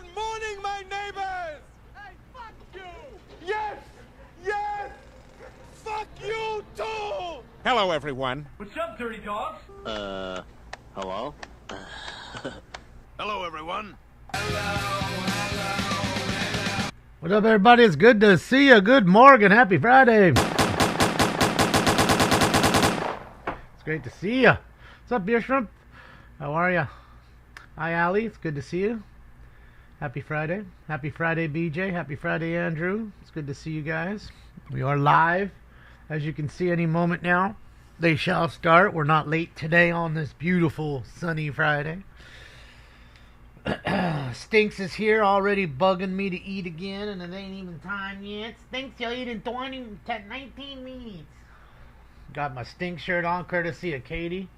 Good morning, my neighbors! Hey, fuck you! Yes! Yes! Fuck you, too! Hello, everyone. What's up, dirty dogs? Hello? Hello, everyone. What's up, everybody? It's good to see you. Good morning. Happy Friday. It's great to see you. What's up, Beer Shrimp? How are you? Hi, Allie. It's good to see you. Happy Friday. Happy Friday, BJ. Happy Friday, Andrew. It's good to see you guys. We are live. As you can see any moment now, they shall start. We're not late today on this beautiful sunny Friday. Stinks is here already bugging me to eat again, and it ain't even time yet. Stinks, you'll eat in 19 minutes. Got my stink shirt on, courtesy of Katie.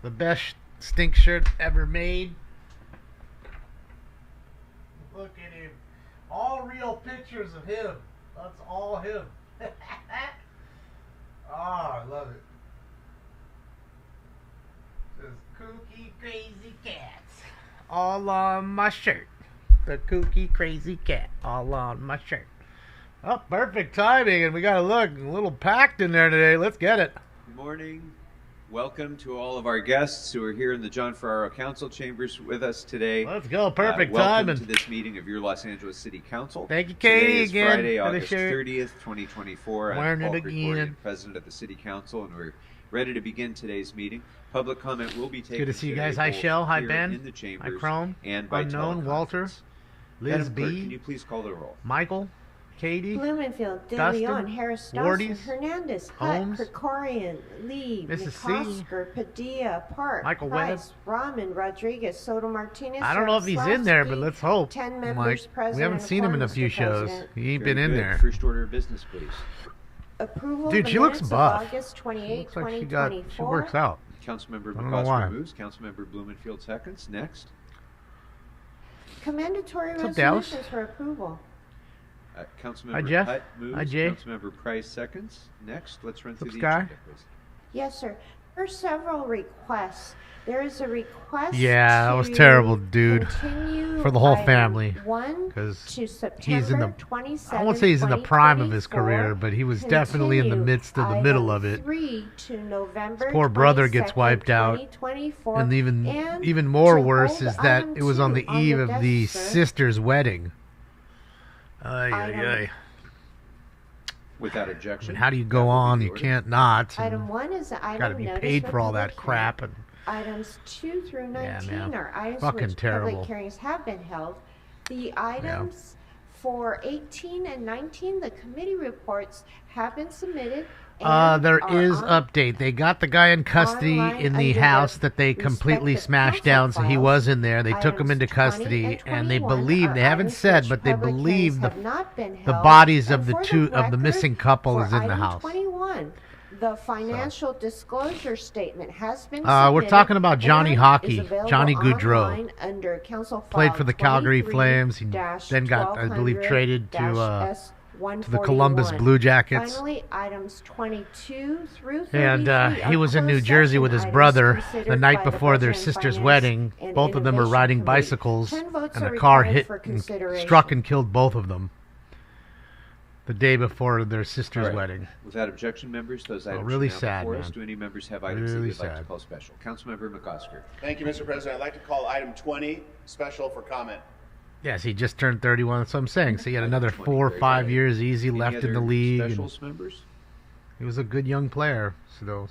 The best stink shirt ever made. Look at him. All real pictures of him. That's all him. Oh, I love it. Says kooky crazy cats. All on my shirt. The kooky crazy cat. All on my shirt. Oh, perfect timing. And we got to look a little packed in there today. Let's get it. Good morning. Welcome to all of our guests who are here in the John Ferraro Council Chambers with us today. Let's go. Perfect welcome timing. to this meeting of your Los Angeles City Council. Thank you, Katie, today is again. Friday, for the August shirt. 30th, 2024. I'm Wearing Paul it again. Gregorian, President of the City Council, and we're ready to begin today's meeting. Public comment will be taken. Good to see you today guys. Hi, both Shell. Hi, here Ben. in the chambers Hi, Chrome. and by Unknown. Walter. teleconference. Liz Madam Clerk, B. can you please call the roll? Michael. Katie. Bloomfield, De Dustin, Leon, Harris, Dawson, Wardies, Hernandez, Holmes, Hutt, Krikorian, Lee, Mrs. C, McCosker, Padilla, Park, Michael Price, Rahman, Rodriguez, Soto Martinez. I don't know if he's in there, but let's hope. 10 members Mike, present. we haven't seen him in a few shows. He ain't been in Very good. there. First order of business, please. Approval Dude, of she the looks minutes buff. of August 28, Looks like she 2024. works out. Councilmember I don't know why. McCosker moves. Councilmember Blumenfield seconds. Next. Commendatory What's up, Dallas? resolutions for approval. Councilmember Hi, Jeff. Hutt moves. Hi, Jay. Councilmember Price seconds. Next, let's run through What's the up, Sky? agenda, please. Yes, sir. For several requests. There is a request Yeah, that was to terrible, dude. continue For the whole item family. 1 'Cause to September he's in the 27, I won't say he's in the prime of his 2024. career, but he was definitely in the Continue midst of the middle of item it. 3 to November His poor brother gets 22nd, wiped out. 2024, And even and more to worse hold is that item it was on 2 the eve of the desk, sir. sister's wedding. Ay, ay, Item- ay. Without I objection. mean, how do you that go will be on? the You order. can't not. Item 1 is the item Got to be notice paid for all public that crap. hearing. And Items 2 through 19 man. are items Fucking which terrible. public hearings have been held. The items for 18 and 19, the committee reports have been submitted. And there are is on- update. They got the guy in custody online in the under house their that they completely respective smashed council down, so he files. was in there. They took him Items into 20 custody, and they 21 believe, are they haven't items said, which but they public believe hearings the have not been the held. bodies of And the for two of the record, missing couple for is in the item house. 21, the financial disclosure statement has been We're submitted talking about Johnny and Hockey, is available Johnny Goudreau. online under Council Played File for the Calgary Flames. He 23-1200-S141. then got, I believe, traded to the Columbus Blue Jackets. Finally, items 22 through 33 And he was in New closed Jersey session with his items brother the considered night by the before their Budget and sister's Finance wedding. and Both of them were Innovation riding Committee. bicycles, 10 votes and are a car required hit for and consideration. struck and killed both of them the day before their sister's All right. wedding. Without objection, members, those items really are now sad, before us. man. Do any members have items Really that they'd like to sad. call special? Councilmember McCosker. Thank you, Mr. President. I'd like to call item 20 special for comment. Yes, he just turned 31. That's what I'm saying. So he had another 20, 4 or very 5 good. years easy Any left in the other league. And Specials, members? he was a good young player, so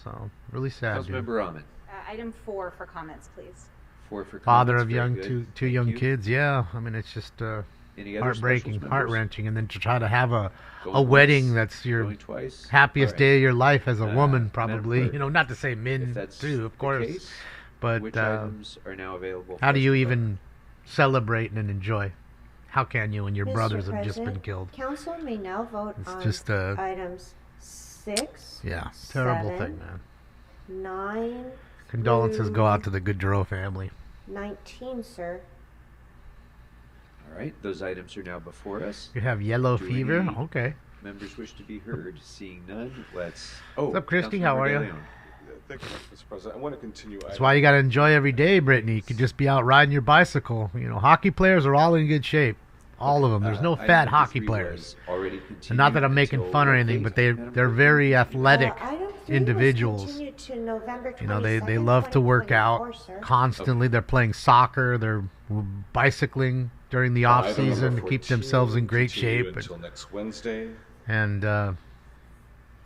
really sad. Dude. Councilmember Rahman. Item 4 for comments, please. 4 for Father comments. of Very young good. two Thank young you. kids. Yeah, I mean it's just Any other heartbreaking, specials, heart members? wrenching, and then to try to have a Going wedding once, that's your going twice. happiest All right. day of your life as a woman, Madam probably. Clerk, You know, not to say If men that's too, of the course, case, but which items are now available? how for do us you to vote? even celebrate and enjoy? How can you when your Mr. brothers have just been President, killed? Council may now vote It's on just items 6, Yeah, terrible 7, thing, man. 9, Condolences go out to the Goudreau family. 19, sir. All right, those items are now before us. You have yellow Do fever? any Okay. Members wish to be heard. Seeing none, let's. Oh, What's up, Christy? Councilmember How are De you? Leon. Thank you, Mr. President. I want to continue. That's why you got to enjoy every day, Brittany. You could just be out riding your bicycle. You know, hockey players are all in good shape. All of them. There's no fat hockey players. And not that I'm making fun or anything, but they're very athletic individuals. You know, they love to work out constantly. They're playing soccer. They're bicycling during the off season to keep themselves in great shape. Until next Wednesday. And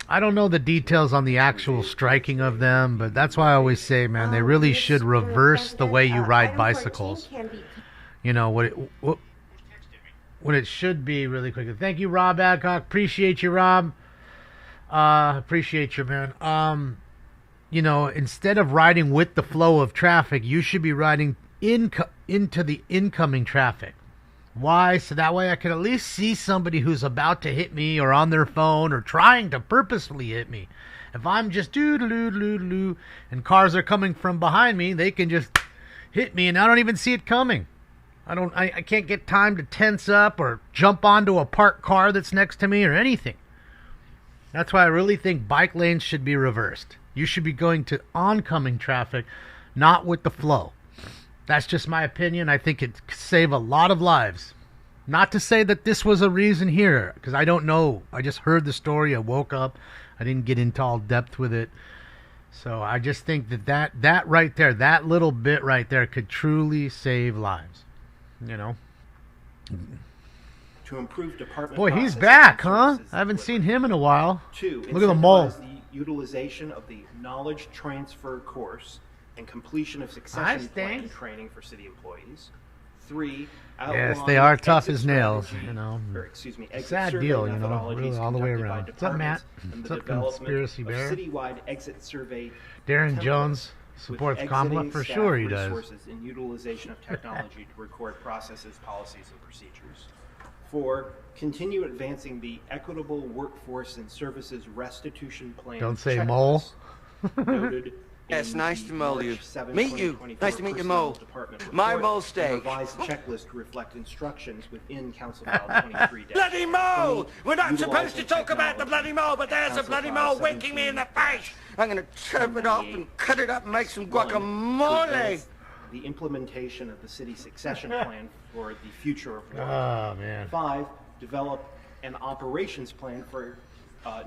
I don't know the details on the actual striking of them, but that's why I always say, man, they really should reverse the way you ride bicycles. You know, what it should be really quickly. Thank you, Rob Adcock. Appreciate you, Rob. Appreciate you, man. You know, instead of riding with the flow of traffic, you should be riding into the incoming traffic. Why? So that way I can at least see somebody who's about to hit me or on their phone or trying to purposefully hit me. If I'm just doo-doo-doo-doo-doo and cars are coming from behind me, they can just hit me and I don't even see it coming. I can't get time to tense up or jump onto a parked car that's next to me or anything. That's why I really think bike lanes should be reversed. You should be going to oncoming traffic, not with the flow. That's just my opinion. I think it could save a lot of lives. Not to say that this was a reason here, because I don't know. I just heard the story. I woke up. I didn't get into all depth with it. So I just think that right there, that little bit right there could truly save lives. You know? To improve department Boy, he's back, huh? I haven't seen him in a while. 2, look at the mole. The utilization of the knowledge transfer course and completion of succession plan training for city employees. 3, yes, they are tough as nails, you know. Exit sad survey deal, you know, really all the way conducted by around. What's up, Matt? and What's the up, development Conspiracy of Bear? citywide exit survey Darren templates Jones supports with Kamala? exiting For staff sure he does. resources and utilization of technology to record processes, policies, and procedures. 4, continue advancing the equitable workforce and services restitution plan. Don't say mole. Noted Yes, in nice the to meet you. March 7, Meet you. 2024 Nice to meet you, Personnel Mo. Department My report, Mo and steak. revised checklist to reflect instructions within Council File 23. Bloody Mo! We're not supposed to talk about the bloody Mo, but there's a bloody Mo winking me in the face. I'm gonna chop it off and cut it up and make some guacamole. The implementation of the city succession plan for the future of work. Oh, man. 5, develop an operations plan for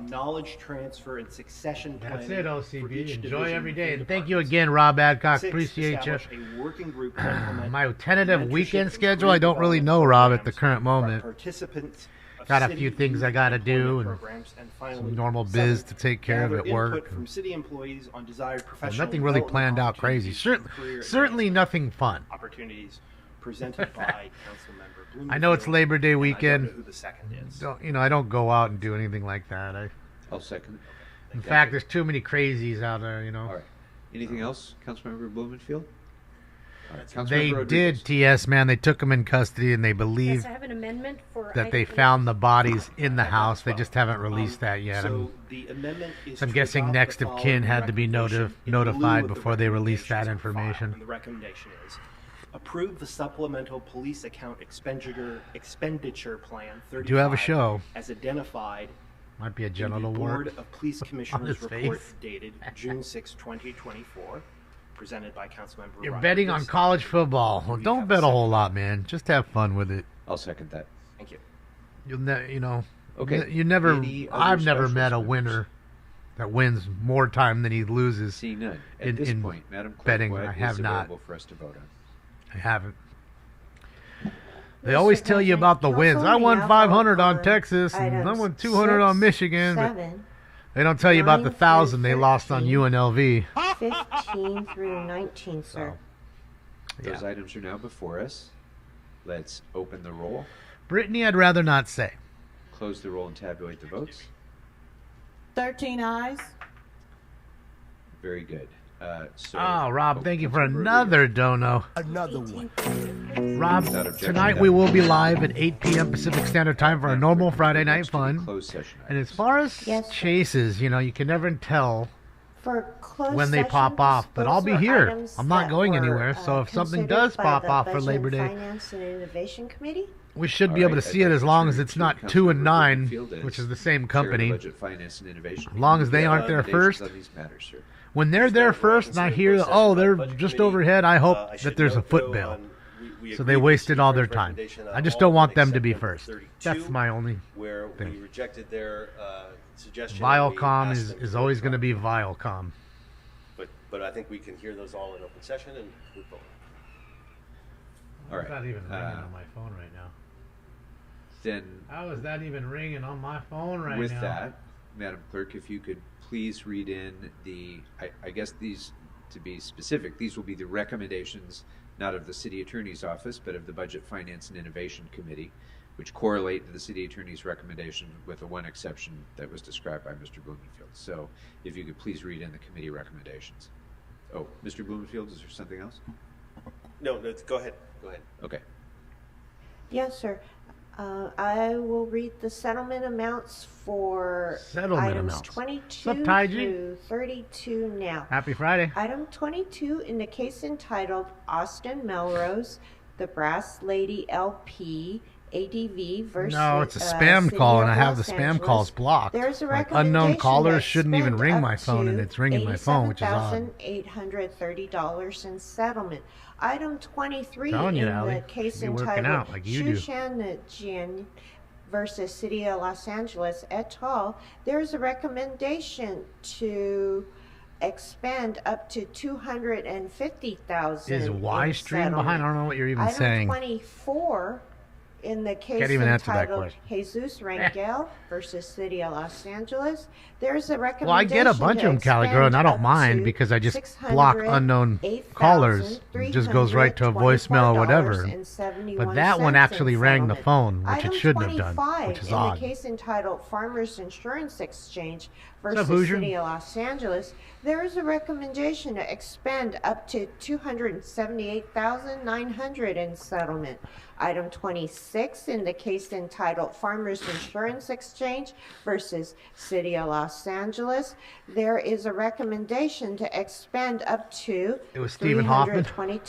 knowledge transfer and succession planning. That's it, for each OCB. Enjoy division every day. within And thank you departments. again, Rob Adcock. 6, Appreciate you. establish a working group to implement My tentative mentorship weekend and schedule, career I don't really know, development Rob, at the programs current for moment. participants of Got a city few things youth I gotta employment do and programs. And finally, some normal biz 7, to take care of gather at work. input from city employees on desired So professional nothing really development planned out crazy. opportunities and career Certainly nothing fun. opportunities presented by Councilmember Bloomfield. I know it's Labor Day and weekend. I don't know who the second is. I don't go out and do anything like that. I'll second it. In fact, there's too many crazies out there, you know. All right. Anything else, Councilmember Blumenfield? All right. Councilmember They Rodriguez. did, TS, man. They took them in custody, and they believe Yes, I have an amendment for that they item found the bodies in the house. They just haven't released that yet. So the amendment is I'm to guessing adopt next the of kin following had to be recommendation in notified lieu of the before they released that recommendations on file. information. And the recommendation is approve the supplemental police account expenditure plan 35 Do have a show. as identified Might be a in the genital Board wart. of Police his Commissioners report face. dated June 6, 2024, presented by Councilmember You're Rodriguez. betting on college football. Well, You don't have bet a second. whole lot, man. Just have fun with it. I'll second that. Thank you. Okay. You never. Any other I've never specials, met a members? winner that wins more time than he loses. Seeing none. At in- this in point, Madam Clerk, betting, what I is have not. available for us to vote on? I haven't. They always tell you about the wins. I won 500 on Texas, and I won 200 on Michigan. But they don't tell you about the 1,000 they lost on UNLV. 15 through 19, sir. Those items are now before us. Let's open the roll, Brittany, I'd rather not say. close the roll, and tabulate the votes. 13 eyes. Very good. Rob, thank you for another dono. Another one. Rob, Without objection, tonight we will be live at 8 p.m. Pacific Standard Time for our normal Friday night fun. Closed session And items. as far as Yes. chases, you can never tell For closed when they session, pop off, but those I'll be were here. items I'm not that going were, anywhere, so if something considered does by pop the off for Budget Labor and Day, Finance and Innovation Committee. we should be All able to right, see it I'd as like long to as it's turn not to 2 and Councilmember 9, Bloomfield which as is the same Chair of company. Budget, Finance, and Innovation. As long as they You aren't have there nominations first. on these matters, sir. When they're there first and I hear, oh, they're just overhead, I hope that there's a foot bail. So they wasted all their time. I just don't want them to be first. That's my only where thing. we rejected their suggestion. Viacom is always going to be Viacom. But I think we can hear those all in open session and move forward. All right. It's not even ringing on my phone right now. Then, how is that even ringing on my phone right now? With that, Madam Clerk, if you could please read in I guess these, to be specific, these will be the recommendations, not of the City Attorney's Office, but of the Budget, Finance, and Innovation Committee, which correlate to the City Attorney's recommendation with the one exception that was described by Mr. Blumenfield. So if you could please read in the committee recommendations. Oh, Mr. Blumenfield, is there something else? No, go ahead. Go ahead. Okay. Yes, sir. I will read the settlement amounts for items 22 through 32 now. Happy Friday. Item 22 in the case entitled Austin Melrose, the Brass Lady LP, ADV versus No, it's a spam call, and I have the spam calls blocked. There's a like recommendation unknown callers that shouldn't even spend ring up my phone, and to it's ringing my phone, which is odd. $87,830 in settlement. Item 23 Telling you, in Allie, the case be working entitled out like you do. Shushan versus City of Los Angeles et al. There's a recommendation to expend up to $250,000. Is Y stream behind? I don't know what you're even Item saying. 24 in the case Can't even answer that entitled question. Jesus Rangel versus City of Los Angeles, there's a recommendation. Well, I get a bunch of them, Cali Girl, and I don't mind because I just block unknown callers. It just goes right to a voicemail or whatever. But that one actually rang the phone, which it shouldn't have done, which is in odd. the case entitled Farmers Insurance Exchange What's versus up, Hoosier? City of Los Angeles, there is a recommendation to expend up to $278,900 in settlement. Item 26 in the case entitled Farmers Insurance Exchange versus City of Los Angeles, there is a recommendation to expend up to It was Stephen Hoffman. Can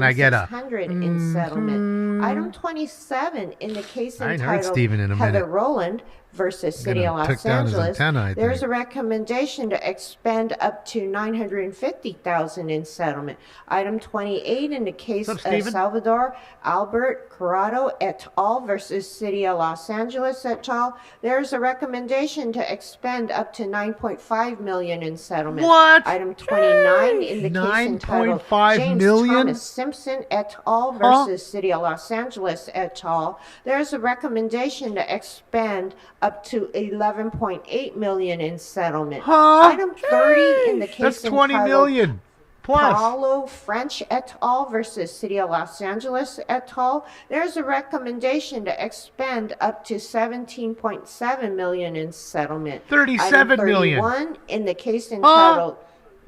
I get a $322,600 in settlement. Item 27 in the case I ain't heard entitled Stephen in a Heather minute. Rowland versus City of Gonna Los took down his Angeles, antenna, I there's think. a recommendation to expend up to $950,000 in settlement. Item 28 in the case What's of up, Stephen? Salvador Albert Corrado et al. Versus City of Los Angeles et al. There's a recommendation to expend up to $9.5 million in settlement. What? Item 29 in the case entitled $9.5 James million? Thomas Simpson et al. Versus City of Los Angeles et al. There's a recommendation to expend up to $11.8 million in settlement. Item 30 in the case That's $20 entitled million plus. Paulo French et al. Versus City of Los Angeles et al. There's a recommendation to expend up to $17.7 million in settlement. $37 Item million. 31 in the case entitled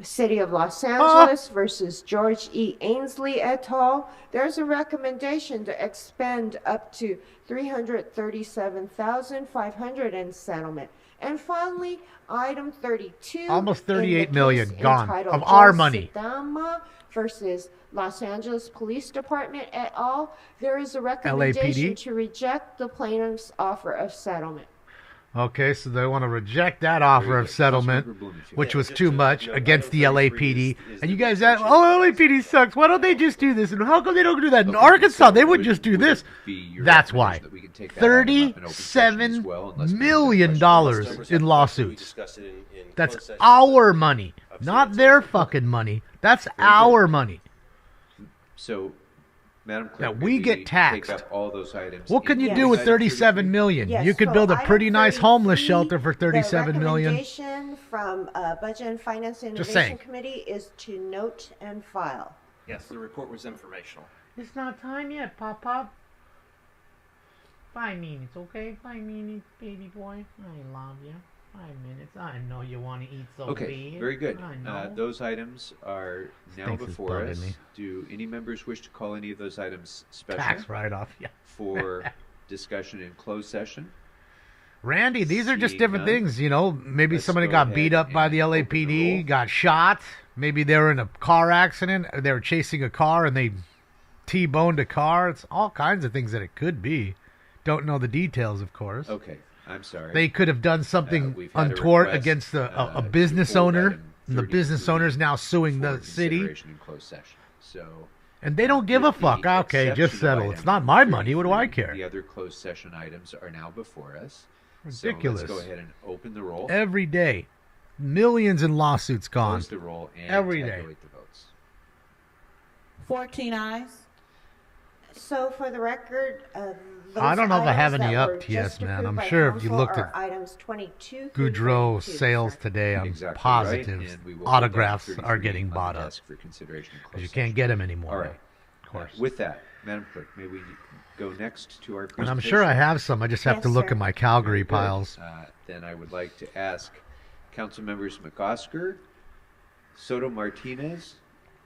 City of Los Angeles versus George E. Ainsley et al. There's a recommendation to expend up to $337,500 in settlement. And finally, item 32. Almost in the $38 million case gone entitled of our Joe money. Sedama versus Los Angeles Police Department et al. There is a recommendation LAPD? to reject the plaintiff's offer of settlement. Okay, so they want to reject that offer of settlement, which was too much against the LAPD. And you guys said, oh, LAPD sucks. Why don't they just do this? And how come they don't do that? In Arkansas, they would just do this. That's why. $37 million in lawsuits. That's our money, not their fucking money. That's our money. So, Madam Clerk, That we get taxed. Take up all those items. What can you Yes. do with $37 million? Yes, You could so build a item pretty nice 33, homeless shelter for $37 million. The recommendation from Budget and Finance and Just Innovation saying. Committee is to note and file. Yes, the report was informational. It's not time yet, Pop. 5 minutes, okay? 5 minutes, baby boy. I love you. 5 minutes. I know you want to eat so Okay, bad. very good. I know. Those items are now Thinks it's before bugging us. me. Do any members wish to call any of those items special Tax write-off, yeah. for discussion in closed session? Randy, these are just Seeing different none, things, you know. Maybe let's somebody go got ahead beat up by and the open the LAPD, roll. got shot. Maybe they were in a car accident. Or they were chasing a car and they T-boned a car. It's all kinds of things that it could be. Don't know the details, of course. Okay, I'm sorry. They could have done something We've had a untoward request, against a to business hold owner. item And the business owners now suing the city. Consideration in closed session. So. And they don't give a fuck. Okay, just settle. It's not my money. What do I care? The other closed session items are now before us. Ridiculous. So let's go ahead and open the roll. Every day. Millions in lawsuits gone. Close the roll and every day. tabulate the votes. 14 ayes. So for the record, I don't know if I have any up, TS, man. I'm sure if you looked at items 22 Goudreau sales today, I'm Exactly positive right. And we will autographs put that are 33 getting on bought the up. desk for consideration in Because closed you session. can't get them anymore. All right. Of course. With that, Madam Clerk, may we go next to our presentation? And I'm sure I have some. I just have to look at my Calgary Very good. piles. Then I would like to ask Council Members McOsker, Soto Martinez,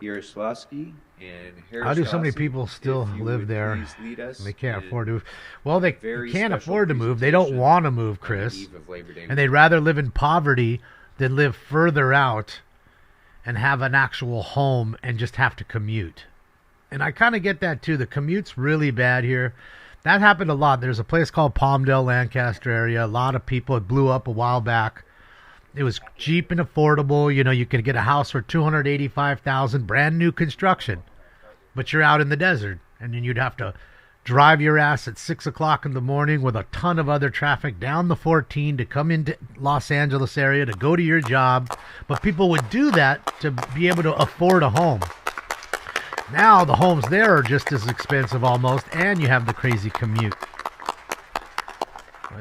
Yaroslavsky, and Harris. How do so many people still live there? And they can't afford to. Well, they can't afford to move. They don't want to move, Chris. And they'd rather live in poverty than live further out and have an actual home and just have to commute. And I kind of get that too. The commute's really bad here. That happened a lot. There's a place called Palmdale, Lancaster area. A lot of people, it blew up a while back. It was cheap and affordable. You know, you could get a house for $285,000, brand new construction. But you're out in the desert, and then you'd have to drive your ass at 6 o'clock in the morning with a ton of other traffic down the 14 to come into Los Angeles area to go to your job. But people would do that to be able to afford a home. Now the homes there are just as expensive almost, and you have the crazy commute.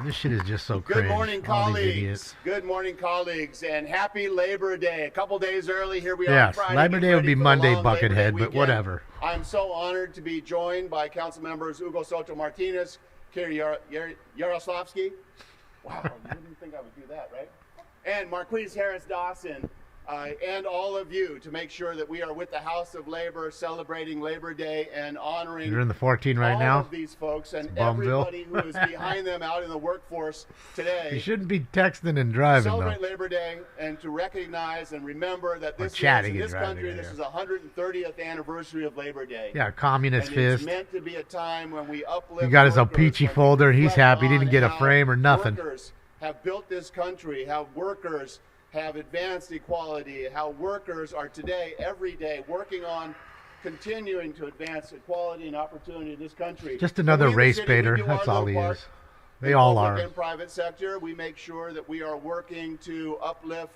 This shit is just so crazy. Good morning, colleagues. Good morning, colleagues, and happy Labor Day. A couple days early, here we are. Yes, Friday, Labor Day would be Monday, Buckethead, but weekend. whatever. I'm so honored to be joined by Council Members Hugo Soto Martinez, Kerry Yaroslavsky. Wow, you didn't think I would do that, right? And Marquise Harris Dawson. And all of you to make sure that we are with the House of Labor celebrating Labor Day and honoring You're in the 14 right now? all of these folks and everybody who is behind them out in the workforce today. You shouldn't be texting and driving, Celebrate though. Labor Day and to recognize and remember that this is, chatting in and this driving country, in this here. is the 130th anniversary of Labor Day. Yeah, communist and fist. It's meant to be a time when we uplift He got his workers, peachy when we folder. He's reflect happy. He didn't on get a how frame or nothing. Workers have built this country, how workers have advanced equality, how workers are today, every day, working on continuing to advance equality and opportunity in this country. Just another We in the race city, baiter. we do That's our all little he part. is. They In all public are. and private sector, we make sure that we are working to uplift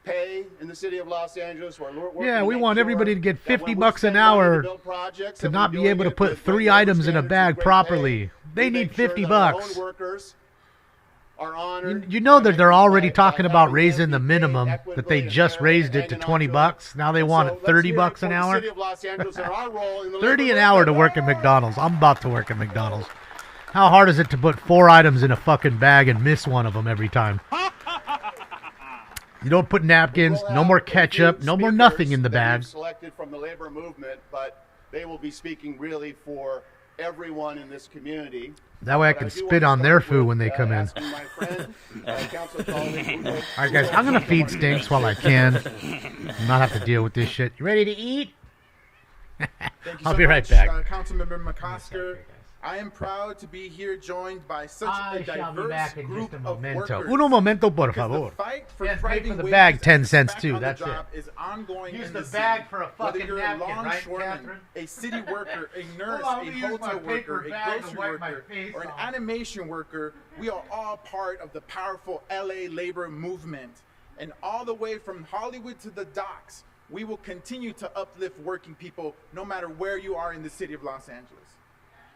pay in the city of Los Angeles. We're working Yeah, to we make want sure everybody to get that 50 when we bucks an spend money to hour build projects, to that not we're be able doing to it put with 3 great items in a standards bag and great properly. pay. They We need make sure 50 that our bucks. own workers are honored. You know that they're already talking about having raising the them be paid minimum, that they equitably and just fairly raised it to and 20 hanging on bucks. Now they And want so it let's 30 hear it bucks an for the hour. city of Los Angeles and our role in the 30 labor an hour to movement. work at McDonald's. I'm about to work at McDonald's. How hard is it to put 4 items in a fucking bag and miss one of them every time? You don't put napkins, no more ketchup, no more nothing in the that bag. we've selected from the labor movement, but they will be speaking really for everyone in this community. That way I But can do spit want on to their start food with, when they come in. asking my friend, Council colleague, Hugo All right, guys, I'm going to feed Stinks while I can. Not have to deal with this shit. You ready to eat? Thank you I'll so be right much, back. Councilmember McOsker. I am proud to be here joined by such a diverse group of workers. Uno momento, por Because favor. the fight for Yes, pay thriving for the wages bag, and 10 cents respect too, on the that's it. job is ongoing Use in the the bag city. for a Whether fucking you're napkin, a right, longshoreman, Catherine? a city worker, a nurse, Hold on, a let me use my hotel paper worker, a bag to grocery wipe my worker, face or an off. animation worker, we are all part of the powerful LA labor movement. And all the way from Hollywood to the docks, we will continue to uplift working people no matter where you are in the city of Los Angeles.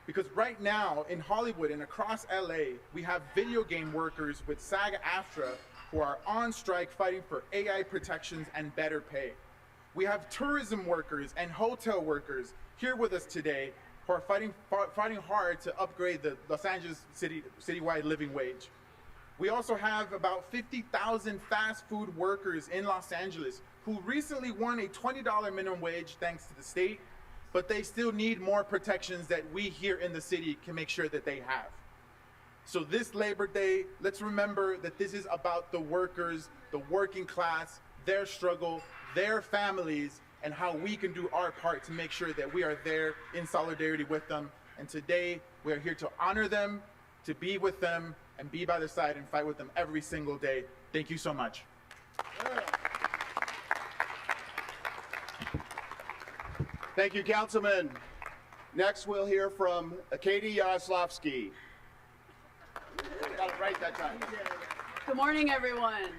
Because right now in Hollywood and across LA, we have video game workers with SAG-AFTRA who are on strike fighting for AI protections and better pay. We have tourism workers and hotel workers here with us today who are fighting hard to upgrade the Los Angeles citywide living wage. We also have about 50,000 fast food workers in Los Angeles who recently won a $20 minimum wage thanks to the state, but they still need more protections that we here in the city can make sure that they have. So this Labor Day, let's remember that this is about the workers, the working class, their struggle, their families, and how we can do our part to make sure that we are there in solidarity with them. And today, we are here to honor them, to be with them, and be by their side and fight with them every single day. Thank you so much. Thank you, Councilman. Next, we'll hear from Katie Yaroslavsky. Got it right that time. Good morning, everyone.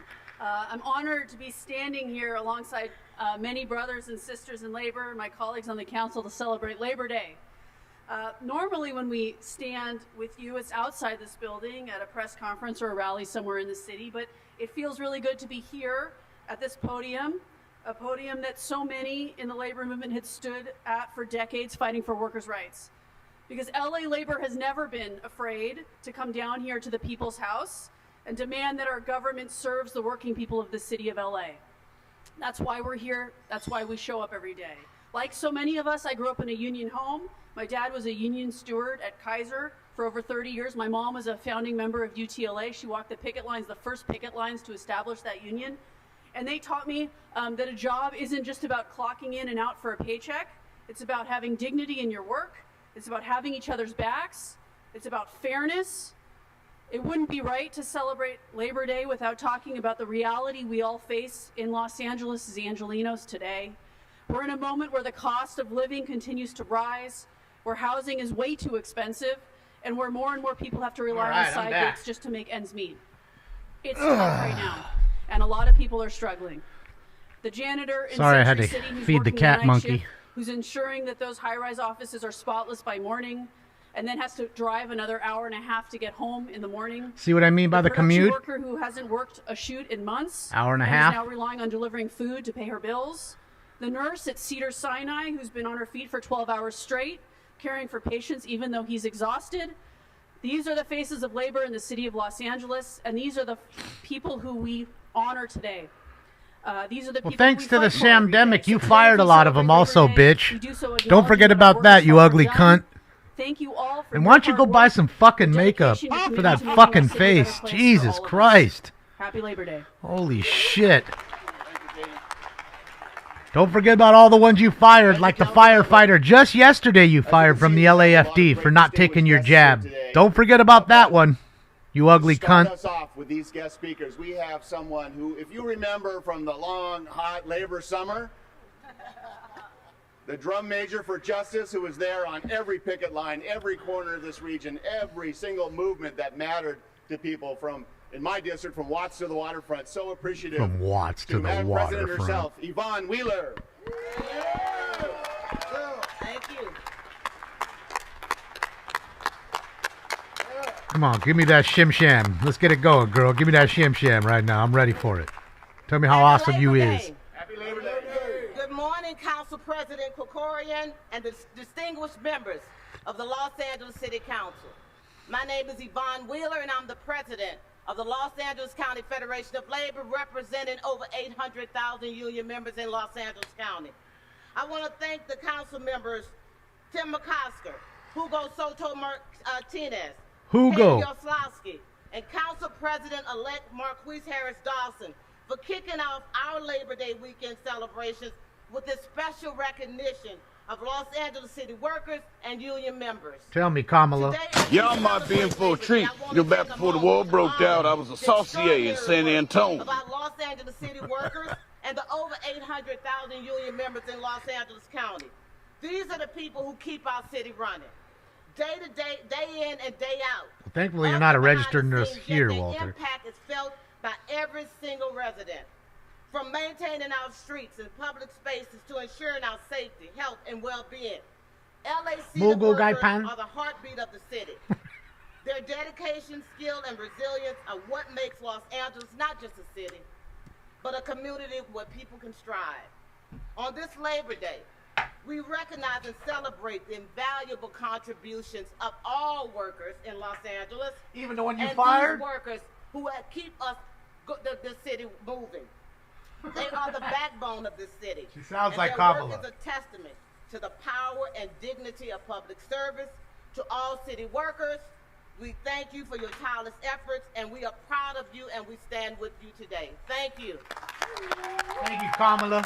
I'm honored to be standing here alongside many brothers and sisters in labor, my colleagues on the council, to celebrate Labor Day. Normally when we stand with you, it's outside this building at a press conference or a rally somewhere in the city, but it feels really good to be here at this podium, a podium that so many in the labor movement had stood at for decades fighting for workers' rights. Because LA labor has never been afraid to come down here to the People's House and demand that our government serves the working people of the city of LA. That's why we're here. That's why we show up every day. Like so many of us, I grew up in a union home. My dad was a union steward at Kaiser for over 30 years. My mom was a founding member of UTLA. She walked the picket lines, the first picket lines to establish that union. And they taught me that a job isn't just about clocking in and out for a paycheck. It's about having dignity in your work. It's about having each other's backs. It's about fairness. It wouldn't be right to celebrate Labor Day without talking about the reality we all face in Los Angeles as Angelenos today. We're in a moment where the cost of living continues to rise, where housing is way too expensive, and where more and more people have to rely on side gigs just to make ends meet. It's tough right now, and a lot of people are struggling. The janitor in Century City who's feed the working cat night monkey. shift, who's ensuring that those high-rise offices are spotless by morning, and then has to drive another hour and a half to get home in the morning. See what I mean by the commute? Worker who hasn't worked a shoot in months. Hour and a Is half. now relying on delivering food to pay her bills. The nurse at Cedars-Sinai who's been on her feet for 12 hours straight, caring for patients even though he's exhausted. These are the faces of labor in the city of Los Angeles, and these are the people who we honor today. These are the Well, people thanks we to the fight for every day. Shamdemic, So you today, fired a as we lot of them celebrate also, Labor Day, bitch. we do so Don't acknowledging forget what about our that, you workers ugly have done. cunt. Thank you all for And your why don't you hard go buy work, some fucking your makeup dedication to for that community fucking making our city a better face? place for Jesus all of us. Christ. Happy Labor Day. Holy shit. Don't forget about all the ones you fired, like the firefighter just yesterday you fired from the LAFD for not taking your jab. Don't forget about that one, you ugly Start cunt. us off with these guest speakers. We have someone who, if you remember from the long, hot labor summer, the drum major for justice who was there on every picket line, every corner of this region, every single movement that mattered to people from, in my district, from Watts to the waterfront. So appreciative. From Watts to the Madam President waterfront. herself, Yvonne Wheeler. Thank you. Come on, give me that shim-sham. Let's get it going, girl. Give me that shim-sham right now. I'm ready for it. Tell me how awesome you is. Happy Labor Day. Good morning, Council President Kokorian and the distinguished members of the Los Angeles City Council. My name is Yvonne Wheeler, and I'm the president of the Los Angeles County Federation of Labor, representing over 800,000 union members in Los Angeles County. I want to thank the council members, Tim McCosker, Hugo Soto Martinez, Hugo. Katie Yaroslavsky, and Council President-elect Marquise Harris Dawson for kicking off our Labor Day weekend celebrations with this special recognition of Los Angeles City workers and union members. Tell me, Kamala. Y'all might be in for a treat. You know, back before the war broke out, I was a saucier in San Antonio. About Los Angeles City workers and the over 800,000 union members in Los Angeles County. These are the people who keep our city running. Day to day, day in and day out. Well, thankfully, you're not a registered nurse here, The Walter. impact is felt by every single resident. From maintaining our streets and public spaces to ensuring our safety, health, and well-being. LA City Mugo guy workers pan. are the heartbeat of the city. Their dedication, skill, and resilience are what makes Los Angeles not just a city, but a community where people can strive. On this Labor Day, we recognize and celebrate the invaluable contributions of all workers in Los Angeles. Even the one you and fired? these workers who keep us, the city moving. They are the backbone of this city. She sounds and like their Kamala. work is a testament to the power and dignity of public service. To all city workers, we thank you for your tireless efforts, and we are proud of you, and we stand with you today. Thank you. Thank you, Kamala.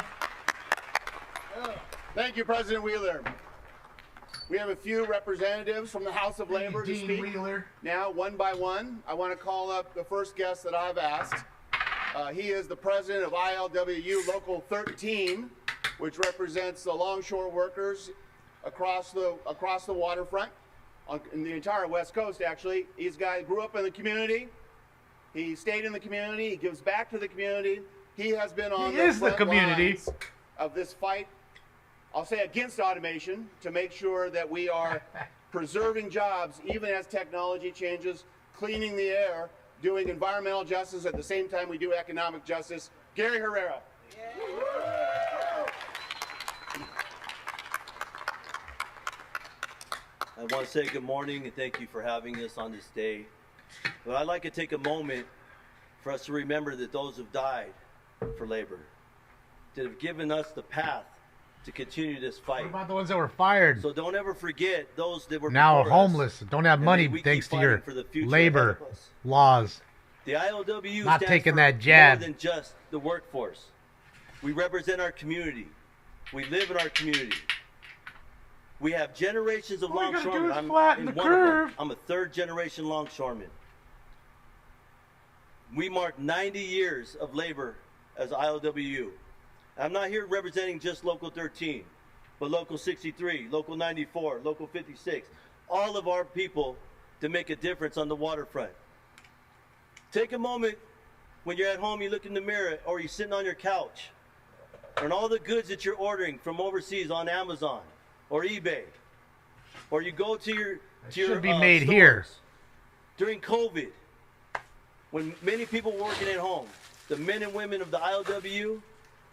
Thank you, President Wheeler. We have a few representatives from the House of Labor to Dean speak. Wheeler. Now, one by one, I want to call up the first guest that I've asked. He is the president of ILWU Local 13, which represents the longshore workers across the waterfront, in the entire West Coast, actually. These guys grew up in the community. He stayed in the community. He gives back to the community. He has been on the front lines of this fight, I'll say, against automation, to make sure that we are preserving jobs even as technology changes, cleaning the air, doing environmental justice at the same time we do economic justice. Gary Herrera. I want to say good morning and thank you for having us on this day. But I'd like to take a moment for us to remember that those who've died for labor, that have given us the path to continue this fight. What about the ones that were fired? So don't ever forget those that were Now before homeless, us, don't have and money that we thanks keep to your fighting for the future labor ahead of us. laws. The ILWU Not stands taking for that jab. more than just the workforce. We represent our community. We live in our community. We have generations of longshoremen. I'm flatten the one of them. curve. I'm a third-generation longshoreman. We mark 90 years of labor as ILWU. I'm not here representing just Local 13, but Local 63, Local 94, Local 56, all of our people to make a difference on the waterfront. Take a moment when you're at home, you look in the mirror, or you're sitting on your couch, and all the goods that you're ordering from overseas on Amazon or eBay, or you go to your should be made here. During COVID, when many people were working at home, the men and women of the ILWU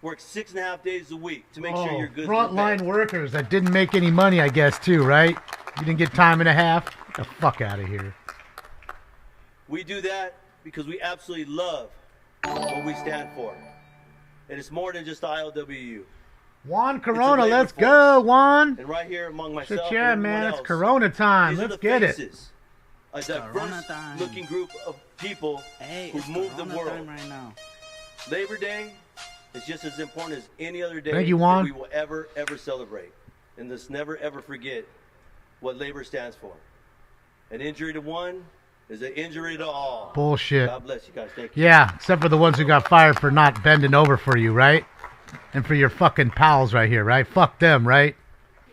worked 6.5 days a week to make sure your goods were frontline paid. workers that didn't make any money, I guess, too, right? You didn't get time and a half? Get the fuck out of here. We do that because we absolutely love what we stand for. And it's more than just the ILWU. Juan Corona, let's go, Juan. And right here among myself Shit, and yeah, everyone man, else, it's Corona time. these are Let's the get it. faces, a diverse-looking group of people who've moved the world. Right now. Labor Day is just as important as any other day Thank you, Juan. that we will ever celebrate. And let's never, ever forget what labor stands for. An injury to one is an injury to all. Bullshit. God bless you guys. Thank you. Yeah, except for the ones who got fired for not bending over for you, right? And for your fucking pals right here, right? Fuck them, right?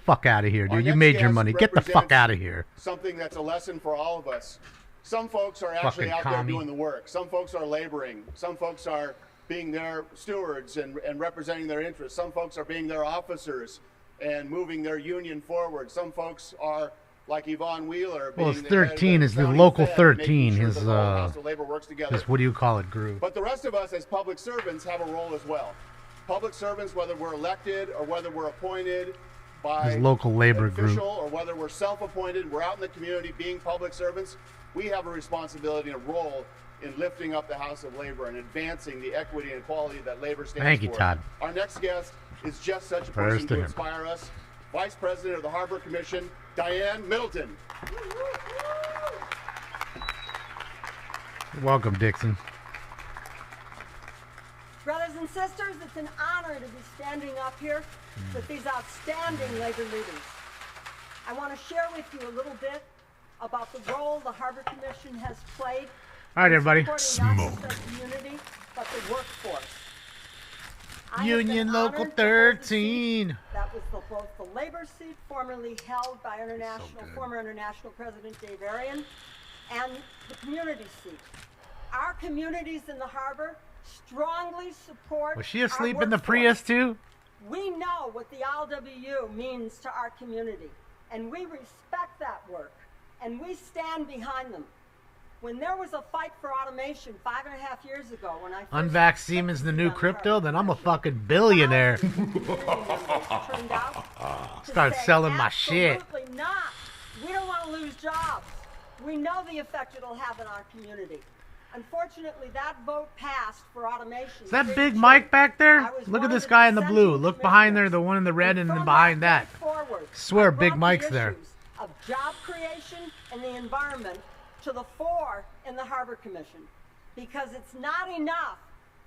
Fuck out of here, Our dude. You next made your guest money. Get the fuck represents out of here. Something that's a lesson for all of us. Some folks are actually Fucking out there commie. doing the work. Some folks are laboring. Some folks are being their stewards and representing their interests. Some folks are being their officers and moving their union forward. Some folks are like Yvonne Wheeler. Well, being it's the head of 13 is the county local Fed, 13. making sure His that the whole House of Labor works together. what do you call it, group? But the rest of us as public servants have a role as well. Public servants, whether we're elected or whether we're appointed by His local labor an group. official or whether we're self-appointed, we're out in the community being public servants, we have a responsibility and a role in lifting up the House of Labor and advancing the equity and equality that labor stands for. Thank you, Todd. Our next guest is just such a First person to to him. inspire us. Vice President of the Harbor Commission, Diane Middleton. Welcome, Dixon. Brothers and sisters, it's an honor to be standing up here with these outstanding labor leaders. I want to share with you a little bit about the role the Harbor Commission has played All right, everybody. in supporting not just our community, but the workforce. I have been Union Local honored to hold the seat 13. That was both the labor seat formerly held by former international President Dave Arian and the community seat. Our communities in the harbor strongly support. Was she asleep our in the workforce. Prius too? We know what the ILWU means to our community, and we respect that work, and we stand behind them. When there was a fight for automation 5.5 years ago, when I first Unvax Siemens the new crypto? Then I'm a fucking billionaire. turned out to Start say, selling my shit. Absolutely not. We don't want to lose jobs. We know the effect it'll have on our community. Unfortunately, that vote passed for automation. Is that Big Mike back there? Look at this guy in the blue. Look behind there, the one in the red, and then behind that. Swear Big Mike's there. Of job creation and the environment to the fore in the Harbor Commission, because it's not enough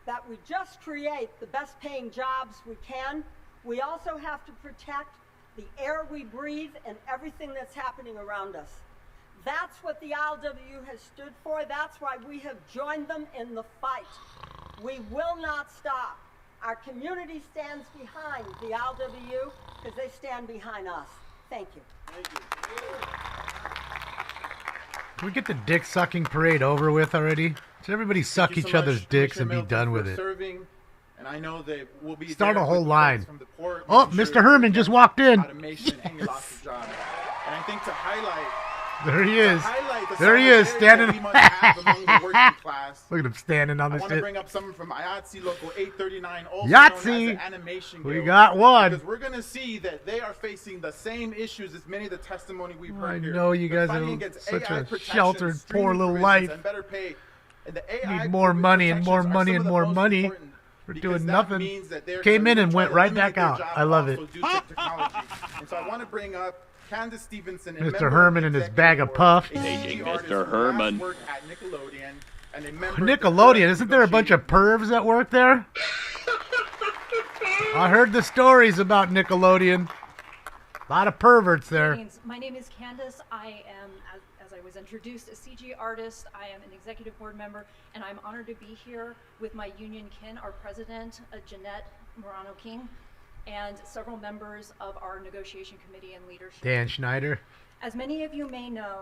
that we just create the best paying jobs we can. We also have to protect the air we breathe and everything that's happening around us. That's what the ILWU has stood for. That's why we have joined them in the fight. We will not stop. Our community stands behind the ILWU because they stand behind us. Thank you. Thank you. Can we get the dick sucking parade over with already? Should everybody suck Thank you each so other's much, dicks and be Commissioner done Milton, with for it? Serving, and I know that we'll be Start there a whole with the line. folks from the port, Oh, making Mr. sure Herman just walked in. automation and he lost his job. And I think to highlight There he is. the There he is, solidarity standing. that we must have among the working class. Look at him standing on I the want to shit. bring up someone from IATSE Local 839, also known as Yahtzee. the Animation We Guild, got one. Because we're going to see that they are facing the same issues as many of the testimony we've heard I here. know you They're guys are fighting against such AI a protection, sheltered, streaming poor little provisions, life. and better pay. And the AI Need more money and more protections are money some and of the more most money. important We're because doing that nothing. means that they're Came gonna in and try went to right eliminate back their out. job I love also it. due to technology. And so I want to bring up Candace Stevenson, a member Mr. of Herman the and his executive bag of board, puff. a CG artist who last worked at Nickelodeon, and a member of the Nickelodeon, isn't there a bunch of pervs that work there? I heard the stories about Nickelodeon. A lot of perverts there. Greetings. My name is Candace. I am, as I was introduced, a CG artist. I am an executive board member, and I'm honored to be here with my union kin, our president, Jeanette Morano-King, and several members of our negotiation committee and leadership. Dan Schneider. As many of you may know,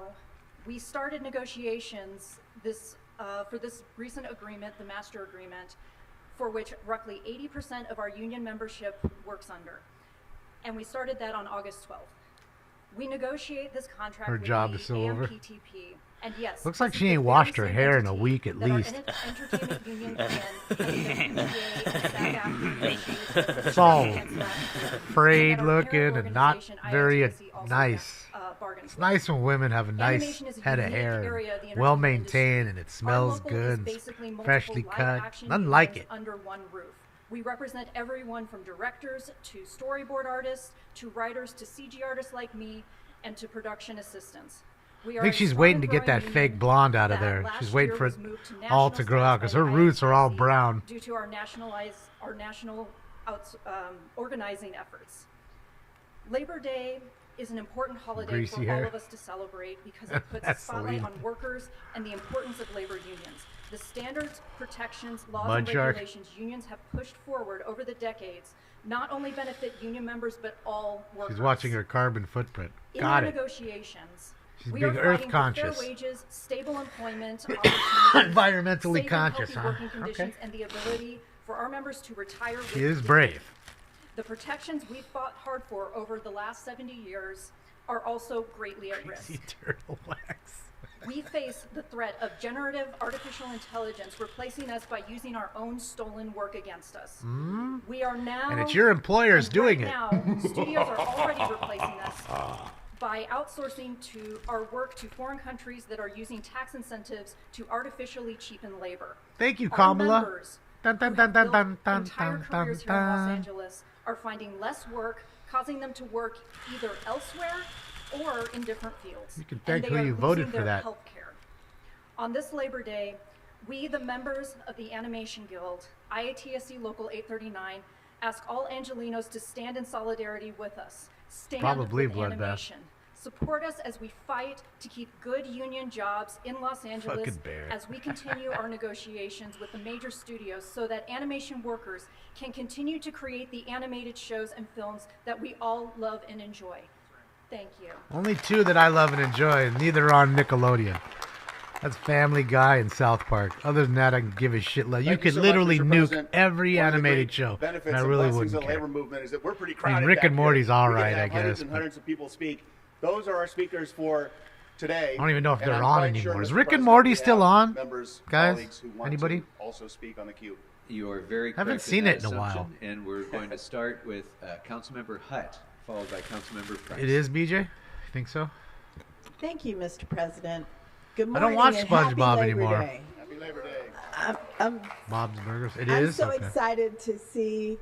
we started negotiations for this recent agreement, the master agreement, for which roughly 80% of our union membership works under. And we started that on August 12th. We negotiate this contract Her with job the is still over. AMPTP. And yes, Looks like this she is ain't the washed very her same hair in a entity week at that our least. entertainment union can, and the PTA and SAG-AFTRA It's all against that. frayed And our parent looking and not organization, very IATSE, also nice. bargains It's with. nice when women have a nice Animation is a head of unique hair, area of the and well entertainment industry. maintained, and it Our smells local good, is and basically multiple freshly live cut. action Nothing like unions it. under one roof. We represent everyone from directors to storyboard artists to writers to CG artists like me and to production assistants. We I are think a she's strong waiting to and get growing that union fake blonde out of that there. last She's waiting year for was it moved to all national to grow out status because by her the roots are all IATSE brown. due to our national organizing efforts. Labor Day is an important holiday Greasy for all hair. of us to celebrate because it puts a That's spotlight Celine. on workers and the importance of labor unions. The standards, protections, laws, Mud and shark. regulations unions have pushed forward over the decades not only benefit union members but all workers. She's watching her carbon footprint. In Got our it. negotiations, She's we being are earth fighting conscious. for fair wages, stable employment, opportunities, Environmentally safe conscious, and healthy huh? working conditions, Okay. and the ability for our members to retire with She is dignity. brave. The protections we've fought hard for over the last 70 years are also greatly at risk. Greasy turtle wax. We face the threat of generative artificial intelligence replacing us by using our own stolen work against us. Mm. We are now, And it's your employers and doing right it. now, studios are already replacing us by outsourcing to our work to foreign countries that are using tax incentives to artificially cheapen labor. Thank you, Our Kamala. members Dun, dun, who dun, have dun, built dun, dun, entire dun, careers dun, here in Los dun. Angeles are finding less work, causing them to work either elsewhere or in different fields. You can And thank they who are you voted losing for their that. health care. On this Labor Day, we, the members of the Animation Guild, IATSE Local 839, ask all Angelinos to stand in solidarity with us. Stand Probably with bloodbath. animation. Support us as we fight to keep good union jobs in Los Angeles Fucking bear. as we continue our negotiations with the major studios so that animation workers can continue to create the animated shows and films that we all love and enjoy. Thank you. Only two that I love and enjoy, and neither are on Nickelodeon. That's Family Guy and South Park. Other than that, I can give a shit. You Thank could so much, literally Mr. nuke President. every One of the animated great show, benefits and I and really blessings wouldn't of the care. labor movement is that we're pretty I crowded. mean, Rick back and Morty's here. all We get to right, I have hundreds guess. and but hundreds of people speak. Those are our speakers for today. I don't even know if and they're I'm on quite anymore. sure, Is Mr. Rick and President, Morty we still have on? members, Guys? colleagues who want Anybody? to also speak on the queue. You are very correct. Haven't seen that it in a while. assumption, and we're going to start with Councilmember Hutt, followed by Councilmember Price. It is, BJ? I think so. Thank you, Mr. President. Good I morning. don't watch and happy SpongeBob Labor anymore. Day. Happy Labor Day. Bob's Burgers. It I'm is? so Okay. excited to see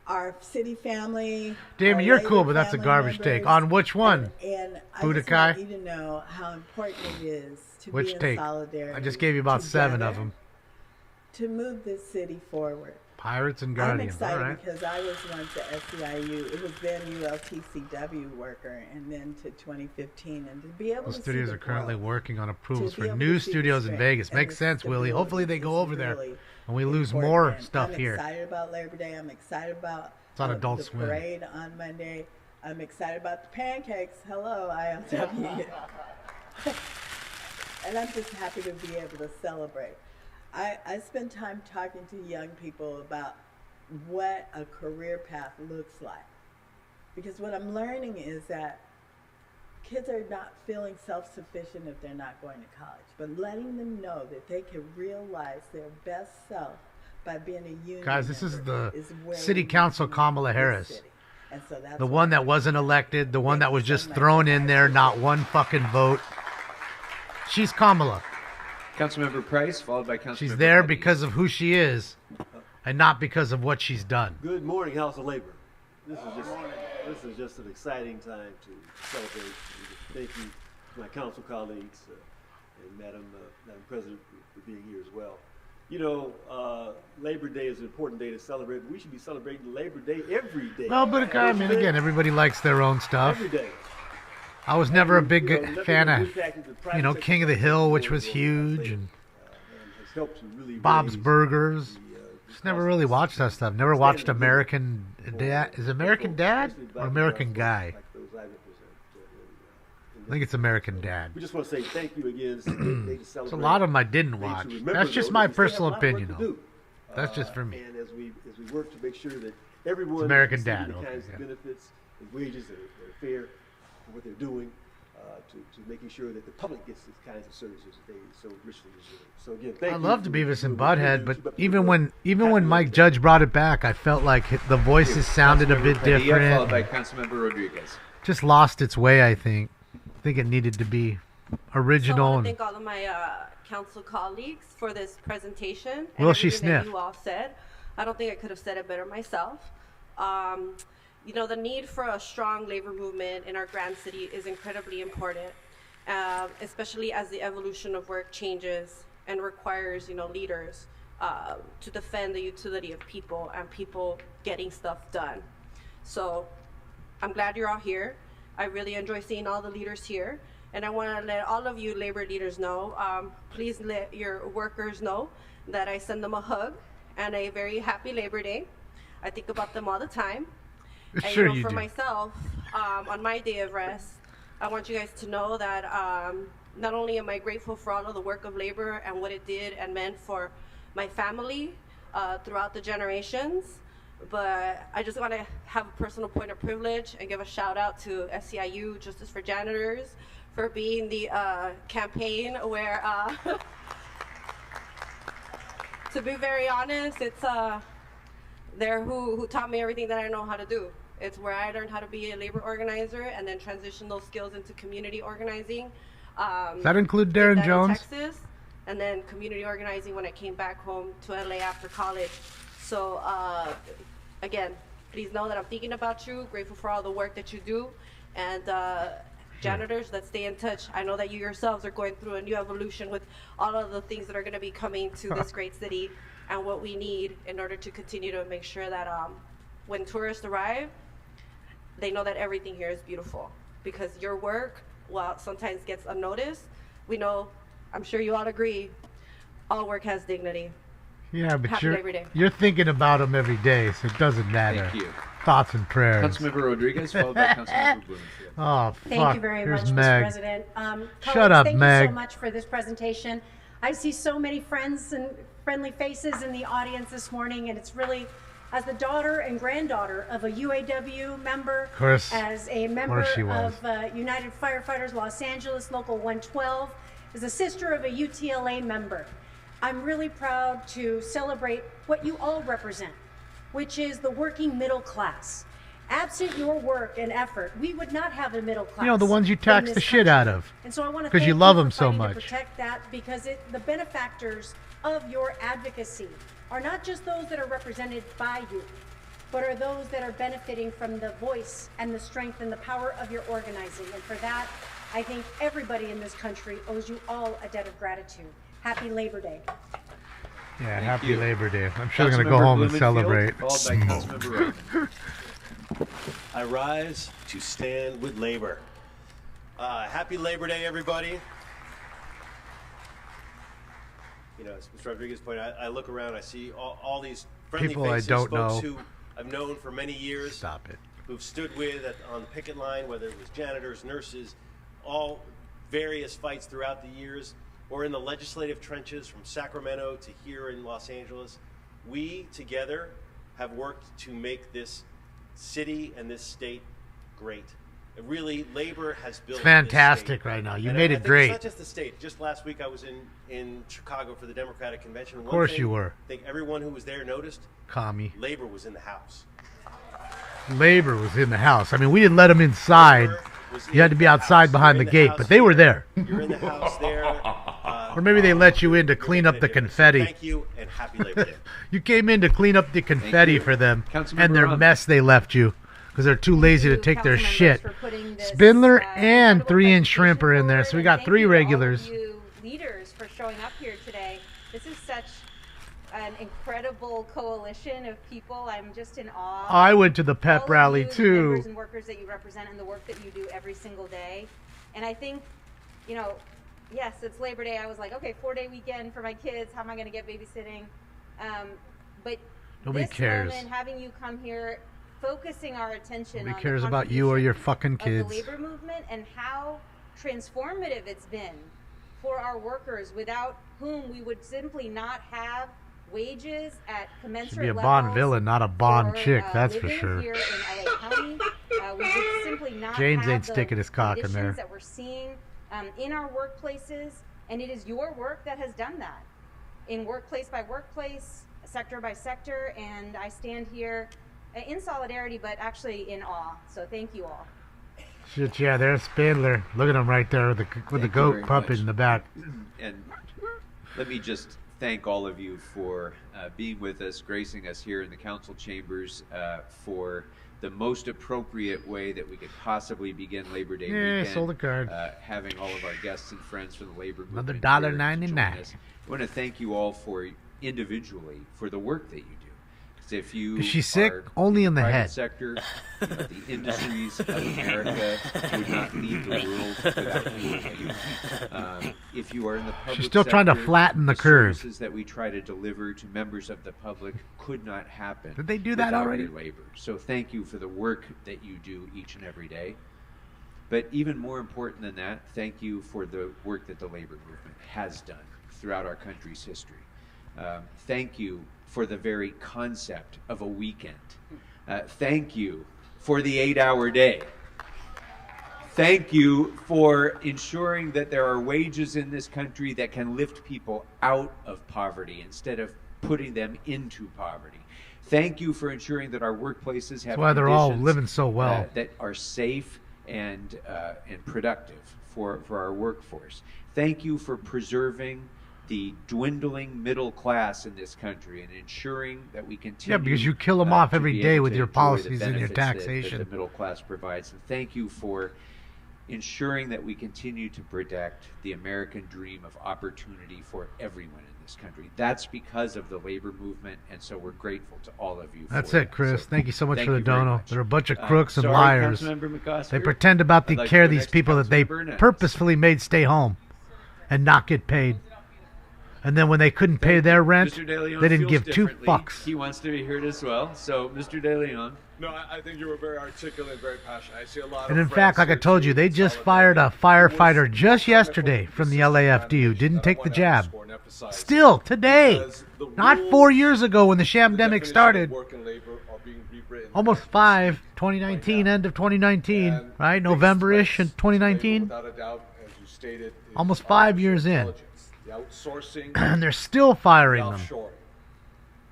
our city family. Damn, our you're Labor cool, but that's a family garbage take. members, On which one? And I Budokai? just want you to know how important it is to Which be in take? solidarity. I just gave you about 7 of together them. to move this city forward. Pirates and I'm Guardians. excited All right. because I was once at SEIU. It was then ULTCW worker, and then to 2015, and to be able Those to studios see the are currently growth, working on approvals to be for able new to see the studios in strength Vegas. and Makes the sense, Willie. Hopefully they go over stability there is and we lose important. more And stuff I'm here. excited about Labor Day. I'm excited about It's on Adult the Swim. parade on Monday. I'm excited about the pancakes. Hello, ILW. And I'm just happy to be able to celebrate. I spend time talking to young people about what a career path looks like. Because what I'm learning is that kids are not feeling self-sufficient if they're not going to college, but letting them know that they can realize their best self by being a union Guys, this is member the where city we council need Kamala this Harris. city. And so that's The why one that wasn't elected, the one that was just thrown in there, not one fucking vote. She's Kamala. Councilmember Price, followed by Councilmember She's there Petty. because of who she is and not because of what she's done. Good morning, House of Labor. This is just an exciting time to celebrate. Thank you to my council colleagues and Madam President for being here as well. You know, Labor Day is an important day to celebrate, but we should be celebrating Labor Day every day. Well, but I mean, again, everybody likes their own stuff. Every day. I was never a big fan of, King of the Hill, which was huge, and Bob's Burgers. Just never really watched that stuff. Never watched American Dad. Is it American Dad or American Guy? I think it's American Dad. We just want to say thank you again. There's a lot of them I didn't watch. That's just my personal opinion, though. That's just for me. And as we work to make sure that everyone It's American is Dad. receiving the Okay, kinds of benefits and wages that are fair for what they're doing, to making sure that the public gets the kinds of services that they so richly deserve. So again, thank I you. loved Beavis and Butthead, but even when Mike Judge brought it back, I felt like the voices sounded a bit Petty, followed different. by Councilmember Rodriguez. Just lost its way, I think. I think it needed to be original. So I want And to thank all of my council colleagues for this presentation. Will and she everything that sniff? you all said. I don't think I could have said it better myself. You know, the need for a strong labor movement in our grand city is incredibly important, especially as the evolution of work changes and requires, leaders to defend the utility of people and people getting stuff done. So I'm glad you're all here. I really enjoy seeing all the leaders here. And I want to let all of you labor leaders know, please let your workers know that I send them a hug and a very happy Labor Day. I think about them all the time. And Sure for you do. myself, on my day of rest, I want you guys to know that not only am I grateful for all of the work of labor and what it did and meant for my family throughout the generations, but I just want to have a personal point of privilege and give a shout out to SEIU Justice for Janitors for being the campaign where, to be very honest, it's they're who taught me everything that I know how to do. It's where I learned how to be a labor organizer and then transition those skills into community organizing. Does that include did Darren that in Jones? Texas, and then community organizing when I came back home to LA after college. So again, please know that I'm thinking about you, grateful for all the work that you do, and janitors, let's stay in touch. I know that you yourselves are going through a new evolution with all of the things that are going to be coming to this great city and what we need in order to continue to make sure that when tourists arrive, they know that everything here is beautiful. Because your work, while it sometimes gets unnoticed, we know, I'm sure you all agree, all work has dignity. Yeah, but Happy Labor Day. you're thinking about them every day, so it doesn't matter. Thank you. Thoughts and prayers. Councilmember Rodriguez, followed by Councilmember Bloomfield. Oh, fuck. Thank you very Here's much, Meg. Mr. President. Shut up, thank Meg. you so much for this presentation. I see so many friends and friendly faces in the audience this morning, and it's really, as the daughter and granddaughter of a UAW member, Of course. as a Of member course she was. of United Firefighters Los Angeles Local 112, as a sister of a UTLA member, I'm really proud to celebrate what you all represent, which is the working middle class. Absent your work and effort, we would not have a middle class. You know, the ones you in tax this the shit country. out of. And so I want to Because thank you love for them so fighting much. to protect that, because the benefactors of your advocacy are not just those that are represented by you, but are those that are benefiting from the voice and the strength and the power of your organizing. And for that, I think everybody in this country owes you all a debt of gratitude. Happy Labor Day. Yeah, Thank happy you. Labor Day. I'm sure they're going to go home and celebrate. Followed by Councilmember Roman. I rise to stand with labor. Happy Labor Day, everybody. You know, as Mr. Rodriguez pointed out, I look around, I see all these friendly People I faces, don't folks know. who I've known for many years. Stop it. Who've stood with on the picket line, whether it was janitors, nurses, all various fights throughout the years, or in the legislative trenches from Sacramento to here in Los Angeles. We together have worked to make this city and this state great. It really, labor has built It's fantastic right now. You made it great. It's not just the state. Just last week I was in Chicago for the Democratic Convention. Of course you were. I think everyone who was there noticed. Commie. Labor was in the house. Labor was in the house. I mean, we didn't let them inside. You had to be outside behind the gate, but they were there. You're in the house there. Or maybe they let you in to clean up the confetti. Thank you and happy Labor Day. You came in to clean up the confetti for them Councilmember and their Robb. mess they left you because they're too lazy to take their shit. Spindler and 3-inch shrimp are in there, so we got 3 regulars. Thank you leaders for showing up here today. This is such an incredible coalition of people. I'm just in awe. I went to the pep All of rally you, the too. members and workers that you represent and the work that you do every single day. And I think, you know, yes, it's Labor Day. I was like, okay, 4-day weekend for my kids. How am I going to get babysitting? But Nobody this cares. moment, having you come here, focusing our attention Nobody on cares the about you or your contribution fucking of kids. the labor movement and how transformative it's been for our workers, without whom we would simply not have wages at commensurate Should be a levels Bond villain, not a Bond for, chick, that's for living sure. here in LA County. We would simply not James have ain't the sticking his cock in there. conditions that we're seeing in our workplaces, and it is your work that has done that in workplace by workplace, sector by sector, and I stand here in solidarity, but actually in awe. So thank you all. Shit, yeah, there's Spindler. Look at him right there with the Thank you goat very puppet much. in the back. And let me just thank all of you for being with us, gracing us here in the council chambers for the most appropriate way that we could possibly begin Labor Day Yeah, weekend. sold a card. Having all of our guests and friends from the labor movement. Another here $1.99. join us. I want to thank you all for individually for the work that you do. 'Cause if you Is she sick? are Only in the private head. sector, the industries of America would not lead the world without you. If you are in the public She's still trying to sector, flatten the curve. services that we try to deliver to members of the public could not happen. Did they do that without already? your labor. So thank you for the work that you do each and every day. But even more important than that, thank you for the work that the labor movement has done throughout our country's history. Thank you for the very concept of a weekend. Thank you for the 8-hour day. Thank you for ensuring that there are wages in this country that can lift people out of poverty instead of putting them into poverty. Thank you for ensuring that our workplaces have That's why they're all conditions, living so well. that are safe and productive for our workforce. Thank you for preserving the dwindling middle class in this country and ensuring that we continue. Yeah, because you kill 'em off to every be day able with to your enjoy the policies and your benefits that taxation. the middle class provides. And thank you for ensuring that we continue to protect the American dream of opportunity for everyone in this country. That's because of the labor movement, and so we're grateful to all of you. That's for it, Chris. So thank you so much thank for the you very dono. much. They're a bunch of crooks and Sorry, liars. Councilmember McCosker. They pretend about I'd to like care go these next to people that they Councilmember Burnett. purposefully made stay home and not get paid. And then when they couldn't pay their rent, Mr. De Leon they didn't feels give 2 differently. fucks. He wants to be heard as well. So, Mr. De Leon. No, I think you were very articulate and very passionate. I see a lot And of in fact, like I told you, they just fired a firefighter just yesterday from the LAFD who didn't take the jab. Still, today. Not 4 years ago when the shamdemic started. Almost 5, 2019, end of 2019, right? November-ish in 2019. Without a doubt, as you stated, is Almost 5 years in. intelligence, the outsourcing, And they're still firing the them. offshoring.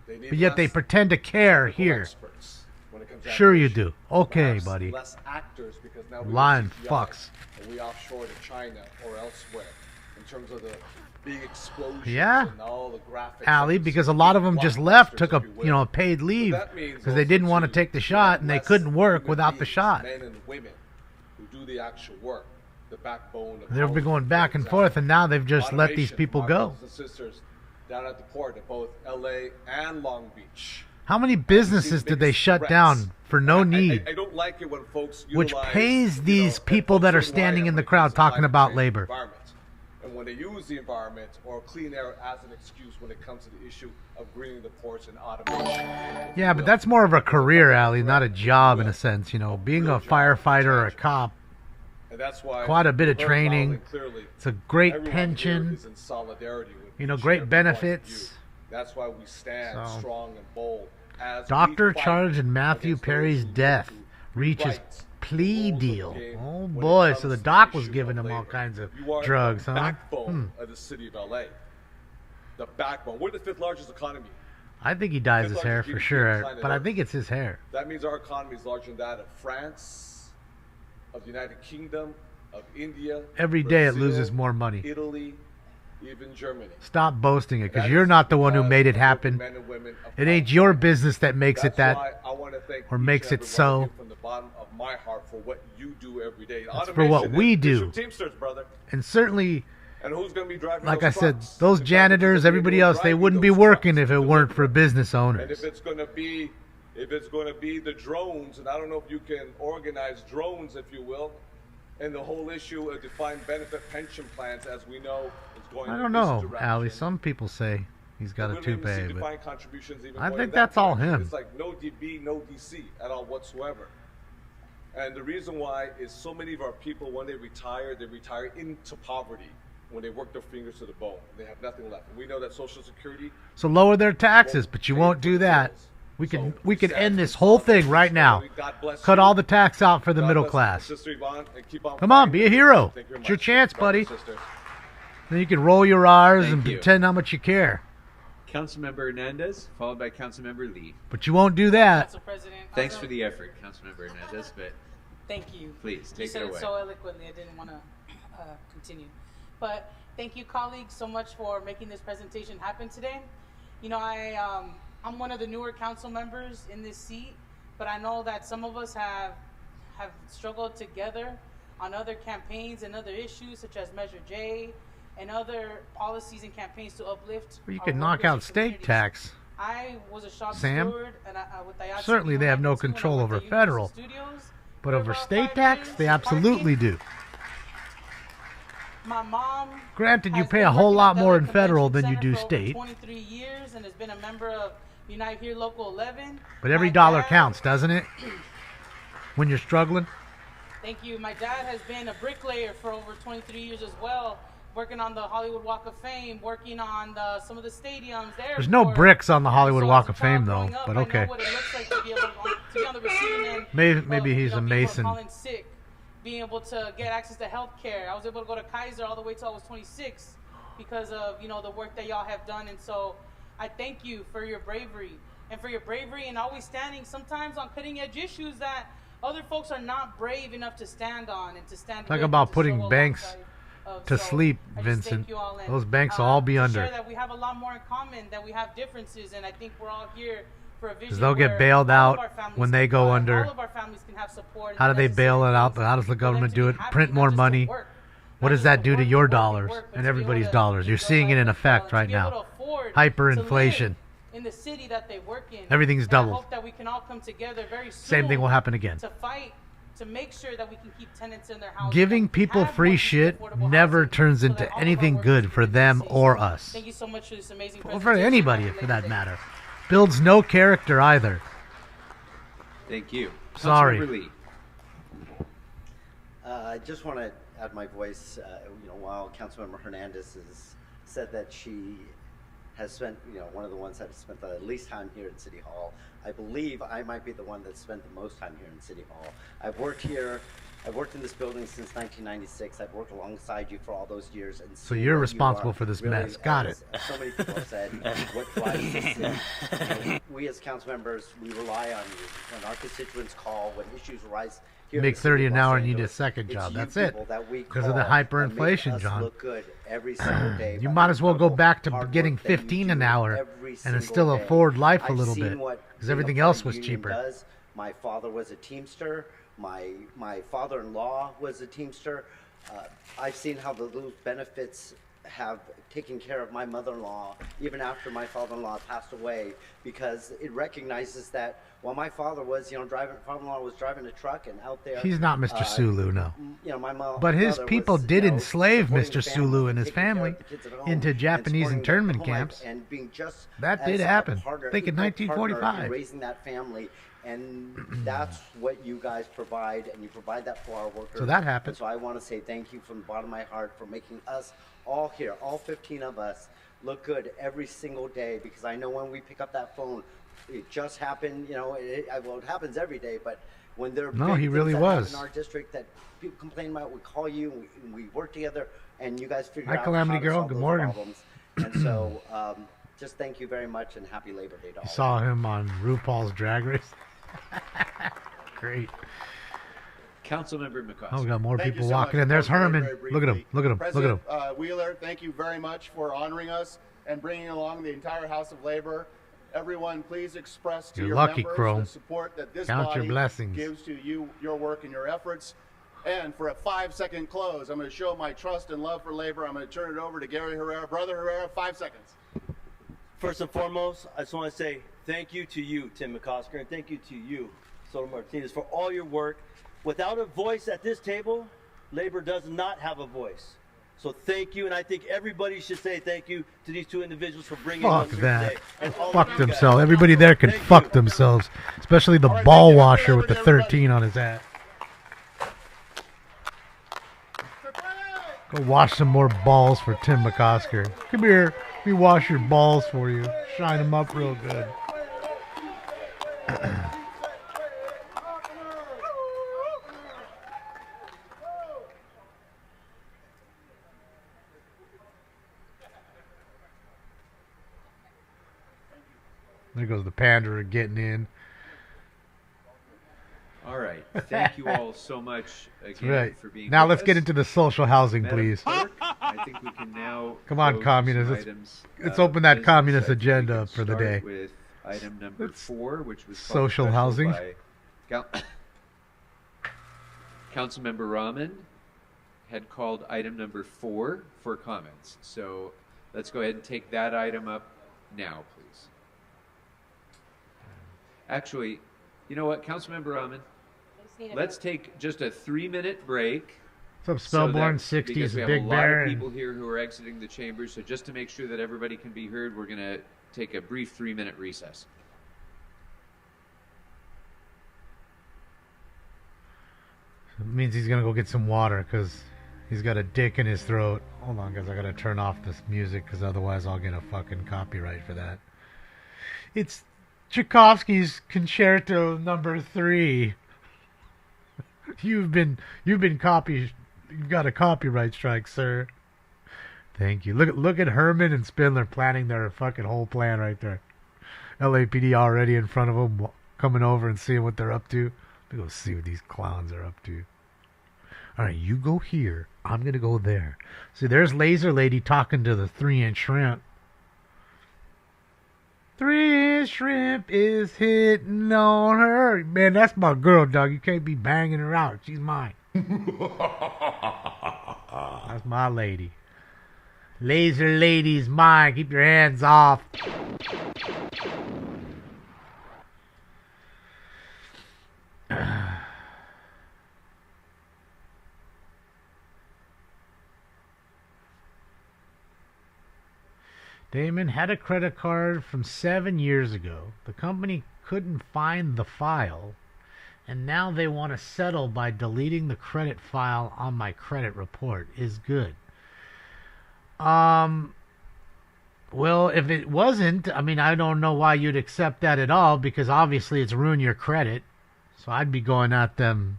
They need But yet they less pretend to care technical here. experts when it comes down Sure to you issues. do. Okay, Perhaps buddy. less actors because now we Lying go CPI, fucks. and we offshore to China or elsewhere in terms of the big explosions Yeah, and all the graphics. Allie, of because a lot of them just left, took a a paid leave that means because they didn't want to take the shot and they less couldn't work human without the beings, shot. Men and women who do the actual work, the backbone of They've been going back and forth, and now they've just let these people go. Brothers and sisters down at the port at both LA and Long Beach. How many businesses did they shut down for no need? I don't like it when folks Which utilize, pays these people that are standing in the crowd talking about labor. And when they use the environment or clean air as an excuse when it comes to the issue of greening the ports and automation. Yeah, but that's more of a career, Ali, not a job in a sense. You know, being a firefighter or a cop, And that's why quite a bit of we're training. modeling clearly, It's a great everyone pension. here is in solidarity with You know, each and great every one of benefits. you. That's why we stand So- strong and bold. As Doctor we fight charged in Matthew against Perry's those who death reaches plea deal. Oh boy, so the doc was giving him all kinds of You are drugs, the huh? backbone of the city of LA. The backbone. We're the 5th largest economy. I think he dyes his Fifth hair largest for GDP sure, on planet but I Earth. think it's his hair. That means our economy is larger than that of France, of the United Kingdom, of India. Every day it Brazil, loses more money. Italy, even Germany. Stop boasting it, because That you're is not the one who because made it of the happen. men and women of It ain't your business that makes it That's that, why I want to thank or each makes and it every one of so. you from the bottom of my heart for what you do every day. That's for what Automation we is do. your Teamsters, brother. And certainly, And who's going to be driving like I those said, trucks? those janitors, everybody else, they wouldn't be working if it weren't for business And owners. if it's going to be the drones, and I don't know if you can organize drones, if you will, and the whole issue of defined benefit pension plans, as we know, is going I in don't this know, direction. Ali. Some people say he's got We a don't even see toupee, but defined contributions even I going think in that that's all direction. him. It's like no DB, no DC at all whatsoever. And the reason why is so many of our people, when they retire into poverty. When they work their fingers to the bone, they have nothing left. And we know that Social Security. So lower their taxes, but you won't do that. We can end this whole thing right now. Cut all the tax out for the middle class. Sister Yvonne, and keep on Come on, be a hero. Thank you very It's your much. chance, Brother, buddy. sister. Then you can roll your R's Thank and you. pretend how much you care. Councilmember Hernandez, followed by Councilmember Lee. But you won't do that. Council President. Thanks for the effort, Councilmember Hernandez, but Thank you. please You take said it it away. so eloquently, I didn't want to continue. But thank you, colleagues, so much for making this presentation happen today. You know, I'm one of the newer council members in this seat, but I know that some of us have struggled together on other campaigns and other issues, such as Measure J and other policies and campaigns to uplift. Well, you our can knock workers out and state communities. tax. I was a shop Sam? steward, and with the IATSE Certainly they have no control over federal. But over state tax, they absolutely do. My mom Granted, you has pay been a whole working lot at the more in Convention federal than you Center do for over state. 23 years and has been a member of Unite Here Local 11. But every My dollar dad- counts, doesn't it? When you're struggling. Thank you. My dad has been a bricklayer for over 23 years as well, working on the Hollywood Walk of Fame, working on some of the stadiums there. There's no bricks on the Hollywood Walk of Fame, though. But I okay. know what it looks like to be able to be on the receiving end. Maybe he's a people Mason. calling sick, being able to get access to health care. I was able to go to Kaiser all the way till I was 26 because of the work that y'all have done. And so I thank you for your bravery and always standing sometimes on cutting edge issues that other folks are not brave enough to stand on and to stand. Talk with about and to putting struggle banks alongside of. to So sleep, I just Vincent. thank you all, and, Those banks will all be to under. share that we have a lot more in common, that we have differences, and I think we're all here for a vision. Because they'll get where bailed all of out our families when they can go thrive, under. all of our families can have support. How do they bail it out? How does the government do it? Print more money. What does that do to your dollars and everybody's dollars? You're seeing it in effect right now. Hyperinflation. In the city that they work in. Everything's And I doubled. hope that we can all come together very soon. Same thing will happen again. To fight, to make sure that we can keep tenants in their houses. Giving people free shit never turns into anything good for them or us. Thank you so much for this amazing Or for presentation. anybody, for that matter. Builds no character either. Thank you. Sorry. Councilmember Lee. I just want to add my voice. While Councilmember Hernandez has said that she has spent, one of the ones that has spent the least time here in City Hall, I believe I might be the one that spent the most time here in City Hall. I've worked here. I've worked in this building since 1996. I've worked alongside you for all those years. And So seen you're what you responsible are for this really, mess. Got as it. So many people have said, what drives this city. We as council members, we rely on you. When our constituents call, when issues arise here in Make the city 30 of an Los hour and you need a Angeles, second it's job. you That's it. people that we Because of the call that make hyperinflation, us John. look good every single day You by might the as well go incredible back to hard getting work that you 15 an do hour every and single still day. afford life a I've little seen bit. what Because being a everything part else of was the union cheaper. does. My father was a Teamster. My father-in-law was a Teamster. I've seen how those benefits have taken care of my mother-in-law even after my father-in-law passed away, because it recognizes that while my father was, father-in-law was driving a truck and out there. He's not Mr. Sulu, no. My mom. But his people did enslave Mr. Sulu and his family into Japanese internment camps. And being just that did happen. I think in 1945. Raising that family. And that's what you guys provide, and you provide that for our workers. So that happened. And so I want to say thank you from the bottom of my heart for making us all here, all 15 of us, look good every single day, because I know when we pick up that phone, it just happened, well, it happens every day, but when there are no, he really was in our district that people complain about, we call you, and we work together, and you guys figure out Calamity how to Girl. Good morning. Problems. And so just thank you very much, and happy Labor Day to all. You saw him on RuPaul's Drag Race. Great. Councilmember McCoskey. Oh, we got more Thank people so walking much. in. There's Very, Herman. very Look at him. Look at him. President, Look at him. Wheeler, thank you very much for honoring us and bringing along the entire House of Labor. Everyone, please express to You're your lucky, members Crow. the support that this Count body your blessings. gives to you, your work, and your efforts. And for a 5-second close, I'm going to show my trust and love for labor. I'm going to turn it over to Gary Herrera. Brother Herrera, 5 seconds. First and foremost, I just want to say thank you to you, Tim McCosker, and thank you to you, Soto Martinez, for all your work. Without a voice at this table, labor does not have a voice. So thank you, and I think everybody should say thank you to these two individuals for bringing us here today. And all Fuck of you guys. themselves. Everybody there can fuck themselves, especially the ball washer with the 13 on his ass. Go wash some more balls for Tim McCosker. Come here. Let me wash your balls for you. Shine them up real good. There goes the panderer getting in. All right. Thank you all so much again for being now with let's us. get into the social housing, Madam please. Clerk, I think we can now Come on, go to communists. some items, Let's open that business. communist I think we agenda can for the start day. with item number 4, which was called Social special housing. by Councilmember Rahman had called item number 4 for comments. So let's go ahead and take that item up now, please. Actually, you know what, Councilmember Rahman? Let's take just a 3-minute break. What's up, Spellborn? 60s, because we have Big a lot Bear. of people here who are exiting the chamber, so just to make sure that everybody can be heard, we're going to take a brief 3-minute recess. It means he's gonna go get some water because he's got a dick in his throat. Hold on, guys. I gotta turn off this music because otherwise I'll get a fucking copyright for that. It's Tchaikovsky's Concerto Number 3. You've got a copyright strike, sir. Thank you. Look at Herman and Spindler planning their fucking whole plan right there. LAPD already in front of them, coming over and seeing what they're up to. Let me go see what these clowns are up to. All right, you go here. I'm gonna go there. See, there's Laser Lady talking to the 3-inch shrimp. 3-inch shrimp is hitting on her. Man, that's my girl, dog. You can't be banging her out. She's mine. That's my lady. Laser Lady's mine. Keep your hands off. Damon had a credit card from 7 years ago. The company couldn't find the file, and now they want to settle by deleting the credit file on my credit report. Is good. Well, if it wasn't, I mean, I don't know why you'd accept that at all, because obviously it's ruined your credit. So I'd be going at them,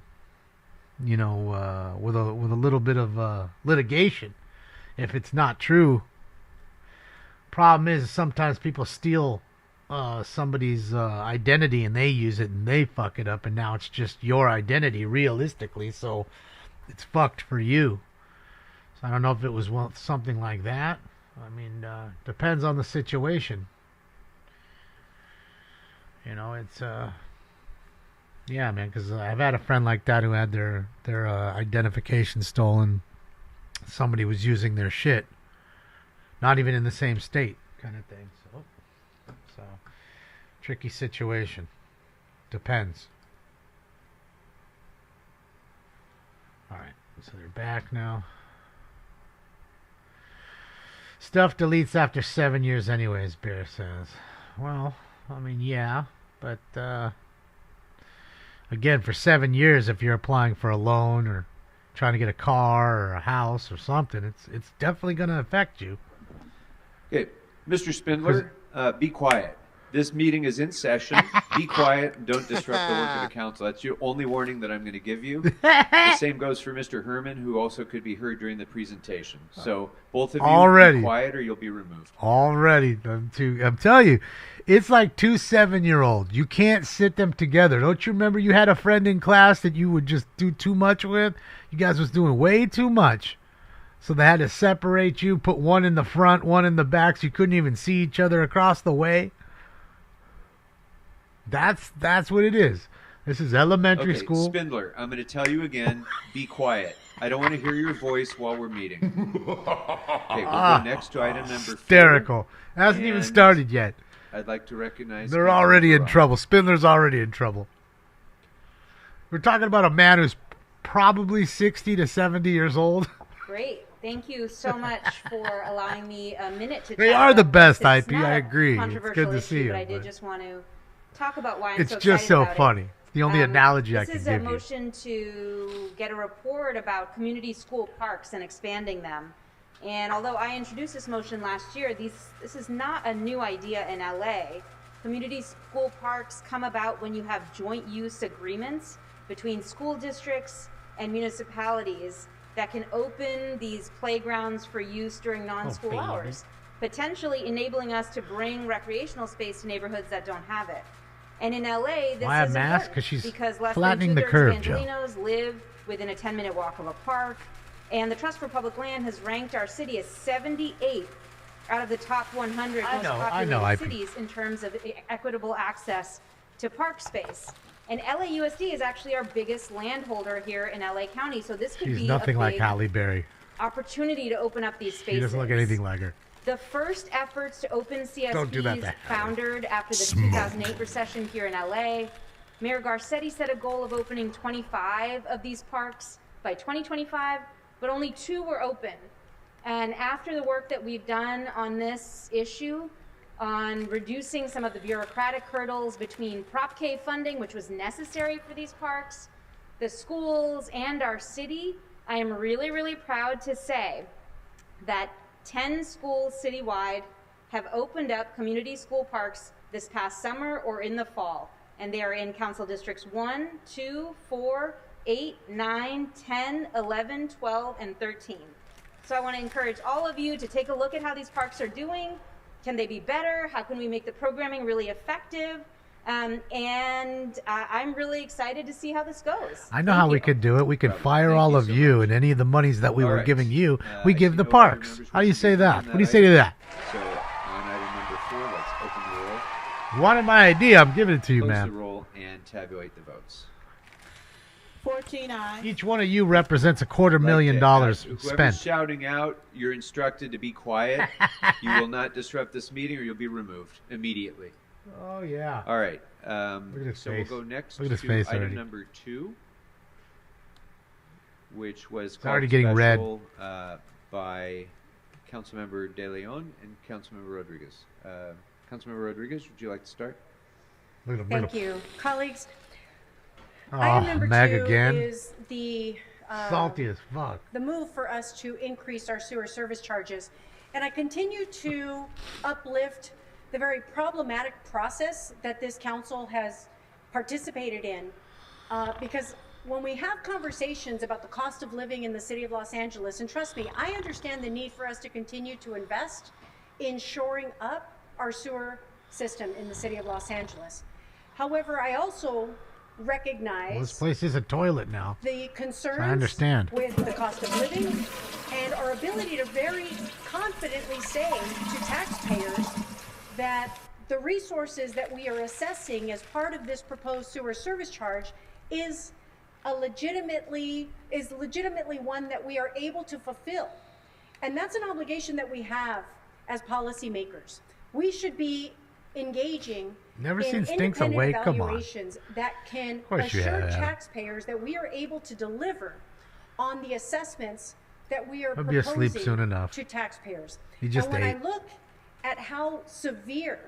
with a little bit of litigation if it's not true. Problem is sometimes people steal somebody's identity and they use it and they fuck it up, and now it's just your identity realistically, so it's fucked for you. So I don't know if it was something like that. I mean, depends on the situation. It's yeah, man, because I've had a friend like that who had their identification stolen. Somebody was using their shit. not even in the same state, kind of thing. So tricky situation. Depends. All right, so they're back now. Stuff deletes after 7 years anyways, Bear says. Well, I mean, yeah, but again, for 7 years, if you're applying for a loan or trying to get a car or a house or something, it's definitely going to affect you. Okay, Mr. Spindler, be quiet. This meeting is in session. Be quiet and don't disrupt the work of the council. That's your only warning that I'm going to give you. The same goes for Mr. Herman, who also could be heard during the presentation. So both of you be quiet or you'll be removed. Already. I'm telling you, it's like 2 7-year-olds. You can't sit them together. Don't you remember you had a friend in class that you would just do too much with? You guys was doing way too much. So they had to separate you, put one in the front, one in the back, so you couldn't even see each other across the way. That's what it is. This is elementary school. Spindler, I'm going to tell you again, be quiet. I don't want to hear your voice while we're meeting. Okay, we'll go next to item number 4. Hysterical. Hasn't even started yet. I'd like to recognize... They're already in trouble. Spindler's already in trouble. We're talking about a man who's probably 60 to 70 years old. Great. Thank you so much for allowing me a minute to They chat are the about best, this. It's IP. not I a agree. It's controversial good to issue, see you. but I did just want to talk about why I'm It's so just excited so about funny. it. It's the only analogy I can This is give a you. motion to get a report about community school parks and expanding them. And although I introduced this motion last year, this is not a new idea in LA. Community school parks come about when you have joint use agreements between school districts and municipalities that can open these playgrounds for use during non-school hours, potentially enabling us to bring recreational space to neighborhoods that don't have it. And in LA, this Why a is mask? important 'Cause she's because less flattening than the 2/3 curve, of Joe. Angelinos live within a 10-minute walk of a park. And the Trust for Public Land has ranked our city as 78 out of the top 100 most populated cities in terms of equitable access to park space. And LAUSD is actually our biggest landholder here in LA County, so this could She's be nothing a like big Halle Berry. opportunity to open up these spaces. She doesn't look anything like her. The first efforts to open Don't do that CSPs to foundered after the Smoke. 2008 recession here in LA. Mayor Garcetti set a goal of opening 25 of these parks by 2025, but only 2 were open. And after the work that we've done on this issue, on reducing some of the bureaucratic hurdles between Prop K funding, which was necessary for these parks, the schools, and our city, I am really, really proud to say that 10 schools citywide have opened up community school parks this past summer or in the fall. And they are in council districts 1, 2, 4, 8, 9, 10, 11, 12, and 13. So I want to encourage all of you to take a look at how these parks are doing. Can they be better? How can we make the programming really effective? I'm really excited to see how this goes. I know how we could do it. We could fire all of you, and any of the monies that we were giving you, we give the parks. How do you say that? What do you say to that? So on item number 4, let's open the roll. Wanted my idea. I'm giving it to you, Close man. the roll and tabulate the votes. 14 ayes. Each one of you represents $250,000 Whoever's spent. shouting out, you're instructed to be quiet. You will not disrupt this meeting or you'll be removed immediately. Oh, yeah. All right. Look at his So face. we'll go next Look at his to face item already. number 2, which was It's already called getting red. special, by Councilmember De Leon and Councilmember Rodriguez. Councilmember Rodriguez, would you like to start? Thank you. Colleagues, Oh, item number Meg 2 again. is the Salty as fuck. the move for us to increase our sewer service charges. And I continue to uplift the very problematic process that this council has participated in. Because when we have conversations about the cost of living in the city of Los Angeles, and trust me, I understand the need for us to continue to invest in shoring up our sewer system in the city of Los Angeles. However, I also recognize Well, this place is a toilet now. the concerns I understand. with the cost of living and our ability to very confidently say to taxpayers that the resources that we are assessing as part of this proposed sewer service charge is legitimately one that we are able to fulfill. And that's an obligation that we have as policymakers. We should be engaging Never in seen Stinks independent awake? Come on. evaluations that can course you assure have. taxpayers that we are able to deliver on the assessments that we are He'll be asleep proposing soon enough. to taxpayers. He just and when ate. I look at how severe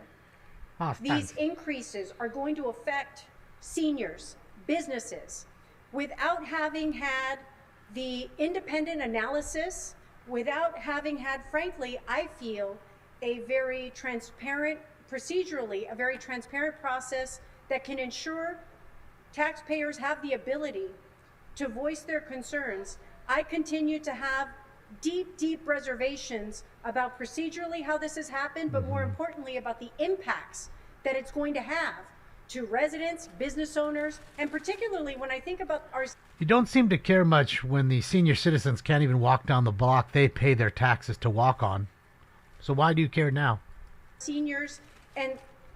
Oh, these increases are going to affect seniors, businesses, without having had the independent analysis, without having had, frankly, I feel, a very transparent, procedurally, a very transparent process that can ensure taxpayers have the ability to voice their concerns, I continue to have deep, deep reservations about procedurally how this has happened, but more importantly about the impacts that it's going to have to residents, business owners, and particularly when I think about our... You don't seem to care much when the senior citizens can't even walk down the block they pay their taxes to walk on. So why do you care now? Seniors and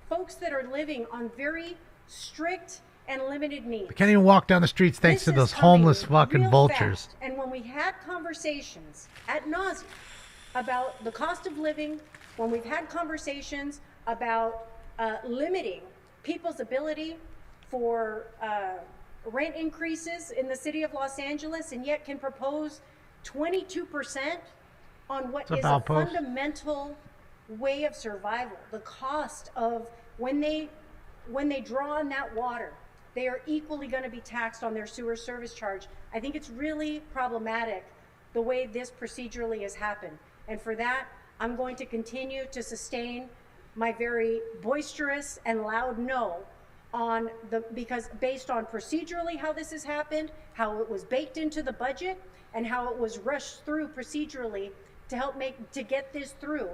folks that are living on very strict and limited needs. They can't even walk down the streets thanks to those homeless fucking real vultures. fast. And when we had conversations ad nauseum about the cost of living, when we've had conversations about limiting people's ability for rent increases in the city of Los Angeles, and yet can propose 22% on what is a fundamental way of survival. The cost of when they draw on that water, they are equally going to be taxed on their sewer service charge. I think it's really problematic the way this procedurally has happened. And for that, I'm going to continue to sustain my very boisterous and loud no on because based on procedurally how this has happened, how it was baked into the budget, and how it was rushed through procedurally to get this through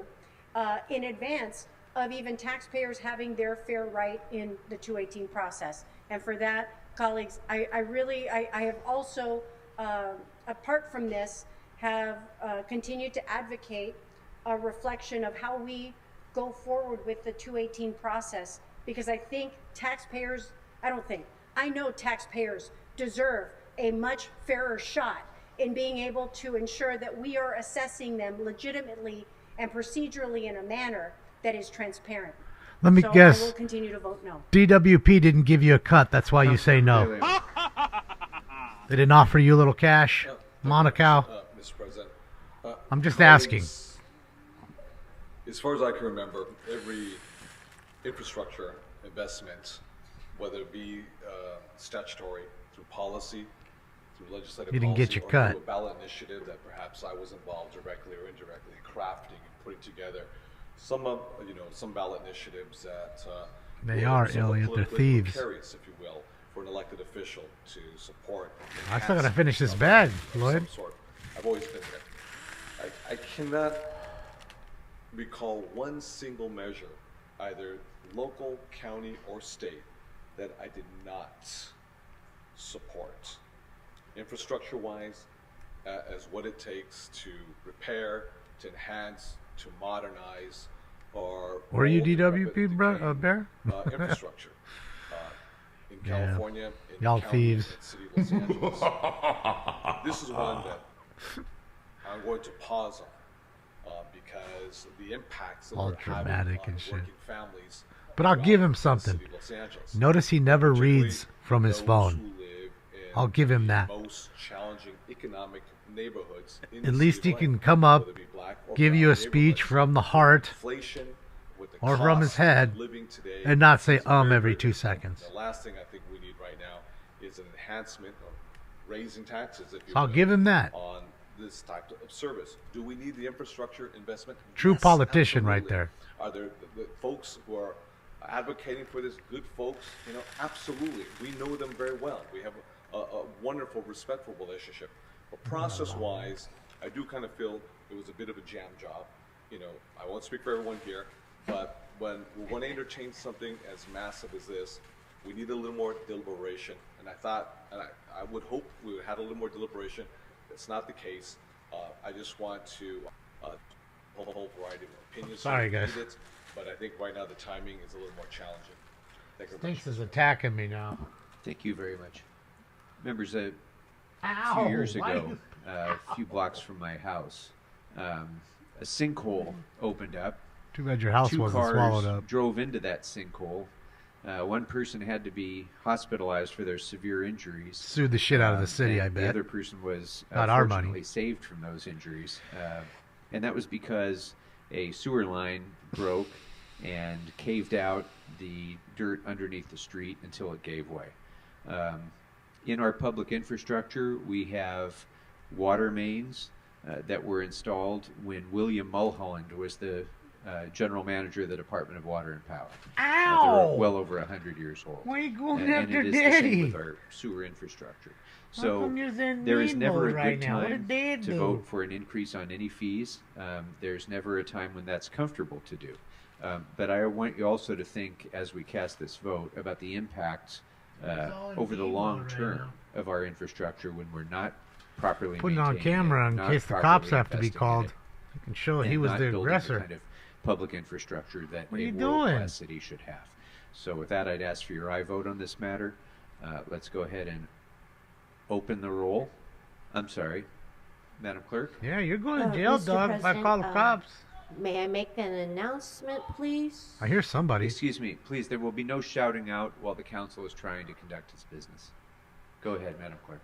in advance of even taxpayers having their fair right in the 218 process. And for that, colleagues, I have also, apart from this, have continued to advocate a reflection of how we go forward with the 218 process, because I think taxpayers, I know taxpayers deserve a much fairer shot in being able to ensure that we are assessing them legitimately and procedurally in a manner that is transparent. Let me guess. I will continue to vote no. DWP didn't give you a cut. That's why you say no. They didn't offer you a little cash? Monaco? Mr. President. I'm just asking. As far as I can remember, every infrastructure investment, whether it be statutory, through policy, through legislative You didn't policy, get your or cut. through a ballot initiative that perhaps I was involved directly or indirectly in crafting and putting together, some ballot initiatives that They were are, somewhat Elliot. They're politically thieves. precarious, if you will, for an elected official to support. I still gotta finish this bag, of Lloyd. some sort. I've always been there. I cannot recall one single measure, either local, county, or state, that I did not support. Infrastructure-wise, as what it takes to repair, to enhance, to modernize, or Were you old decrepit DWP, Bear? infrastructure in Yeah. California, in Y'all the county, thieves. in the city of Los Angeles. This is one that I'm going to pause on because the impacts that All we're having dramatic on and shit. working families. But I'll around give him the something. city of Los Angeles. Notice he never reads from his those phone. who live in I'll give him the that. most challenging economic neighborhoods in At the least city he of can LA, come up, whether it be black or give brown you a speech neighborhoods. from the heart Inflation, with the or from his cost head of living today, and not say is very, every very 2 difficult. seconds. The last thing I think we need right now is an enhancement of raising taxes, if you I'll will, give him that. on this type of service. Do we need the infrastructure investment? True Yes, politician right absolutely. there. Are there the folks who are advocating for this, good folks? Absolutely. We know them very well. We have a wonderful, respectful relationship. But process-wise, I do kind of feel it was a bit of a jam job. I won't speak for everyone here, but when we're going to interchange something as massive as this, we need a little more deliberation. And I thought, and I would hope we would have a little more deliberation. That's not the case. I just want to hold a whole variety of opinions. Sorry, guys. But I think right now the timing is a little more challenging. Thank you very much. Stinks is attacking me now. Thank you very much. Members, a Ow, few years why ago, you- a few blocks from my house, a sinkhole opened up. Too bad your house Two wasn't cars swallowed up. drove into that sinkhole. One person had to be hospitalized for their severe injuries. Sued the shit out of the city, and I the bet. other person was Not our money. fortunately saved from those injuries. And that was because a sewer line broke and caved out the dirt underneath the street until it gave way. In our public infrastructure, we have water mains that were installed when William Mulholland was the general manager of the Department of Water and Power. Ow! They're well over 100 years old. Why are you going and after it is the Daddy? same with our sewer infrastructure. How So come you're in there is need never a mode good right now? What time did Dad to do? vote for an increase on any fees. There's never a time when that's comfortable to do. But I want you also to think, as we cast this vote, about the impact over the long term of our infrastructure when we're not properly Putting on maintaining camera it, in not case the properly cops have to be investing in called. it, You can show he and was not the building aggressor. kind of public infrastructure that What are a you doing? world-class city should have. So with that, I'd ask for your aye vote on this matter. Let's go ahead and open the roll. I'm sorry, Madam Clerk. Yeah, you're going to jail, Mr. dog, if I President, call the cops. May I make an announcement, please? I hear somebody. Excuse me, please. There will be no shouting out while the council is trying to conduct its business. Go ahead, Madam Clerk.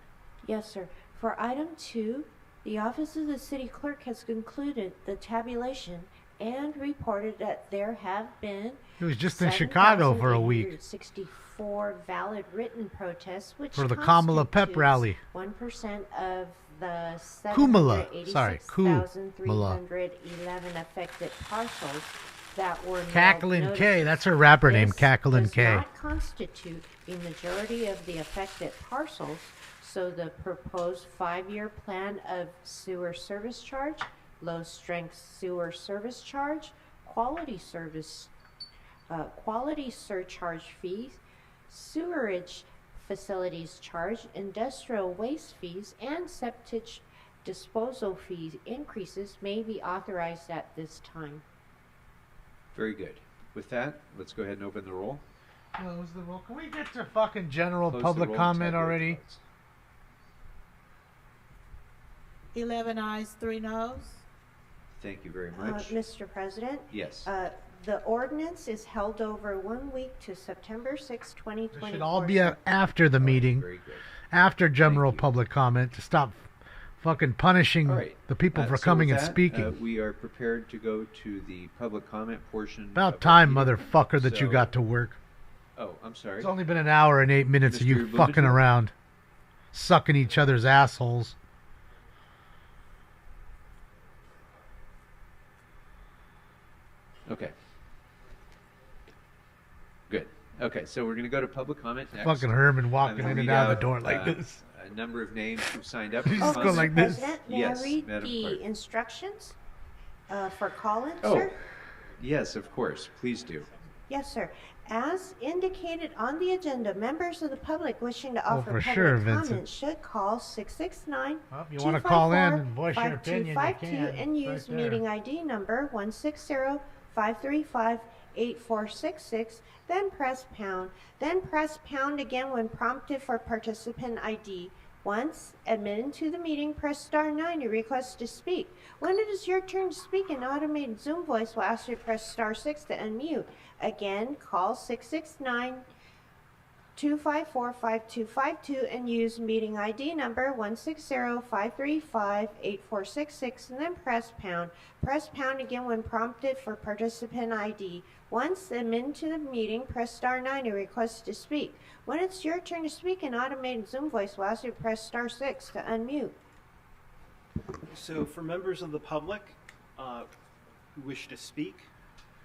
Yes, sir. For item 2, the office of the city clerk has concluded the tabulation and reported that there have been He was just in Chicago for a week 7,864 valid written protests, which for the Kamala Pep rally. 1% of the Kumala. Sorry, Kumala. 786,311 affected parcels that were mailed Cacklin K. notices. That's her rapper name, This Cacklin does K. not constitute a majority of the affected parcels, so the proposed 5-year plan of sewer service charge, low-strength sewer service charge, quality surcharge fees, sewerage facilities charge, industrial waste fees, and septic disposal fees increases may be authorized at this time. Very good. With that, let's go ahead and open the roll. Close the roll. Can we get to fucking general Close the public roll and comment tabulate already? votes. 11 ayes, 3 noes. Thank you very much. Mr. President? Yes. The ordinance is held over 1 week to September 6, 2024. It should all be after the meeting, after general public comment, to stop fucking punishing All right. the people for So coming with and that, speaking. we are prepared to go to the public comment portion. About of time, our meeting. motherfucker, that you So- got to work. Oh, I'm sorry. It's only been an hour and 8 minutes of you Mr. fucking Blumenthal? around, sucking each other's assholes. Okay. Good. Okay, so we're going to go to public comment next. Fucking Herman walking I'm in gonna and read out of the out, door like this. A number of names who signed up. You for just go comment. like this. President, may Yes, I read Madam the Clerk. instructions for call-in, Oh, sir? yes, of course. Please do. Yes, sir. As indicated on the agenda, members of the public wishing to Oh, offer for public sure, Vincent. comments should call 669 You want to call in and voice your opinion, you 5252 can. and It's use right there. meeting ID number 160-535-8466, then press pound. Then press pound again when prompted for participant ID. Once admitted to the meeting, press star 9 to request to speak. When it is your turn to speak, an automated Zoom voice will ask you to press star 6 to unmute. Again, call 669-254-5252 and use meeting ID number 160-535-8466 and then press pound. Press pound again when prompted for participant ID. Once admitted to the meeting, press star 9 to request to speak. When it's your turn to speak, an automated Zoom voice will ask you to press star 6 to unmute. So for members of the public who wish to speak,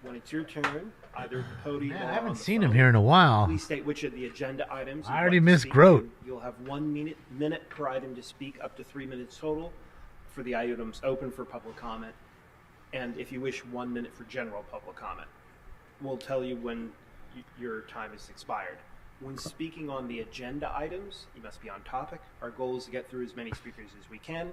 when it's your turn, either at the podium Man, or I haven't on the seen him phone, here in a while. Please state which of the agenda items. I you'd already like to missed speak Groat. to. You'll have 1 minute per item to speak, up to 3 minutes total for the items open for public comment. And if you wish, 1 minute for general public comment. We'll tell you when your time is expired. When speaking on the agenda items, you must be on topic. Our goal is to get through as many speakers as we can.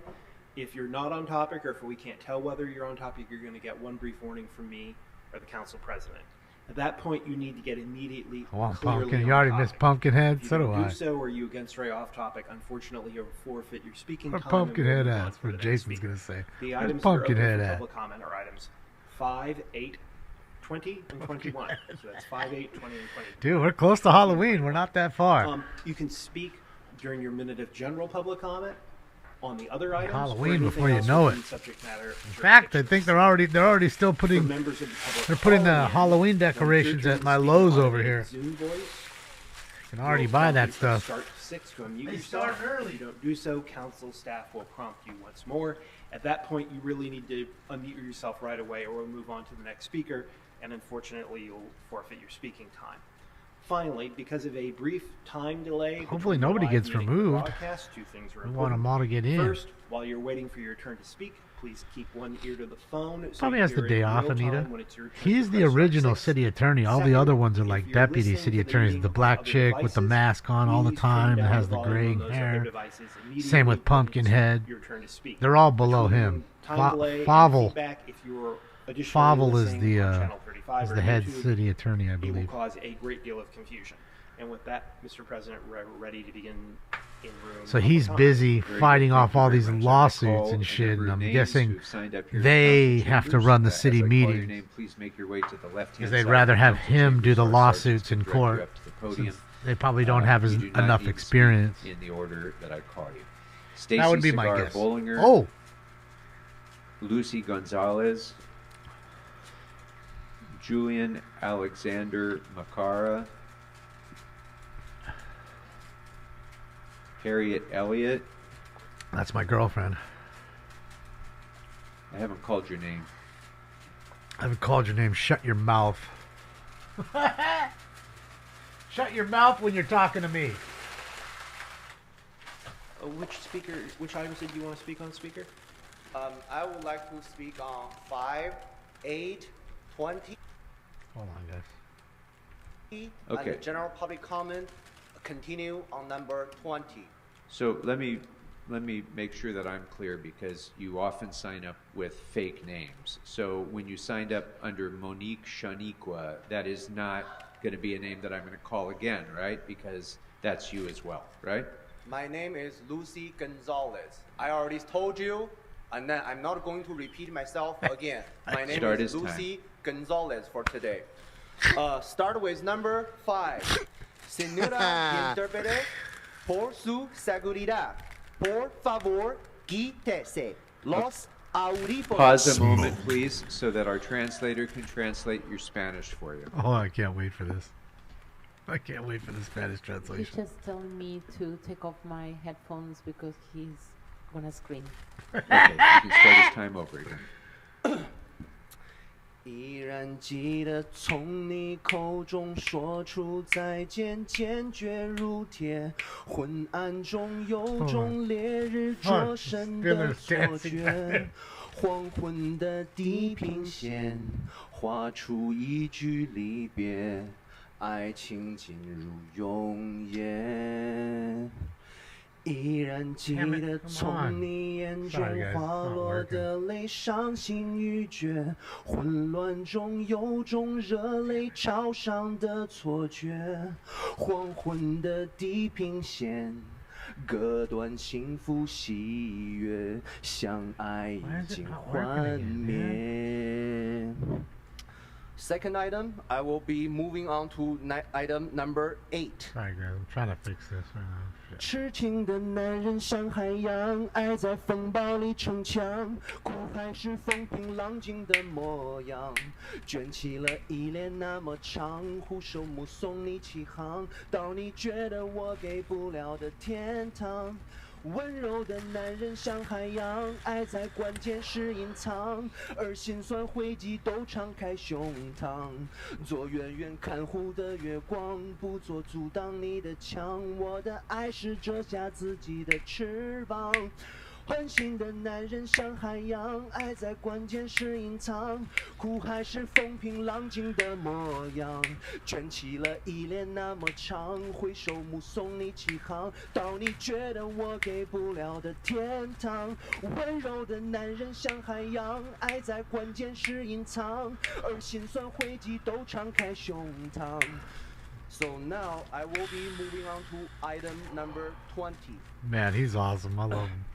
If you're not on topic, or if we can't tell whether you're on topic, you're going to get one brief warning from me or the council president. At that point, you need to get immediately I want clearly pumpkin. on You already topic. missed Pumpkinhead. If you So do don't I. do so, or you again stray off topic, unfortunately, you'll forfeit your speaking Where time. Pumpkinhead and we'll move on at? to Where the next Jason's speaker. gonna say. The Where's items that are open Pumpkinhead for at? public comment are items 5, 8, 20, and 21. So that's 5, 8, 20, and 20. Dude, we're close to Halloween. We're not that far. You can speak during your minute of general public comment on the other items. or Halloween anything before you else know within it. subject matter In fact, I think they're already still putting. members of the public They're putting the calling in, Halloween when your decorations turn at to my speak Lowe's on over a here. Zoom voice, You can already will buy prompt that you to stuff. Start 6 to unmute They yourself. start early. If you don't do so, council staff will prompt you once more. At that point, you really need to unmute yourself right away, or we'll move on to the next speaker, and unfortunately, you'll forfeit your speaking time. Finally, because of a brief time delay, Hopefully between the nobody live gets meeting and removed. broadcast, 2 things are We want important. them all to get in. First, while you're waiting for your turn to speak, please keep one ear to the phone. So Probably you has the hear day in off, real time Anita. when it's your turn He's to the press star original 6. city attorney. All the Second, other ones are if like you're deputy listening city to the attorneys. meeting The on black other chick with the devices, mask on all the please turn time and down has the the volume gray on those other hair. devices Same with immediately Pumpkinhead. your turn to speak. They're all below Between him. time delay and Favel. feedback, if you're additionally Favel is listening the on channel 35 is or the head YouTube, city attorney, I it will believe. cause a great deal of confusion. And with that, Mr. President, we're ready to begin in room. So he's public busy comment. fighting off all these lawsuits and shit, and I'm guessing they have to run the city meeting Please make your way to the left-hand because they'd side rather of the have council him do chambers. the Our lawsuits sergeants in will direct you court. up to the podium. Since they probably don't have You do not enough need to speak experience. in the order that I call you. That Stacy would be my Cigar guess. Bollinger, Oh, Lucy Gonzalez, Julian Alexander Macara, Harriet Elliott. that's my girlfriend. I haven't called your name. I haven't called your name. Shut your mouth. Shut your mouth when you're talking to me. Which items did you want to speak on, speaker? I would like to speak on 5, 8, 20. Hold on, guys. And Okay. the general public comment continue on number 20. So let me make sure that I'm clear, because you often sign up with fake names. So when you signed up under Monique Shaniqua, that is not going to be a name that I'm going to call again, right? Because that's you as well, right? My name is Lucy Gonzalez. I already told you, and then I'm not going to repeat myself again. My name Start is his Lucy Gonzalez for today. Start with number 5. Señora intérprete, por su seguridad, por favor, quítese los audífonos. Pause a moment, please, so that our translator can translate your Spanish for you. Oh, I can't wait for this. I can't wait for the Spanish He's translation. just telling me to take off my headphones because he's gonna scream. Okay, you can start his time over again. 依然记得从你口中说出再见，坚决如铁。昏暗中有种烈日灼身的错觉，黄昏的地平线画出一句离别，爱情进入永夜。依然记得从你眼中滑落的泪，伤心欲绝，混乱中有种热泪潮上的错觉，黄昏的地平线割断幸福喜悦，相爱已经幻灭。Second item, I will be moving on to item number 8. Sorry, guys. I'm trying to fix this right now. Shit. 痴情的男人像海洋，爱在风暴里逞强，苦还是风平浪静的模样，卷起了依恋那么长，护手目送你起航，到你觉得我给不了的天堂。温柔的男人像海洋，爱在关键时隐藏，而心酸回忆都敞开胸膛。做远远看护的月光，不做阻挡你的墙。我的爱是折下自己的翅膀。狠心的男人像海洋，爱在关键时隐藏，苦还是风平浪静的模样。卷起了依恋那么长，挥手目送你起航，到你觉得我给不了的天堂。温柔的男人像海洋，爱在关键时隐藏，而心酸回击都敞开胸膛。So now I will be moving on to item number 20. Man, he's awesome. I love him.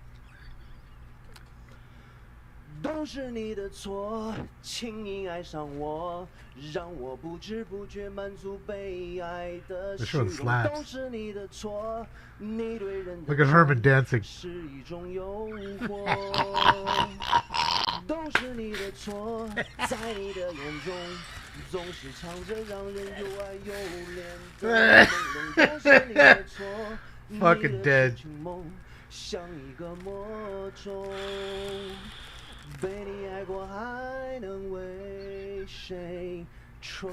都是你的错，轻易爱上我，让我不知不觉满足被爱的虚荣。都是你的错，你对人的 Look at Herman dancing. 是一种诱惑。都是你的错，在你的眼中总是藏着让人又爱又怜的朦胧。都是你的错，你的痴情梦像一个魔咒。被你爱过还能为谁春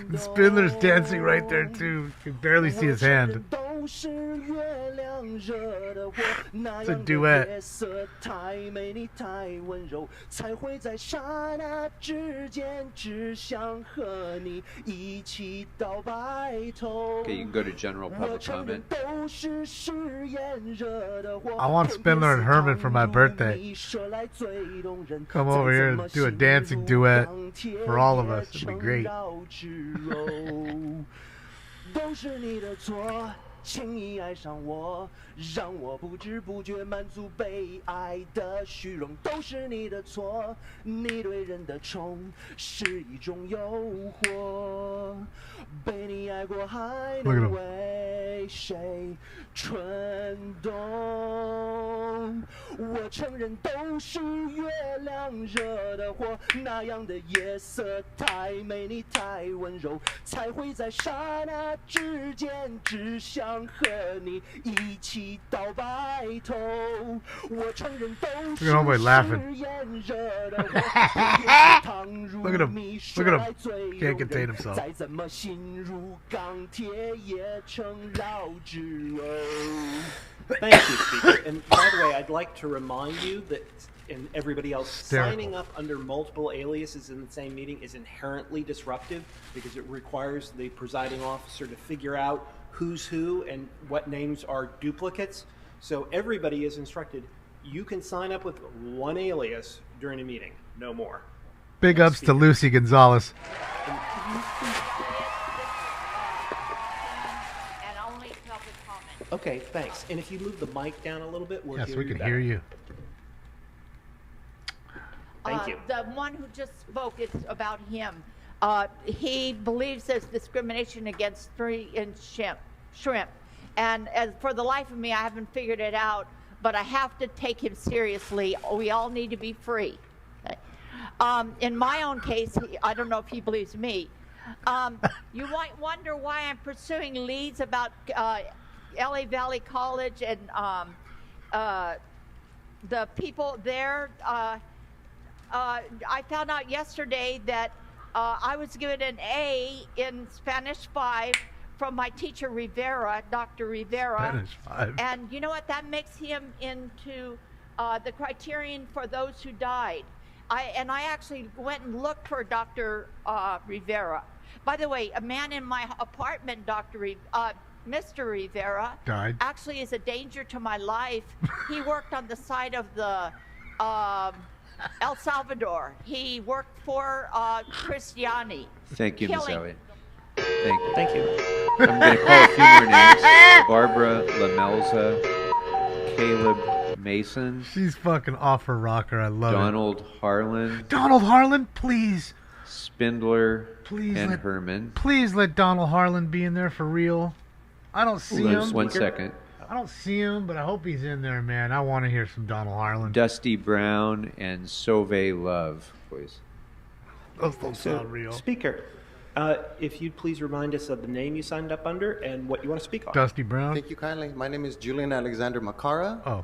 冬 Spindler's dancing right there too. You can barely see his hand. 都是月亮惹的祸，那 It's a 样的 duet. 夜色太美你太温柔，才会在刹那之间只想和你一起到白头。 Okay, you can go to general public comment. 都是誓言惹的祸。 I want Spindler and Herman for my birthday. Come over here and do a dancing duet for all of us. It'd be great. 都是你的错，轻易爱上我，让我不知不觉满足被爱的虚荣。都是你的错，你对人的宠是一种诱惑。被你爱过还能为谁春冬？我承认都是月亮惹的祸，那样的夜色太美你太温柔，才会在刹那之间只想和你一起到白头。我承认都是誓言惹的祸。Look at him. Look at him. Can't contain himself. 再怎么心如钢铁也成绕指柔。 Thank you, Speaker. And by the way, I'd like to remind you that, and everybody else, signing up under multiple aliases in the same meeting is inherently disruptive because it requires the presiding officer to figure out who's who and what names are duplicates. So everybody is instructed, you can sign up with one alias during a meeting, no more. Big ups to Lucy Gonzalez. Okay, thanks. And if you move the mic down a little bit, we'll Yes, hear we you can better. hear you. Thank you. The one who just spoke, it's about him. He believes there's discrimination against 3-inch shrimp. And as for the life of me, I haven't figured it out, but I have to take him seriously. We all need to be free. Okay? In my own case, I don't know if he believes me. You might wonder why I'm pursuing leads about LA Valley College and the people there. I found out yesterday that I was given an A in Spanish 5 from my teacher Rivera, Dr. Rivera. Spanish 5. And you know what? That makes him into the criterion for those who died. I actually went and looked for Dr. Rivera. By the way, a man in my apartment, Mr. Rivera, died. Actually is a danger to my life. He worked on the side of the El Salvador. He worked for Cristiani. Thank you, Ms. Killing. Elliott. Thank you. Thank you. I'm going to call a few more names. Barbara Lamelza, Caleb Mason. She's fucking off her rocker. I love Donald Harlan. Donald Harlan, please. Spindler Please and let Herman. Please let Donald Harlan be in there for real. I don't see him. Just 1 second. I don't see him, but I hope he's in there, man. I want to hear some Donald Harlan. Dusty Brown and Sauve Love, please. Those don't sound real. Speaker, if you'd please remind us of the name you signed up under and what you want to speak on. Dusty Brown. Thank you kindly. My name is Julian Alexander Makara. Oh.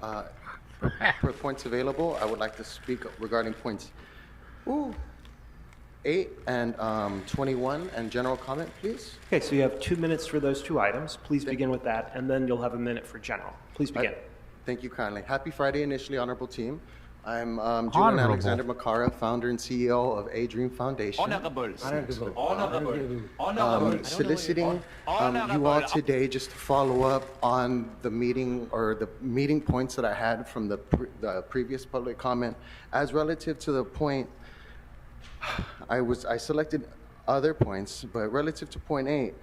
For points available, I would like to speak regarding points 8 and 21 and general comment, please. Okay, so you have 2 minutes for those two items. Please begin with that, and then you'll have a minute for general. Please begin. Thank you kindly. Happy Friday, initially, honorable team. I'm Julian Honorable. Alexander Makara, founder and CEO of A Dream Foundation. Soliciting you all today just to follow up on the meeting or the meeting points that I had from the previous public comment. As relative to the point, I selected other points, but relative to point 8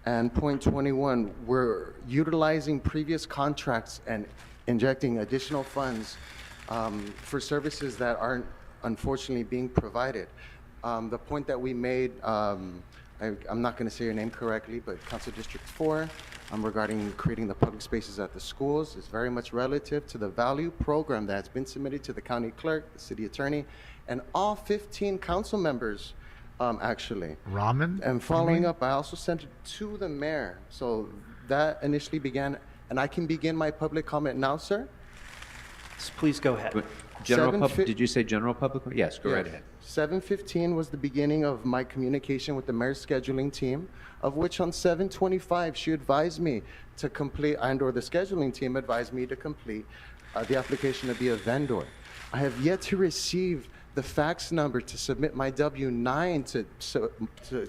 and point 21, we're utilizing previous contracts and injecting additional funds for services that aren't unfortunately being provided. The point that we made, I'm not going to say your name correctly, but Council District 4, regarding creating the public spaces at the schools is very much relative to the value program that's been submitted to the county clerk, the city attorney, and all 15 council members, actually. Ramen? And following up, I also sent it to the mayor. So that initially began, and I can begin my public comment now, sir? Please go ahead. Did you say general public? Yes, go right ahead. 7:15 was the beginning of my communication with the mayor's scheduling team, of which on 7:25 she advised me to complete, and/or the scheduling team advised me to complete the application to be a vendor. I have yet to receive the fax number to submit my W-9 to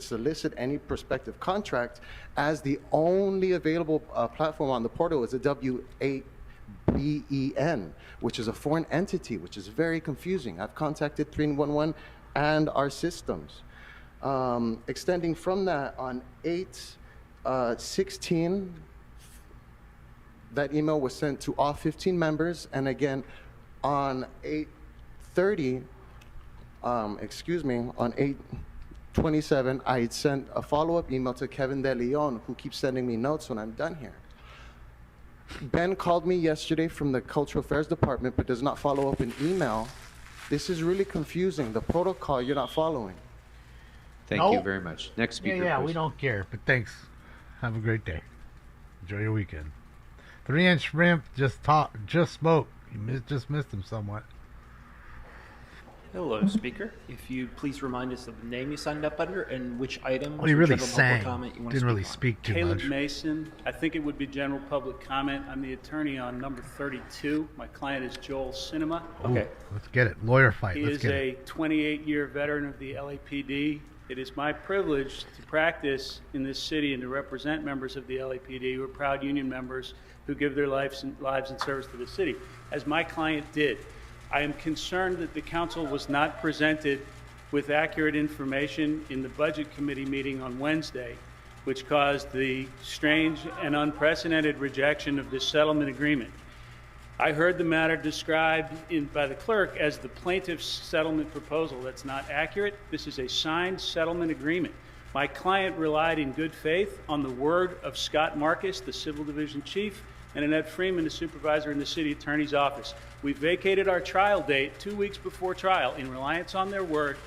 solicit any prospective contract, as the only available platform on the portal is a W-8 BEN, which is a foreign entity, which is very confusing. I've contacted 311 and our systems. Extending from that, on 8/16, that email was sent to all 15 members, and again on 8/30, on 8/27, I had sent a follow-up email to Kevin De Leon, who keeps sending me notes when I'm done here. Ben called me yesterday from the Cultural Affairs Department, but does not follow up an email. This is really confusing. The protocol you're not following. Thank you very much. Next speaker, Yeah, please. we don't care, but thanks. Have a great day. Enjoy your weekend. 3-inch shrimp just spoke. You just missed him somewhat. Hello, speaker. If you please remind us of the name you signed up under and which item Well, he or really general sang. public comment you want Didn't to really speak speak too Caleb much. Mason. I think it would be general public comment. I'm the attorney on number 32. My client is Joel Cinema. Ooh, let's get it. Lawyer fight. He Let's is get a it. 28-year veteran of the LAPD. It is my privilege to practice in this city and to represent members of the LAPD who are proud union members who give their lives in service to the city, as my client did. I am concerned that the council was not presented with accurate information in the Budget Committee meeting on Wednesday, which caused the strange and unprecedented rejection of this settlement agreement. I heard the matter described by the clerk as the plaintiff's settlement proposal. That's not accurate. This is a signed settlement agreement. My client relied in good faith on the word of Scott Marcus, the Civil Division Chief, and Annette Freeman, the supervisor in the city attorney's office. We vacated our trial date 2 weeks before trial in reliance on their word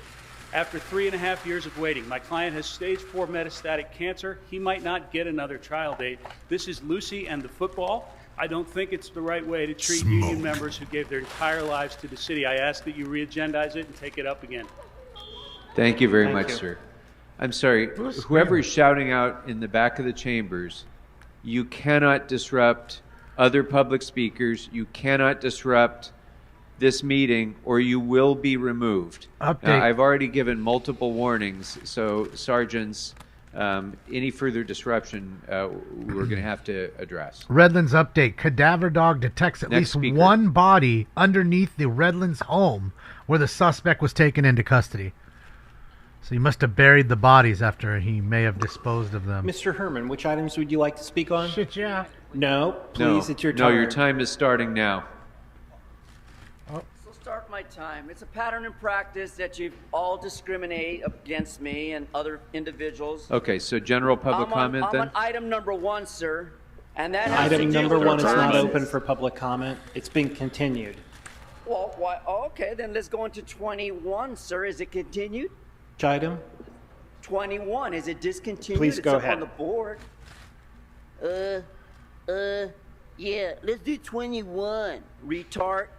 after 3.5 years of waiting. My client has stage 4 metastatic cancer. He might not get another trial date. This is Lucy and the football. I don't think it's the right way to treat union members who gave their entire lives to the city. I ask that you re-agendize it and take it up again. Thank you very Thank much, you. sir. I'm sorry, whoever is shouting out in the back of the chambers, you cannot disrupt other public speakers. You cannot disrupt this meeting, or you will be removed. Update. I've already given multiple warnings, so sergeants, any further disruption, we're going to have to address. Redlands update. Cadaver dog detects at Next least speaker. one body underneath the Redlands home where the suspect was taken into custody. So he must have buried the bodies after he may have disposed of them. Mr. Herman, which items would you like to speak on? Shit, yeah. No, please, it's your No, turn. your time is starting now. So start my time. It's a pattern in practice that you all discriminate against me and other individuals. Okay, so general public comment I'm then? on item number 1, sir. And that has Item to do number with 1 is not attorneys. open for public comment. It's been continued. Well, why? Okay, then let's go into 21, sir. Is it continued? Which item? 21. Is it discontinued? Please go it's ahead. up on the board. Yeah, let's do 21. Retard.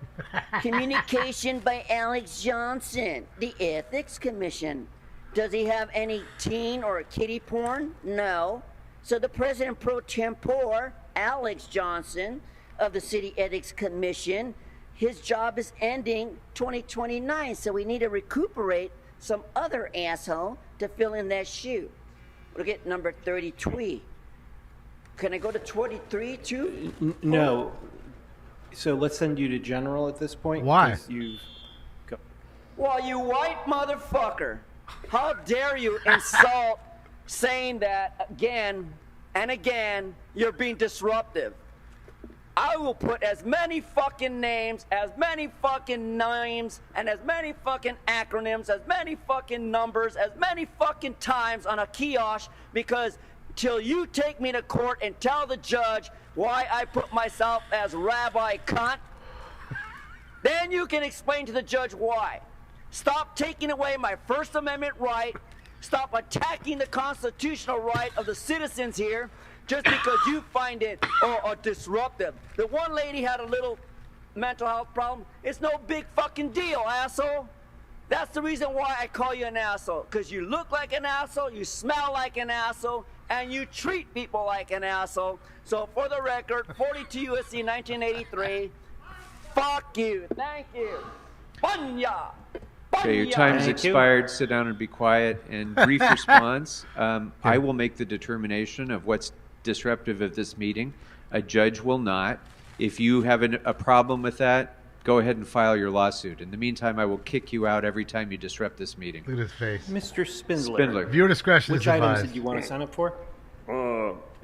Communication by Alex Johnson, the Ethics Commission. Does he have any teen or kiddie porn? No. So the President pro tempore, Alex Johnson, of the City Ethics Commission. His job is ending 2029, so we need to recuperate some other asshole to fill in that shoe. Look at number 32. Can I go to 23 too? No. So let's send you to general at this point. Why? 'cause you've go. Well, you white motherfucker, how dare you insult saying that again and again? You're being disruptive. I will put as many fucking names, and as many fucking acronyms, as many fucking numbers, as many fucking times on a kiosk, because till you take me to court and tell the judge why I put myself as Rabbi Cunt, then you can explain to the judge why. Stop taking away my First Amendment right. Stop attacking the constitutional right of the citizens here just because you find it disruptive. The one lady had a little mental health problem. It's no big fucking deal, asshole. That's the reason why I call you an asshole. Because you look like an asshole, you smell like an asshole, and you treat people like an asshole. So for the record, 42 U.S.C. 1983, fuck you. Thank you. Bunya. Okay, your time's expired. Sit down and be quiet. And brief response. I will make the determination of what's disruptive of this meeting. A judge will not. If you have a problem with that, go ahead and file your lawsuit. In the meantime, I will kick you out every time you disrupt this meeting. Look at his face. Mr. Spindler. Spindler. Viewer discretion Which is advised. items did you want to sign up for?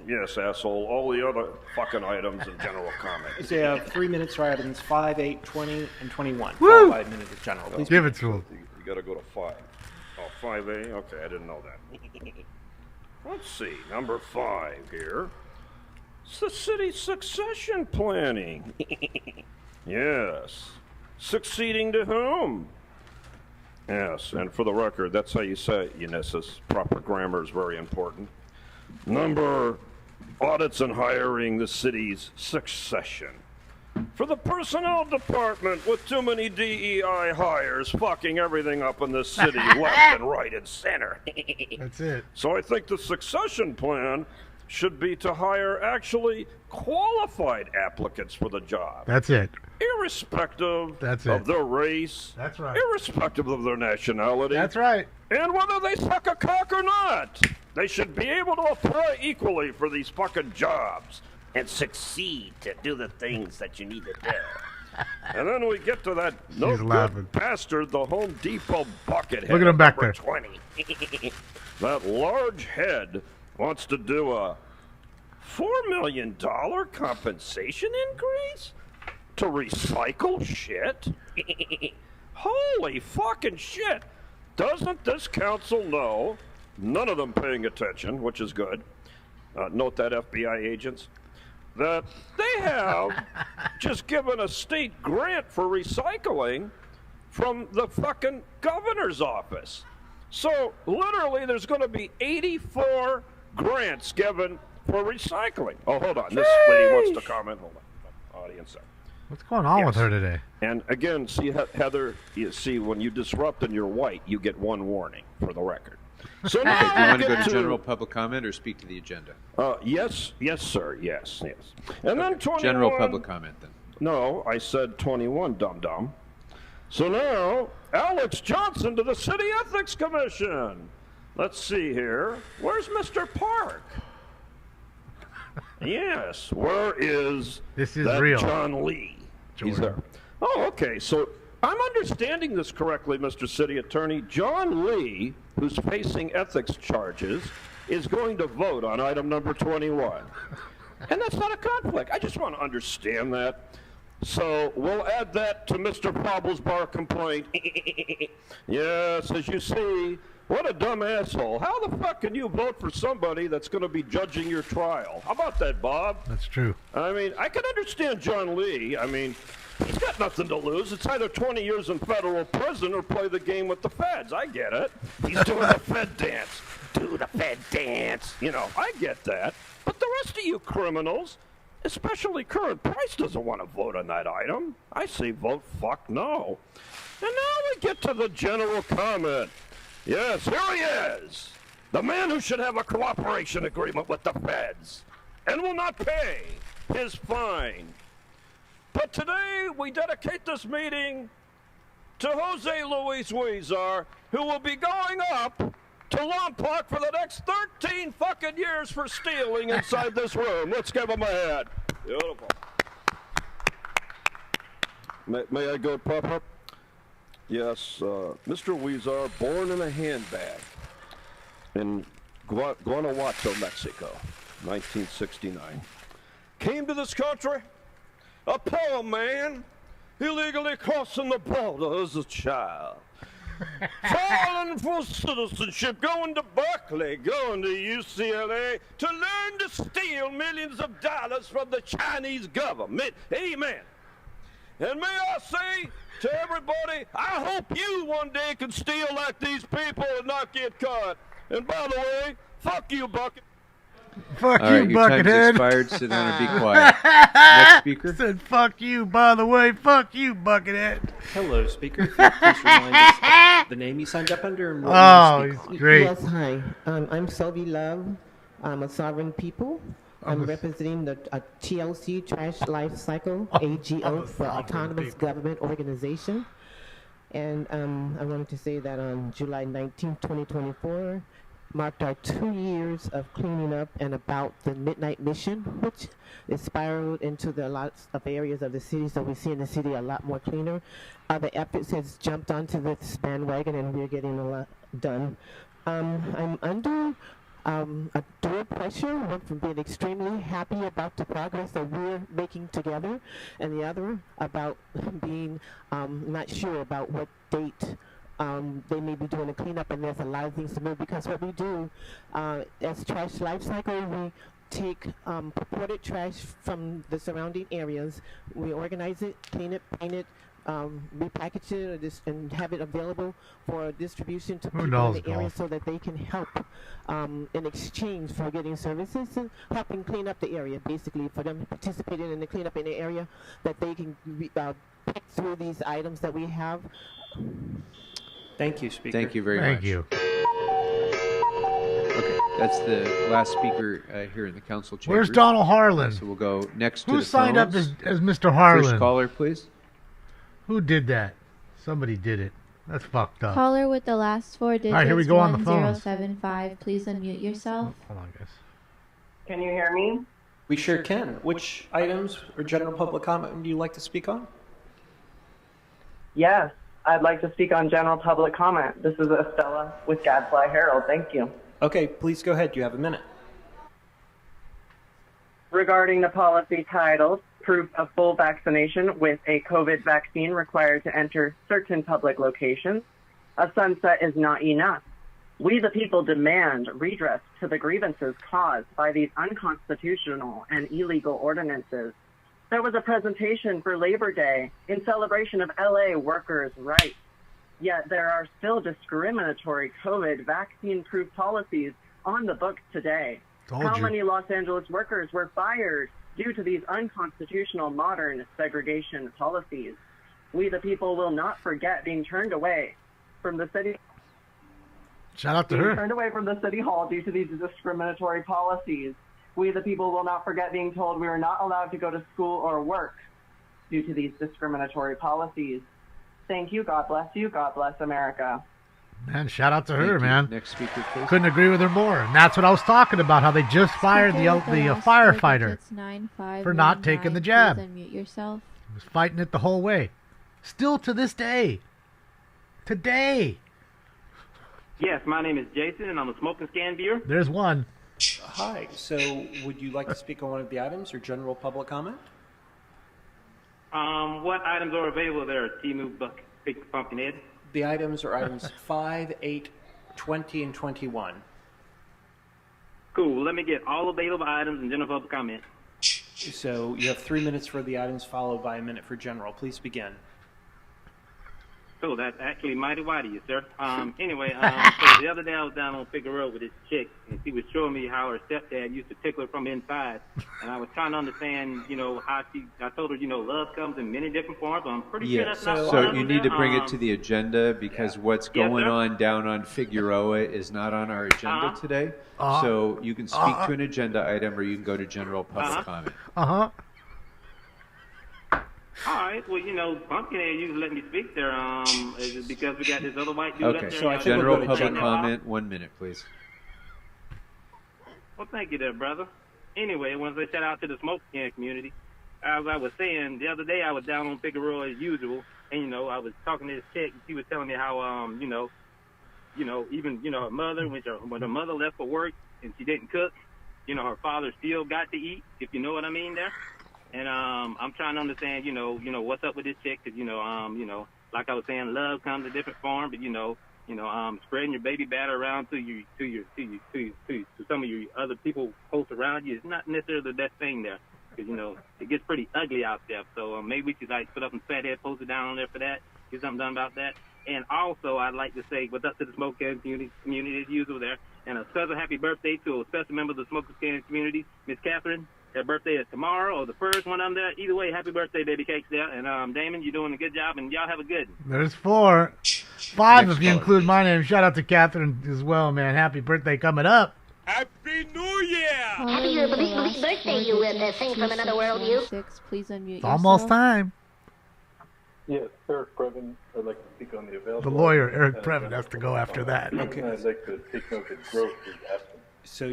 Yes, asshole. All the other fucking items in general comment. So you have 3 minutes for items 5, 8, 20, and 21. Woo! Followed by a minute of general. Please Give it to him. You gotta go to 5. Oh, 5A? Okay, I didn't know that. Let's see, number 5 here. It's the city succession planning. Yes. Succeeding to whom? Yes, and for the record, that's how you say it, Unisys. Proper grammar is very important. Number, audits and hiring the city's succession. For the personnel department with too many DEI hires fucking everything up in the city left and right and center. That's it. So I think the succession plan should be to hire actually qualified applicants for the job. That's it. Irrespective That's of it. their race. That's right. Irrespective of their nationality. That's right. And whether they suck a cock or not. They should be able to apply equally for these fucking jobs and succeed to do the things that you need to do. And then we get to that no good laughing. bastard, the Home Depot buckethead. Look at him back number there. 20. That large head wants to do a $4 million compensation increase to recycle shit? Holy fucking shit. Doesn't this council know, none of them paying attention, which is good, note that FBI agents, that they have just given a state grant for recycling from the fucking governor's office. So literally there's going to be 84 grants given for recycling. Oh, hold on. This lady wants to comment. Hold on. Audience. What's going on with her today? And again, see, Heather, you see, when you disrupt and you're white, you get one warning, for the record. So now Okay, do you want we to go get to general public comment or speak to the agenda? Yes, sir, yes. And then 21. General public comment, then. No, I said 21, dum-dum. So now, Alex Johnson to the City Ethics Commission. Let's see here. Where's Mr. Park? Yes, where is that real. John Lee? He's there. Oh, okay. So I'm understanding this correctly, Mr. City Attorney. John Lee, who's facing ethics charges, is going to vote on item number 21. And that's not a conflict. I just want to understand that. So we'll add that to Mr. Pobble's bar complaint. Yes, as you see, what a dumb asshole. How the fuck can you vote for somebody that's going to be judging your trial? How about that, Bob? That's true. I mean, I can understand John Lee. I mean, he's got nothing to lose. It's either 20 years in federal prison or play the game with the feds. I get it. He's doing the Fed dance. Do the Fed dance. You know, I get that. But the rest of you criminals, especially Current Price, doesn't want to vote on that item. I say vote fuck no. And now we get to the general comment. Yes, here he is. The man who should have a cooperation agreement with the feds and will not pay his fine But today we dedicate this meeting to Jose Luis Huizar, who will be going up to Lompoc for the next 13 fucking years for stealing inside this room. Let's give him a hand. Beautiful. May I go, Papa? Yes, Mr. Huizar, born in a handbag in Guanajuato, Mexico, 1969. Came to this country a poor man, illegally crossing the border as a child. Falling for citizenship, going to Berkeley, going to UCLA to learn to steal millions of dollars from the Chinese government. Amen. And may I say to everybody, I hope you one day can steal like these people and not get caught. And by the way, fuck you, Bucket. Fuck All you, right, your time's Buckethead. expired. Sit down and be quiet. Next speaker. Said fuck you, by the way. Fuck you, Buckethead. Hello, speaker. If you please remind us of the name you signed up under and what you speak on. Great. Yes, hi. I'm Sylvie Love. I'm a sovereign people. I'm representing the TLC, Trash Life Cycle, AGO, for Autonomous Government Organization. And I wanted to say that on July 19, 2024, marked our 2 years of cleaning up and about the Midnight Mission, which is spiraled into the lots of areas of the city, so we see in the city a lot more cleaner. Other efforts has jumped onto this bandwagon, and we're getting a lot done. I'm under a dual pressure, one from being extremely happy about the progress that we're making together, and the other about being not sure about what date they may be doing a cleanup, and there's a lot of things to move, because what we do as Trash Life Cycle, we take purported trash from the surrounding areas, we organize it, clean it, paint it, repackage it, and have it available for distribution to people in the area so that they can help in exchange for getting services and helping clean up the area, basically for them participating in the cleanup in the area, that they can pick through these items that we have. Thank you, Speaker. Thank you very much. Thank you. Okay, that's the last speaker here in the council chamber. Where's Donald Harlan? So we'll go next to Who the signed up phones. as Mr. Harlan? First caller, please. Who did that? Somebody did it. That's fucked up. Caller with the last four digits. All right, here we go on the phones. 1075. Please unmute yourself. Hold on, guys. Can you hear me? We sure can. Which items or general public comment would you like to speak on? Yes, I'd like to speak on general public comment. This is Estella with Gadfly Herald. Thank you. Okay, please go ahead. You have a minute. Regarding the policy titled Proof of Full Vaccination with a COVID Vaccine Required to Enter Certain Public Locations, a sunset is not enough. We the people demand redress to the grievances caused by these unconstitutional and illegal ordinances. There was a presentation for Labor Day in celebration of LA workers' rights. Yet there are still discriminatory COVID vaccine-proof policies on the books today. How many Los Angeles workers were fired due to these unconstitutional modern segregation policies? We the people will not forget being turned away from the city. Shout out to being her. Turned away from the city hall due to these discriminatory policies. We the people will not forget being told we are not allowed to go to school or work due to these discriminatory policies. Thank you. God bless you. God bless America. Man, shout out to her, Thank you. man. Next speaker, please. Couldn't agree with her more. And that's what I was talking about, how they just fired the firefighter for not taking the jab. Please unmute yourself. He was fighting it the whole way. Still to this day. Today. Yes, my name is Jason, and I'm a smoke and scan viewer. There's one. Hi. So would you like to speak on one of the items or general public comment? What items are available there, Timu Big Pumpkinhead? The items are items 5, 8, 20, and 21. Cool. Let me get all available items and general public comment. So you have 3 minutes for the items, followed by a minute for general. Please begin. Oh, that's actually mighty white of you, sir. Anyway, so the other day I was down on Figueroa with this chick, and she was showing me how her stepdad used to tickle her from inside. And I was trying to understand, how I told her, love comes in many different forms. I'm pretty sure that's not So you need to bring it to the agenda because what's going on down on Figueroa is not on our agenda today. So you can speak to an agenda item or you can go to general public comment. All right. Well, Pumpkinhead usually let me speak there. Is it because we got this other white dude up Okay. there? So I think General we'll go to public general. comment, 1 minute, please. Well, thank you there, brother. Anyway, I want to say shout out to the smoke can community. As I was saying, the other day I was down on Figueroa as usual, and, I was talking to this chick, and she was telling me how, even, her mother, when her mother left for work and she didn't cook, her father still got to eat, if you know what I mean there. And I'm trying to understand, what's up with this chick, because, like I was saying, love comes in different form, but, spreading your baby batter around to some of your other people close around you is not necessarily the best thing there, because, it gets pretty ugly out there. So maybe we should, put up some fathead poster down on there for that, get something done about that. And also, I'd like to say what's up to the Smoke Can community as usual there, and a special happy birthday to a special member of the Smoke Can community, Miss Catherine. Her birthday is tomorrow, or the first one on there. Either way, happy birthday, baby cakes there. And Damon, you're doing a good job, and y'all have a good one. There's 4. 5 Next if you caller, include please. my name. Shout out to Catherine as well, man. Happy birthday coming up. Happy New Year! Happy birthday, you thing from another world, you. Please unmute It's almost time. Yes, Eric Previn. I'd like to speak on the available. The lawyer, Eric Previn, has to go after that. Okay. I'd like to take note that growth is absent. So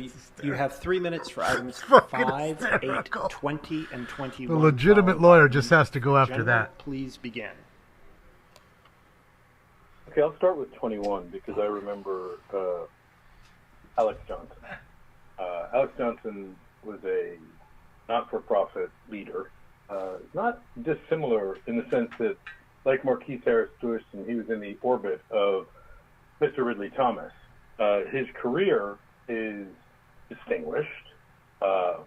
you have 3 minutes for items fucking 5, 8, hysterical. 20, and 21. The legitimate lawyer just has to go after General, that. Please begin. Okay, I'll start with 21 because I remember Alex Johnson. Alex Johnson was a not-for-profit leader. Not dissimilar in the sense that, like Marquise Harris Thurston, he was in the orbit of Mr. Ridley Thomas. His career is distinguished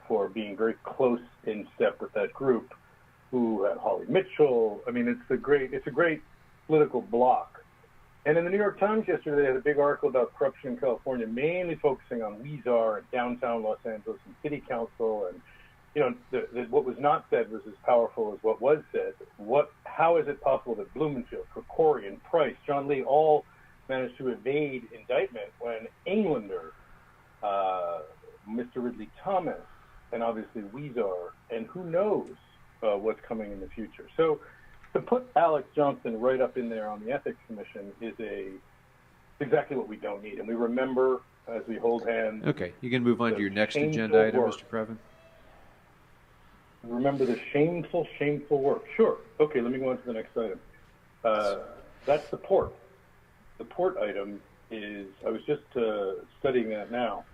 for being very close in step with that group, who had Holly Mitchell. I mean, it's a great political bloc. And in the New York Times yesterday, they had a big article about corruption in California, mainly focusing on Weezer and downtown Los Angeles and city council. And, what was not said was as powerful as what was said. How is it possible that Blumenfield, Krikorian, Price, John Lee all managed to evade indictment when Englander, Mr. Ridley Thomas, and obviously Weezer, and who knows what's coming in the future. So to put Alex Johnson right up in there on the Ethics Commission is exactly what we don't need. And we remember as we hold hands. Okay, you can move on to your next agenda item, Mr. Previn. Remember the shameful work. Sure. Okay, let me go on to the next item. That's the port. The port item is, I was just studying that now.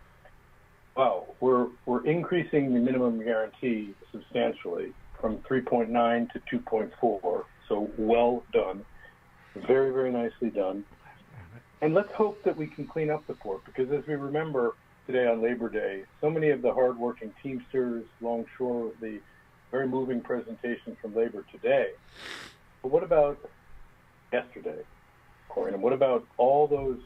Wow, we're increasing the minimum guarantee substantially from 3.9 to 2.4. So well done. Very, very nicely done. And let's hope that we can clean up the port, because as we remember today on Labor Day, so many of the hardworking Teamsters, Longshore, the very moving presentation from Labor today. But what about yesterday, Corinne? And what about all those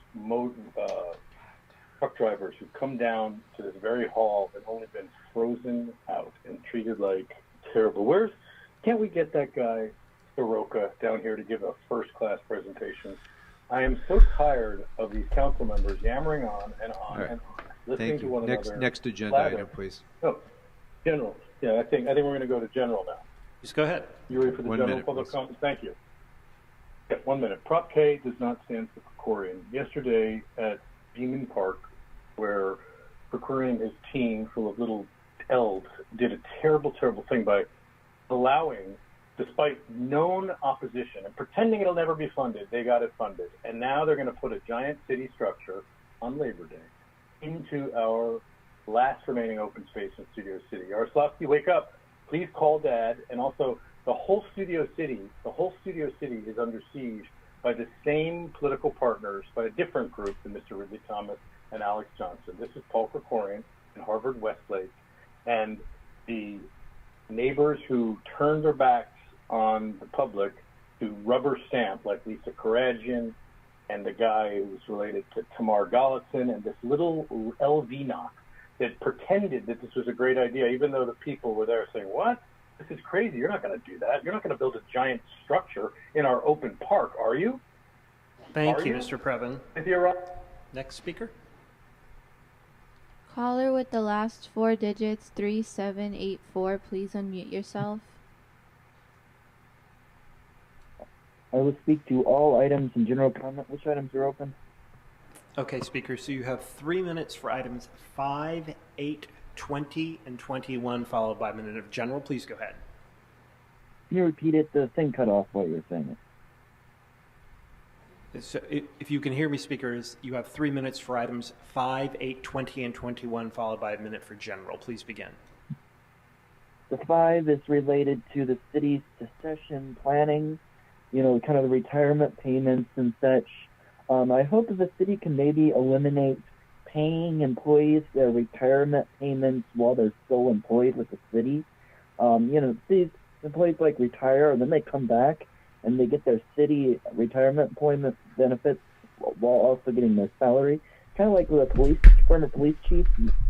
truck drivers who come down to this very hall and only been frozen out and treated like terrible? Can't we get that guy, Soroka, down here to give a first-class presentation? I am so tired of these council members yammering on and on and on, listening Thank to you. one another. Next agenda item, please. No, general. Yeah, I think we're going to go to general now. Just go ahead. You ready for the 1 general minute, public please. comment? Thank you. Yeah, 1 minute. Prop K does not stand for Krikorian. Yesterday at Beeman Park, where Krikorian and his team, full of little elves, did a terrible, terrible thing by allowing, despite known opposition and pretending it'll never be funded, they got it funded. And now they're going to put a giant city structure on Labor Day into our last remaining open space in Studio City. Yaroslavsky, wake up. Please call Dad. And also, the whole Studio City is under siege by the same political partners, by a different group than Mr. Ridley Thomas and Alex Johnson. This is Paul Krikorian in Harvard Westlake. And the neighbors who turned their backs on the public to rubber stamp, like Lisa Karagian and the guy who was related to Tamar Golitzin, and this little LV knock that pretended that this was a great idea, even though the people were there saying, what? This is crazy. You're not going to do that. You're not going to build a giant structure in our open park, are you? Thank you, Mr. Previn. Next speaker. Caller with the last 4 digits, 3784. Please unmute yourself. I will speak to all items in general comment. Which items are open? Okay, Speaker, so you have 3 minutes for items 5, 8, 20, and 21, followed by a minute of general. Please go ahead. Can you repeat it? The thing cut off while you were saying it. So if you can hear me, speakers, you have 3 minutes for items 5, 8, 20, and 21, followed by a minute for general. Please begin. The 5 is related to the city's succession planning, you know, kind of the retirement payments and such. I hope that the city can maybe eliminate paying employees their retirement payments while they're still employed with the city. You know, these employees like retire and then they come back and they get their city retirement employment benefits while also getting their salary. Kind of like the former police chief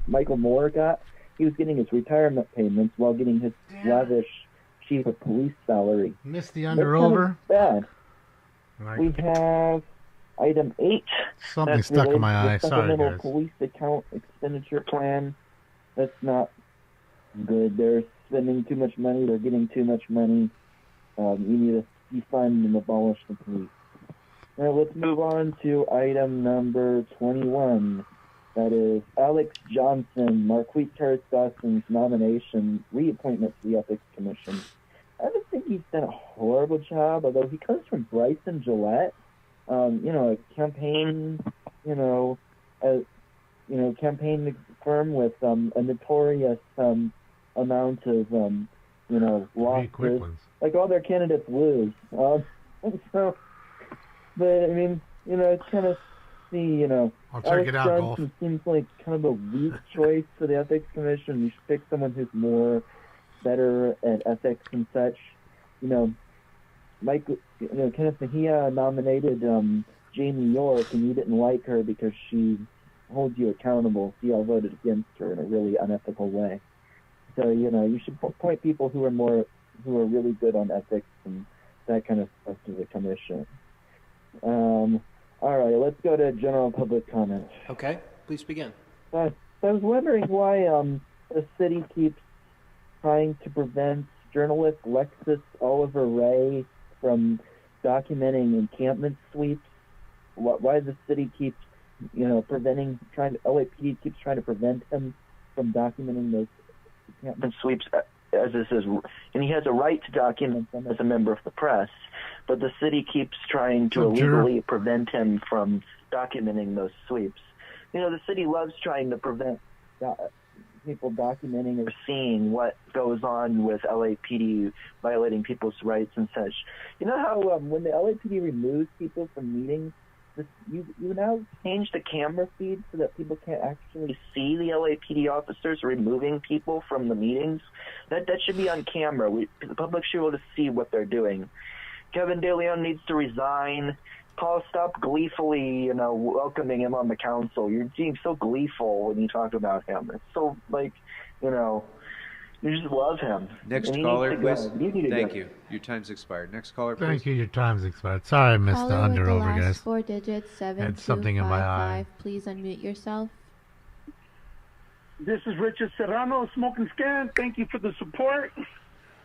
Michael Moore got. He was getting his retirement payments while getting his lavish chief of police salary. Missed the That's under kind over. of bad. Right. We have item 8. Something that's stuck in related my to the eye. Sorry, supplemental guys. police account expenditure plan. That's not good. They're spending too much money. They're getting too much money. You need to defund and abolish the police. Now let's move on to item number 21. That is Alex Johnson, Marquise Terrace-Dawson's nomination, reappointment to the Ethics Commission. I don't think he's done a horrible job, although he comes from Bryson Gillette. You know, a campaign, campaign firm with a notorious amount of, losses. Like all their candidates lose. So, but I mean, it's kind of I'll check Alex it out, Johnson seems like kind of a weak choice for the Ethics Commission. You should pick someone who's better at ethics and such. Kenneth Mejia nominated Jamie York, and you didn't like her because she holds you accountable. So you all voted against her in a really unethical way. So you should point people who are really good on ethics and that kind of stuff to the commission. All right, let's go to general public comment. Okay, please begin. I was wondering why the city keeps trying to prevent journalist Lexus Oliver Ray from documenting encampment sweeps. Why the city keeps, LAPD keeps trying to prevent him from documenting those encampment sweeps, as this is, and he has a right to document them as a member of the press, but the city keeps trying to illegally prevent him from documenting those sweeps. The city loves trying to prevent people documenting or seeing what goes on with LAPD violating people's rights and such. You know how when the LAPD removes people from meetings, you now change the camera feed so that people can't actually see the LAPD officers removing people from the meetings? That should be on camera. The public should be able to see what they're doing. Kevin De Leon needs to resign. Paul, stop gleefully, welcoming him on the council. You're being so gleeful when you talk about him. It's so, you just love him. Next caller, please. Thank you. Your time's expired. Next caller, please. Thank you. Your time's expired. Sorry, I missed the Caller under with the over, last guys. 4 digits, Had something in my eye. 7255. Please unmute yourself. This is Richard Serrano, Smoke and Scan. Thank you for the support.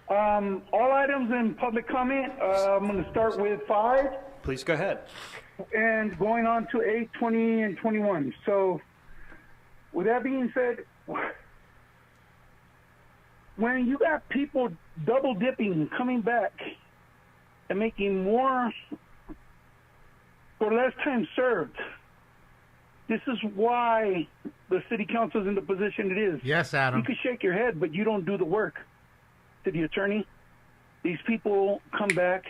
All items in public comment. I'm going to start with 5. Please go ahead. And going on to 8, 20, and 21. So, with that being said, when you got people double dipping, coming back, and making more for less time served, this is why the city council is in the position it is. Yes, Adam. You can shake your head, but you don't do the work. City attorney, these people come back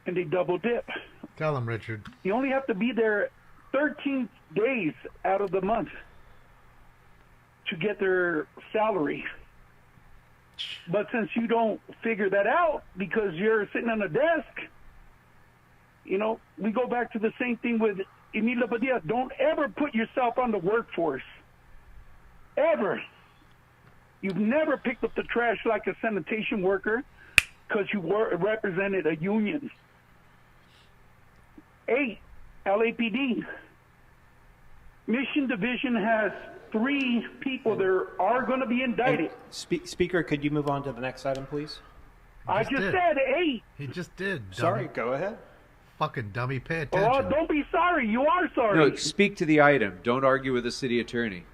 and they double dip. Tell him, Richard. You only have to be there 13 days out of the month to get their salary. But since you don't figure that out because you're sitting on a desk, we go back to the same thing with Emilio Padilla. Don't ever put yourself on the workforce. Ever. You've never picked up the trash like a sanitation worker because you represented a union. 8, LAPD. Mission Division has 3 people that are going to be indicted. Speaker, could you move on to the next item, please? I just said 8. He just did. Sorry, dummy. go ahead. Fucking dummy, pay Well, attention. don't be sorry. You are sorry. No, speak to the item. Don't argue with the city attorney.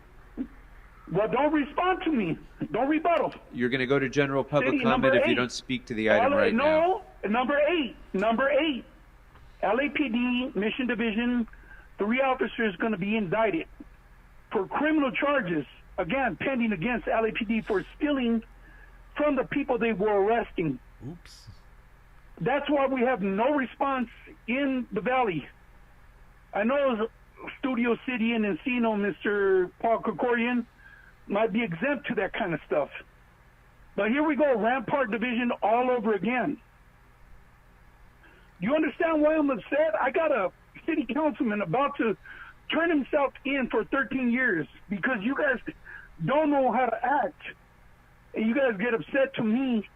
Well, don't respond to me. Don't rebuttal. You're going to go to general public City, comment number if you 8. don't speak to the item right now. No, number 8. Number 8. LAPD Mission Division, 3 officers going to be indicted for criminal charges, again, pending against LAPD for stealing from the people they were arresting. Oops. That's why we have no response in the Valley. I know Studio City and Encino, Mr. Paul Krikorian, might be exempt to that kind of stuff. But here we go, Rampart Division all over again. You understand why I'm upset? I got a city councilman about to turn himself in for 13 years because you guys don't know how to act. And you guys get upset to me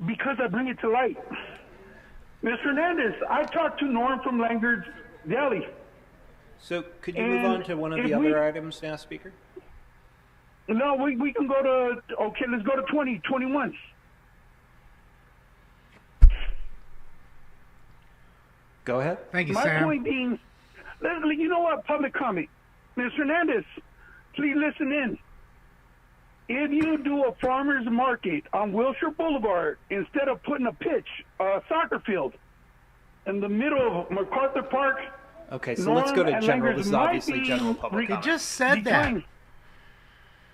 because I bring it to light. Mr. Hernandez, I talked to Norm from Langard's Deli. So could you move on to one of the other items now, Speaker? No, we can go to, okay, let's go to 21. Go ahead. Thank you, My Sam. point being, you know what, public comment. Mr. Hernandez, please listen in. If you do a farmer's market on Wilshire Boulevard, instead of putting a soccer field in the middle of MacArthur Park. Okay, so let's go to general. This is obviously general public comment. He just said that.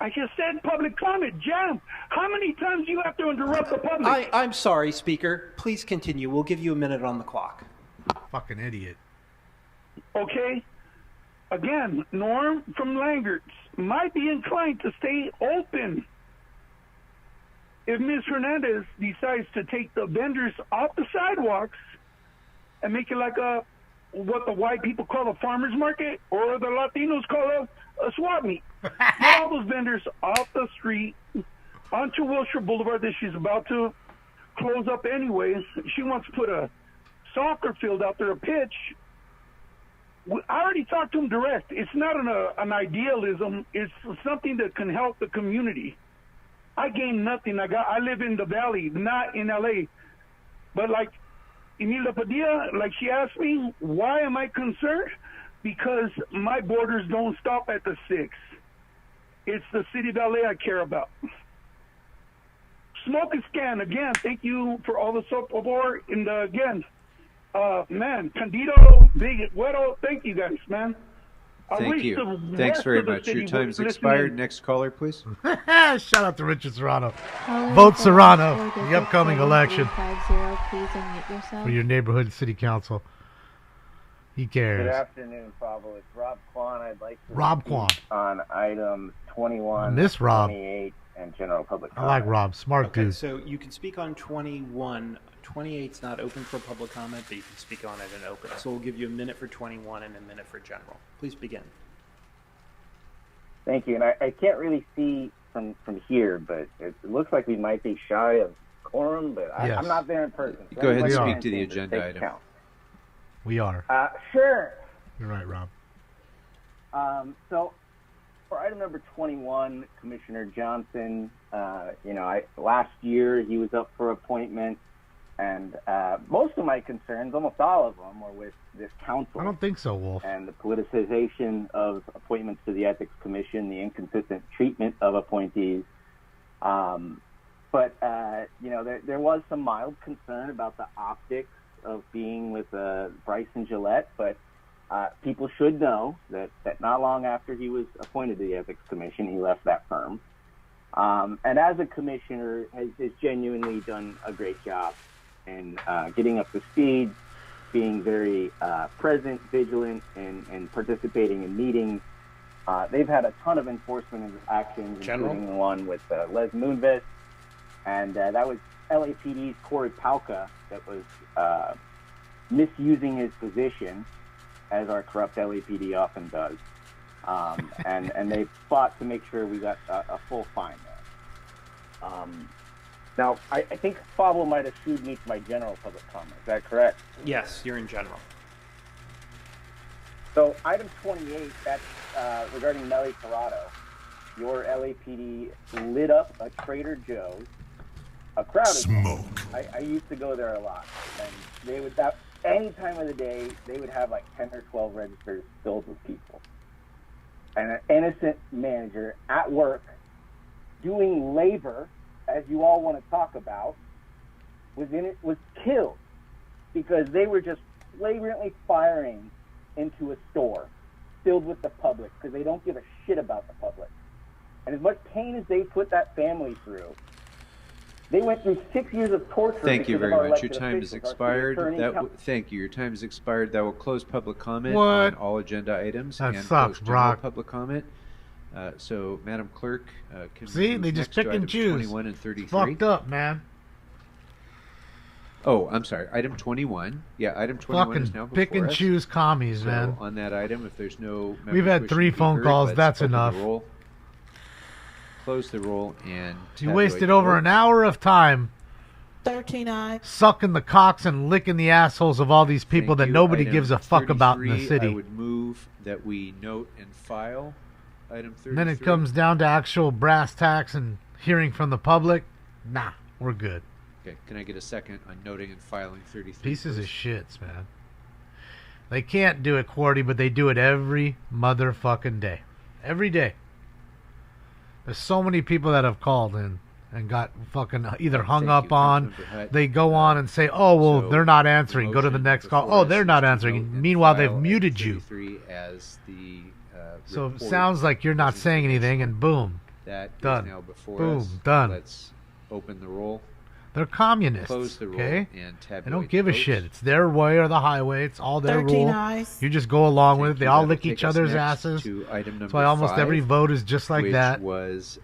I just said public comment. Jam, how many times do you have to interrupt the public? I'm sorry, Speaker. Please continue. We'll give you a minute on the clock. Fucking idiot. Okay? Again, Norm from Langard's might be inclined to stay open if Ms. Hernandez decides to take the vendors off the sidewalks and make it like what the white people call a farmer's market or the Latinos call a swap meet. Get all those vendors off the street onto Wilshire Boulevard that she's about to close up anyway. She wants to put a soccer field out there, a pitch. I already talked to him direct. It's not an idealism. It's something that can help the community. I gain nothing. I live in the Valley, not in LA. But like Emilda Padilla, like she asked me, why am I concerned? Because my borders don't stop at the 6. It's the city of LA I care about. Smoke and Scan, again, thank you for all the support. And again, man, Candido, Big Wedo, thank you guys, man. Thank you. Thanks very much. Your time's expired. Next caller, please. Shout out to Richard Serrano. Vote Serrano in the upcoming election 50, please unmute yourself. for your neighborhood city council. He cares. Good afternoon, Pablo. It's Rob Kwan. I'd like to Rob speak Kwan. on items 21, Miss Rob. 28, and general public I comment. like Rob. Smart Okay, dude. so you can speak on 21. 28's not open for public comment, but you can speak on it in open. So we'll give you a minute for 21 and a minute for general. Please begin. Thank you. And I can't really see from here, but it looks like we might be shy of quorum, but Yes. I'm not there in person. So Go ahead and everybody speak to the can agenda take item. count. We are. Sure. You're right, Rob. So for item number 21, Commissioner Johnson, last year he was up for appointment, and most of my concerns, almost all of them, were with this council. I don't think so, Wolf. And the politicization of appointments to the Ethics Commission, the inconsistent treatment of appointees. But there was some mild concern about the optics of being with Bryson Gillette, but people should know that not long after he was appointed to the Ethics Commission, he left that firm. And as a commissioner, has genuinely done a great job in getting up to speed, being very present, vigilant, and participating in meetings. They've had a ton of enforcement actions, including the one with Les Moonves, and that was LAPD's Corey Palka that was misusing his position, as our corrupt LAPD often does. And they fought to make sure we got a full fine there. Now, I think Pablo might have sued me for my general public comment. Is that correct? Yes, you're in general. So item 28, that's regarding Nelly Corrado. Your LAPD lit up a Trader Joe's a crowd of Smoke. I used to go there a lot, and they would that any time of the day they would have like 10 or 12 registers filled with people, and an innocent manager at work doing labor, as you all want to talk about, was killed because they were just flagrantly firing into a store filled with the public because they don't give a shit about the public. And as much pain as they put that family through, they went through 6 years of torture. Thank you because very of our much. Your elected time has officials, our city expired. attorney, Thank you. Your time has expired. That will close public comment What? on all agenda items That and sucks, close general Brock. public comment. So, Madam Clerk, can we See, move they just next to pick and items choose. 21 and 33? Fucked up, man. Oh, I'm sorry. Item 21. Yeah, item 21 is now Fucking before pick and us. choose commies, So man. on that item, if there's no members We've had wishing 3 to be phone heard, calls. let's That's open the enough. roll, close the roll, and You tabulate wasted the over votes. an hour of time 13 ayes. sucking the cocks and licking the assholes of all these people Thank that you. nobody Item gives a fuck about in the 33, city. I would move that we note and file item 33. And then it comes down to actual brass tacks and hearing from the public. Nah, we're good. Okay, can I get a second on noting and filing 33? Pieces of please? shits, man. They can't do it, Quarty, but they do it every motherfucking day. Every day. There's so many people that have called in and got fucking either hung Thank up you, on. Councilmember Hutt. They go on and say, oh, well, So, they're not answering. Go to the motion next call. before Oh, us they're is not to answering. note and Meanwhile, they've file muted item you. 33 as the So it report sounds like you're not is saying anything, and boom. That is Done. now before Boom. us. Done. Let's open the roll. They're communists. Close the roll okay? and tabulate They don't give the a votes. shit. It's their way or the highway. It's all their 13 rule. ayes. You just go along with it. They you. all That'll lick take each us other's next asses. to item That's number why almost 5, every vote is just like which that. was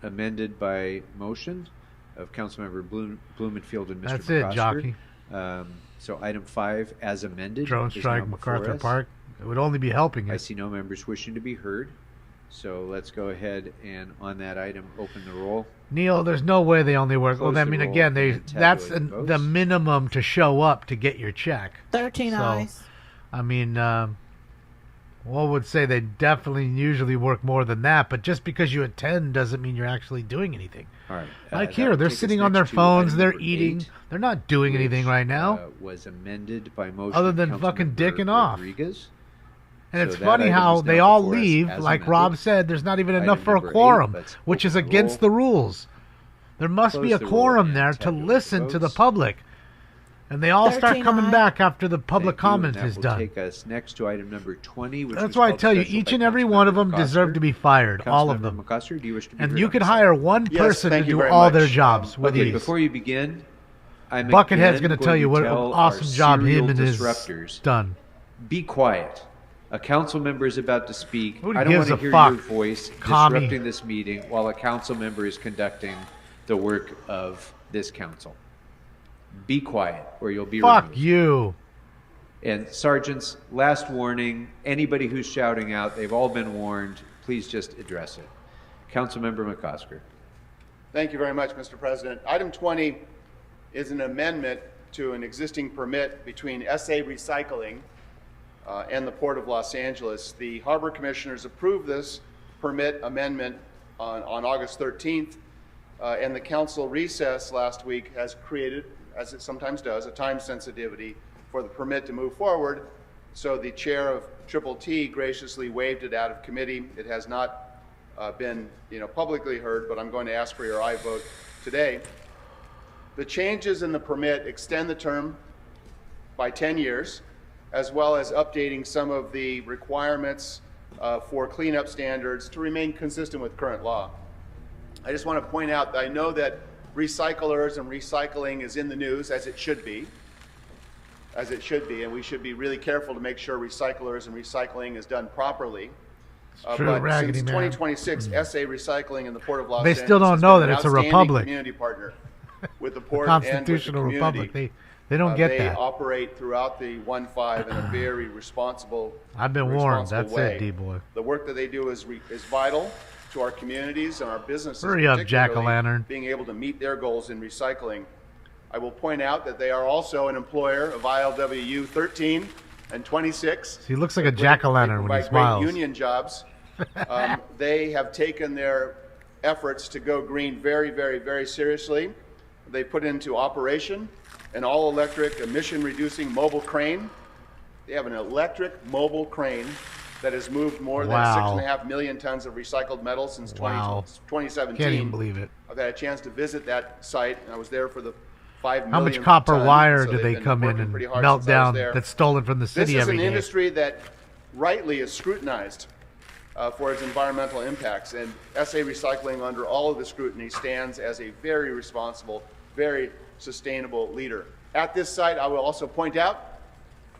amended by motion of Councilmember Blumenfield and Mr. That's McCosker. it, jockey. So item 5, as amended, Drone is strike now before MacArthur us. Park. It would only be helping I it. see no members wishing to be heard. So let's go ahead and on that item, open the roll. Neil, there's no way they only work. Close Well, I the mean, roll again, and that's tabulate the the votes. minimum to show up to get your check. 13 So, ayes. I mean, one would say they definitely usually work more than that, but just because you attend doesn't mean you're actually doing anything. All right. Like that here, will they're take us sitting on their next to phones, item they're number eating, 8, they're not doing anything which, right now. Was amended by motion Other of than fucking Councilmember dicking off. Rodriguez. And So it's that funny item how is they now all before us leave, as like amended. Rob said, there's not even enough Item for a number 8, quorum, let's which is open the against roll. the rules. There must be Close a the roll quorum and there to tabulate the listen to the votes. public. And they all start 13 coming ayes. back after the public Thank you, and comment that is will done. take us next to item number 20, which That's was why I called tell you, special each by and every one of Councilmember them deserve McCosker. to be fired, all of Councilmember them. McCosker, do you wish to be And heard you on could this hire item? one Yes, person to thank you do very all much. their jobs with Okay, ease. before you begin, I'm Buckethead's again going to tell you what an our awesome job him serial and his disruptors. done. Be quiet. A council member is about to speak. Who I don't want gives to a hear fuck? your voice Commie. disrupting this meeting while a council member is conducting the work of this council. Be quiet, or you'll be Fuck removed. you. And sergeants, last warning, anybody who's shouting out, they've all been warned. Please just address it. Councilmember McCosker. Thank you very much, Mr. President. Item 20 is an amendment to an existing permit between SA Recycling and the Port of Los Angeles. The Harbor Commissioners approved this permit amendment on August 13th, and the council recess last week has created, as it sometimes does, a time sensitivity for the permit to move forward. So the chair of Triple T graciously waived it out of committee. It has not been, publicly heard, but I'm going to ask for your aye vote today. The changes in the permit extend the term by 10 years, as well as updating some of the requirements for cleanup standards to remain consistent with current law. I just want to point out that I know that recyclers and recycling is in the news, as it should be, and we should be really careful to make sure recyclers and recycling is done properly. True, But raggedy since man. 2026, SA Recycling in the Port of Los They Angeles still don't has know been that it's a an outstanding republic. community partner with the port and with the Constitutional community. republic. They don't get They that. operate throughout the 1-5 in a very responsible I've been warned. responsible That's way. it, D-boy. The work that they do is vital to our communities and our businesses. Hurry up, particularly jack-o'-lantern. Being able to meet their goals in recycling. I will point out that they are also an employer of ILWU 13 and 26. He looks like a They jack-o'-lantern when he provide smiles. great union jobs. They have taken their efforts to go green very, very, very seriously. They put into operation an all-electric emission-reducing mobile crane. They have an electric mobile crane that has moved more than 6.5 million tons of recycled metal since 2017. Can't even believe it. I've had a chance to visit that site, and I was there for the 5 How million much copper ton, wire so do they've they been come in working and pretty hard melt since I was down there. that's stolen from the city This is every an day? industry that rightly is scrutinized for its environmental impacts, and SA Recycling, under all of the scrutiny, stands as a very responsible, very sustainable leader. At this site, I will also point out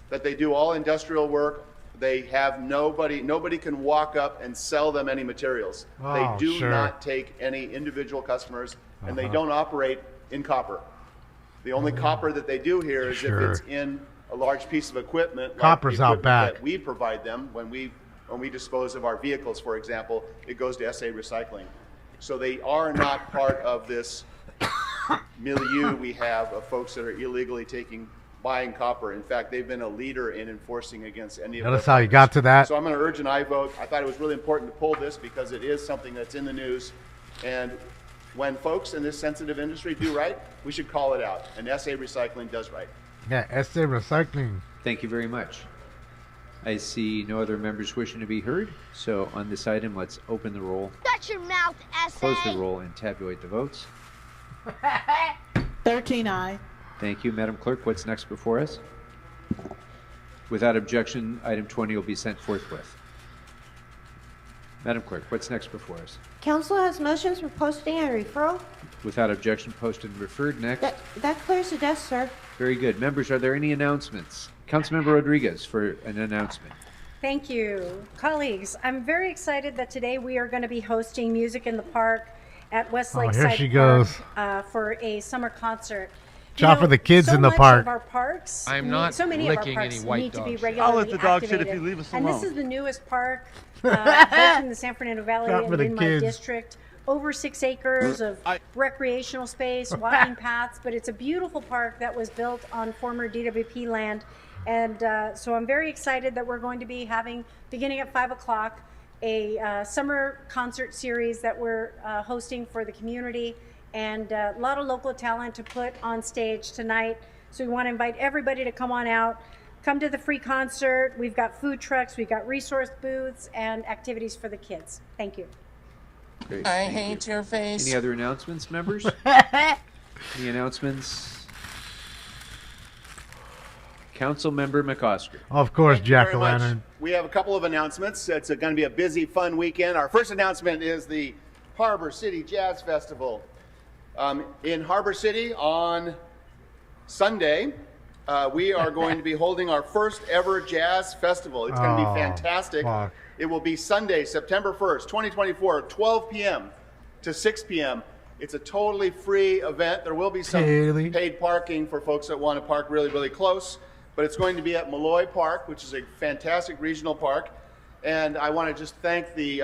that they do all industrial work. They have nobody can walk up and sell them any materials. Oh, they do sure. not take any individual customers, and they Uh-huh. don't operate in copper. The only copper that they do here is Sure. if it's in a large piece of equipment, Copper's like the out equipment back. that we provide them when we dispose of our vehicles, for example, it goes to SA Recycling. So they are not part of this milieu we have of folks that are illegally buying copper. In fact, they've been a leader in enforcing against any of Notice their how you got to that? So I'm going to urge an aye vote. I thought it was really important to pull this because it is something that's in the news. And when folks in this sensitive industry do right, we should call it out. And SA Recycling does right. Yeah, SA Recycling. Thank you very much. I see no other members wishing to be heard. So on this item, let's open the roll, Shut your mouth, close the essay. roll, and tabulate the votes. 13 aye. Thank you, Madam Clerk. What's next before us? Without objection, item 20 will be sent forthwith. Madam Clerk, what's next before us? Council has motions for posting and referral. Without objection, posted and referred. Next. That clears the desk, sir. Very good. Members, are there any announcements? Councilmember Rodriguez for an announcement. Thank you. Colleagues, I'm very excited that today we are going to be hosting Music in the Park at Westlake here Side she Park goes. for a summer concert. Shop for the kids so in the much park. Of our parks, I'm not so many of our licking parks any white need to be dogs. regularly I'll let the dog sit if activated. you leave us And this alone. is the newest park both in the San Fernando Valley Shop for and the in kids. my district. Over 6 acres of recreational space, walking paths, but it's a beautiful park that was built on former DWP land. And so I'm very excited that we're going to be having, beginning at 5 o'clock, a summer concert series that we're hosting for the community, and a lot of local talent to put on stage tonight. So we want to invite everybody to come on out, come to the free concert. We've got food trucks, we've got resource booths, and activities for the kids. Thank you. Great. I Thank hate you. your face. Any other announcements, members? Any announcements? Councilmember McCosker. Of course, Thank you very Jack-o'-lantern. much. We have a couple of announcements. It's going to be a busy, fun weekend. Our first announcement is the Harbor City Jazz Festival. In Harbor City on Sunday, we are going to be holding our first ever jazz festival. It's going to be fantastic. fuck. It will be Sunday, September 1st, 2024, 12 p.m. to 6 p.m. It's a totally free event. There will be some Totally. paid parking for folks that want to park really, really close. But it's going to be at Malloy Park, which is a fantastic regional park. And I want to just thank the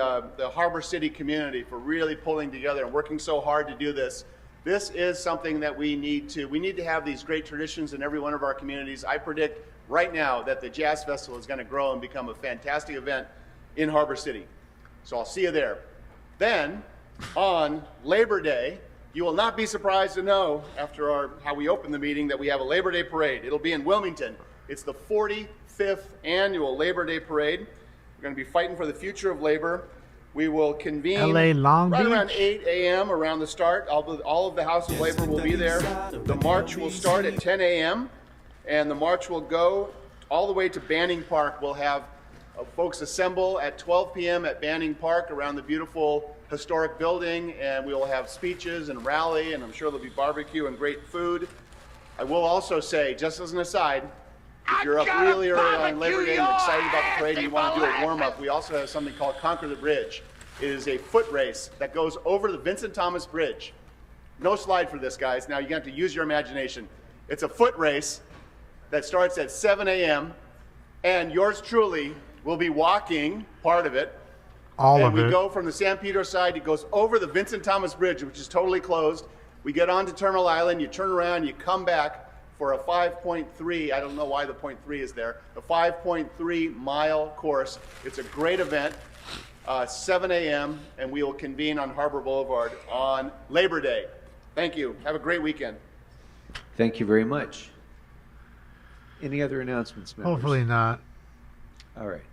Harbor City community for really pulling together and working so hard to do this. This is something that we need to have these great traditions in every one of our communities. I predict right now that the Jazz Festival is going to grow and become a fantastic event in Harbor City. So I'll see you there. Then on Labor Day, you will not be surprised to know after how we open the meeting that we have a Labor Day parade. It'll be in Wilmington. It's the 45th annual Labor Day parade. We're going to be fighting for the future of labor. We will convene LA Long right Beach? around 8 a.m. around the start. All of the House of Labor will be there. The march will start at 10 a.m. and the march will go all the way to Banning Park. We'll have folks assemble at 12 p.m. at Banning Park around the beautiful historic building, and we will have speeches and rally, and I'm sure there'll be barbecue and great food. I will also say, just as an aside, if you're up really early on Labor Day and you're excited about the parade and you want to do a warm-up, we also have something called Conquer the Bridge. It is a foot race that goes over the Vincent Thomas Bridge. No slide for this, guys. Now you're going to have to use your imagination. It's a foot race that starts at 7 a.m., and yours truly will be walking part of it. And we go from the San Pedro side, it goes over the Vincent Thomas Bridge, which is totally closed. We get onto Terminal Island, you turn around, you come back for a 5.3, I don't know why the .3 is there, a 5.3 mile course. It's a great event. 7 a.m., and we will convene on Harbor Boulevard on Labor Day. Thank you. Have a great weekend. Thank you very much. Any other announcements, members? Hopefully not. All right.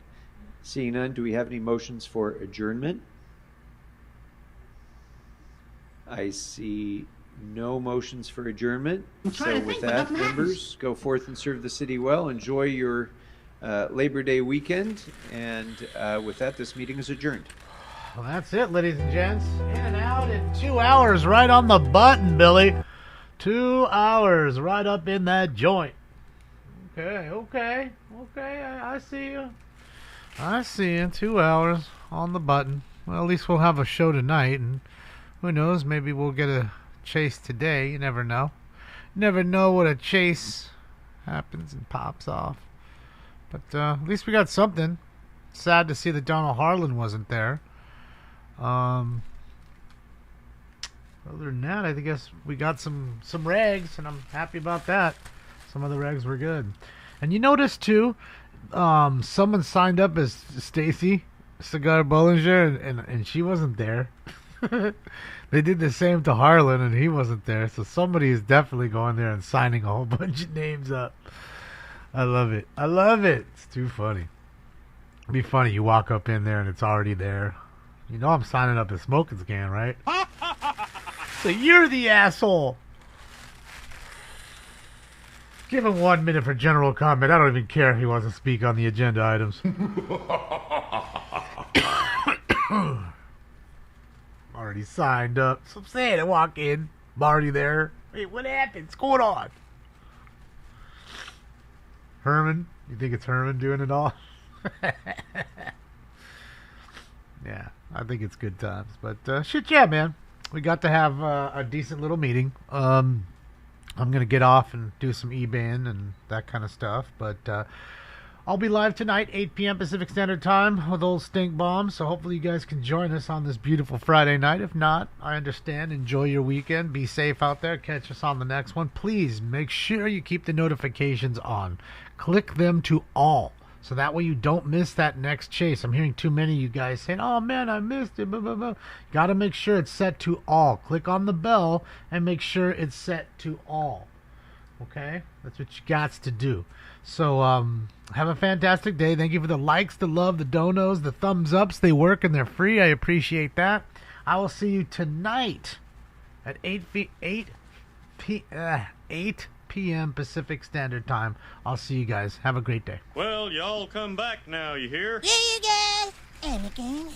Seeing none, do we have any motions for adjournment? I see no motions for adjournment. So with that, members, go forth and serve the city well. Enjoy your Labor Day weekend. And with that, this meeting is adjourned. Well, that's it, ladies and gents. In and out in 2 hours, right on the button, Billy. 2 hours, right up in that joint. Okay. I see you. I see you. 2 hours on the button. Well, at least we'll have a show tonight, and who knows, maybe we'll get a chase today. You never know. Never know what a chase happens and pops off. But at least we got something. Sad to see that Donald Harlan wasn't there. Other than that, I guess we got some regs, and I'm happy about that. Some of the regs were good. And you notice too, someone signed up as Stacy Cigar Bollinger, and she wasn't there. They did the same to Harlan, and he wasn't there. So somebody is definitely going there and signing a whole bunch of names up. I love it. It's too funny. It'd be funny, you walk up in there and it's already there. You know I'm signing up a smoking scan, right? So you're the asshole. Give him 1 minute for general comment. I don't even care if he wants to speak on the agenda items. Already signed up. So I'm saying I walk in, I'm already there. Hey, what happened? What's going on? Herman? You think it's Herman doing it all? Yeah, I think it's good times. But shit, yeah, man. We got to have a decent little meeting. I'm going to get off and do some eBaying and that kind of stuff. But I'll be live tonight, 8 p.m. Pacific Standard Time with Old Stink Bomb. So hopefully you guys can join us on this beautiful Friday night. If not, I understand. Enjoy your weekend. Be safe out there. Catch us on the next one. Please make sure you keep the notifications on. Click them to all. So that way you don't miss that next chase. I'm hearing too many of you guys saying, oh man, I missed it. Blah, blah, blah. Got to make sure it's set to all. Click on the bell and make sure it's set to all. Okay? That's what you got to do. So have a fantastic day. Thank you for the likes, the love, the donos, the thumbs ups. They work and they're free. I appreciate that. I will see you tonight at 8 p.m. Pacific Standard Time. I'll see you guys. Have a great day. Well, y'all come back now, you hear? Yeah, you guys. And again.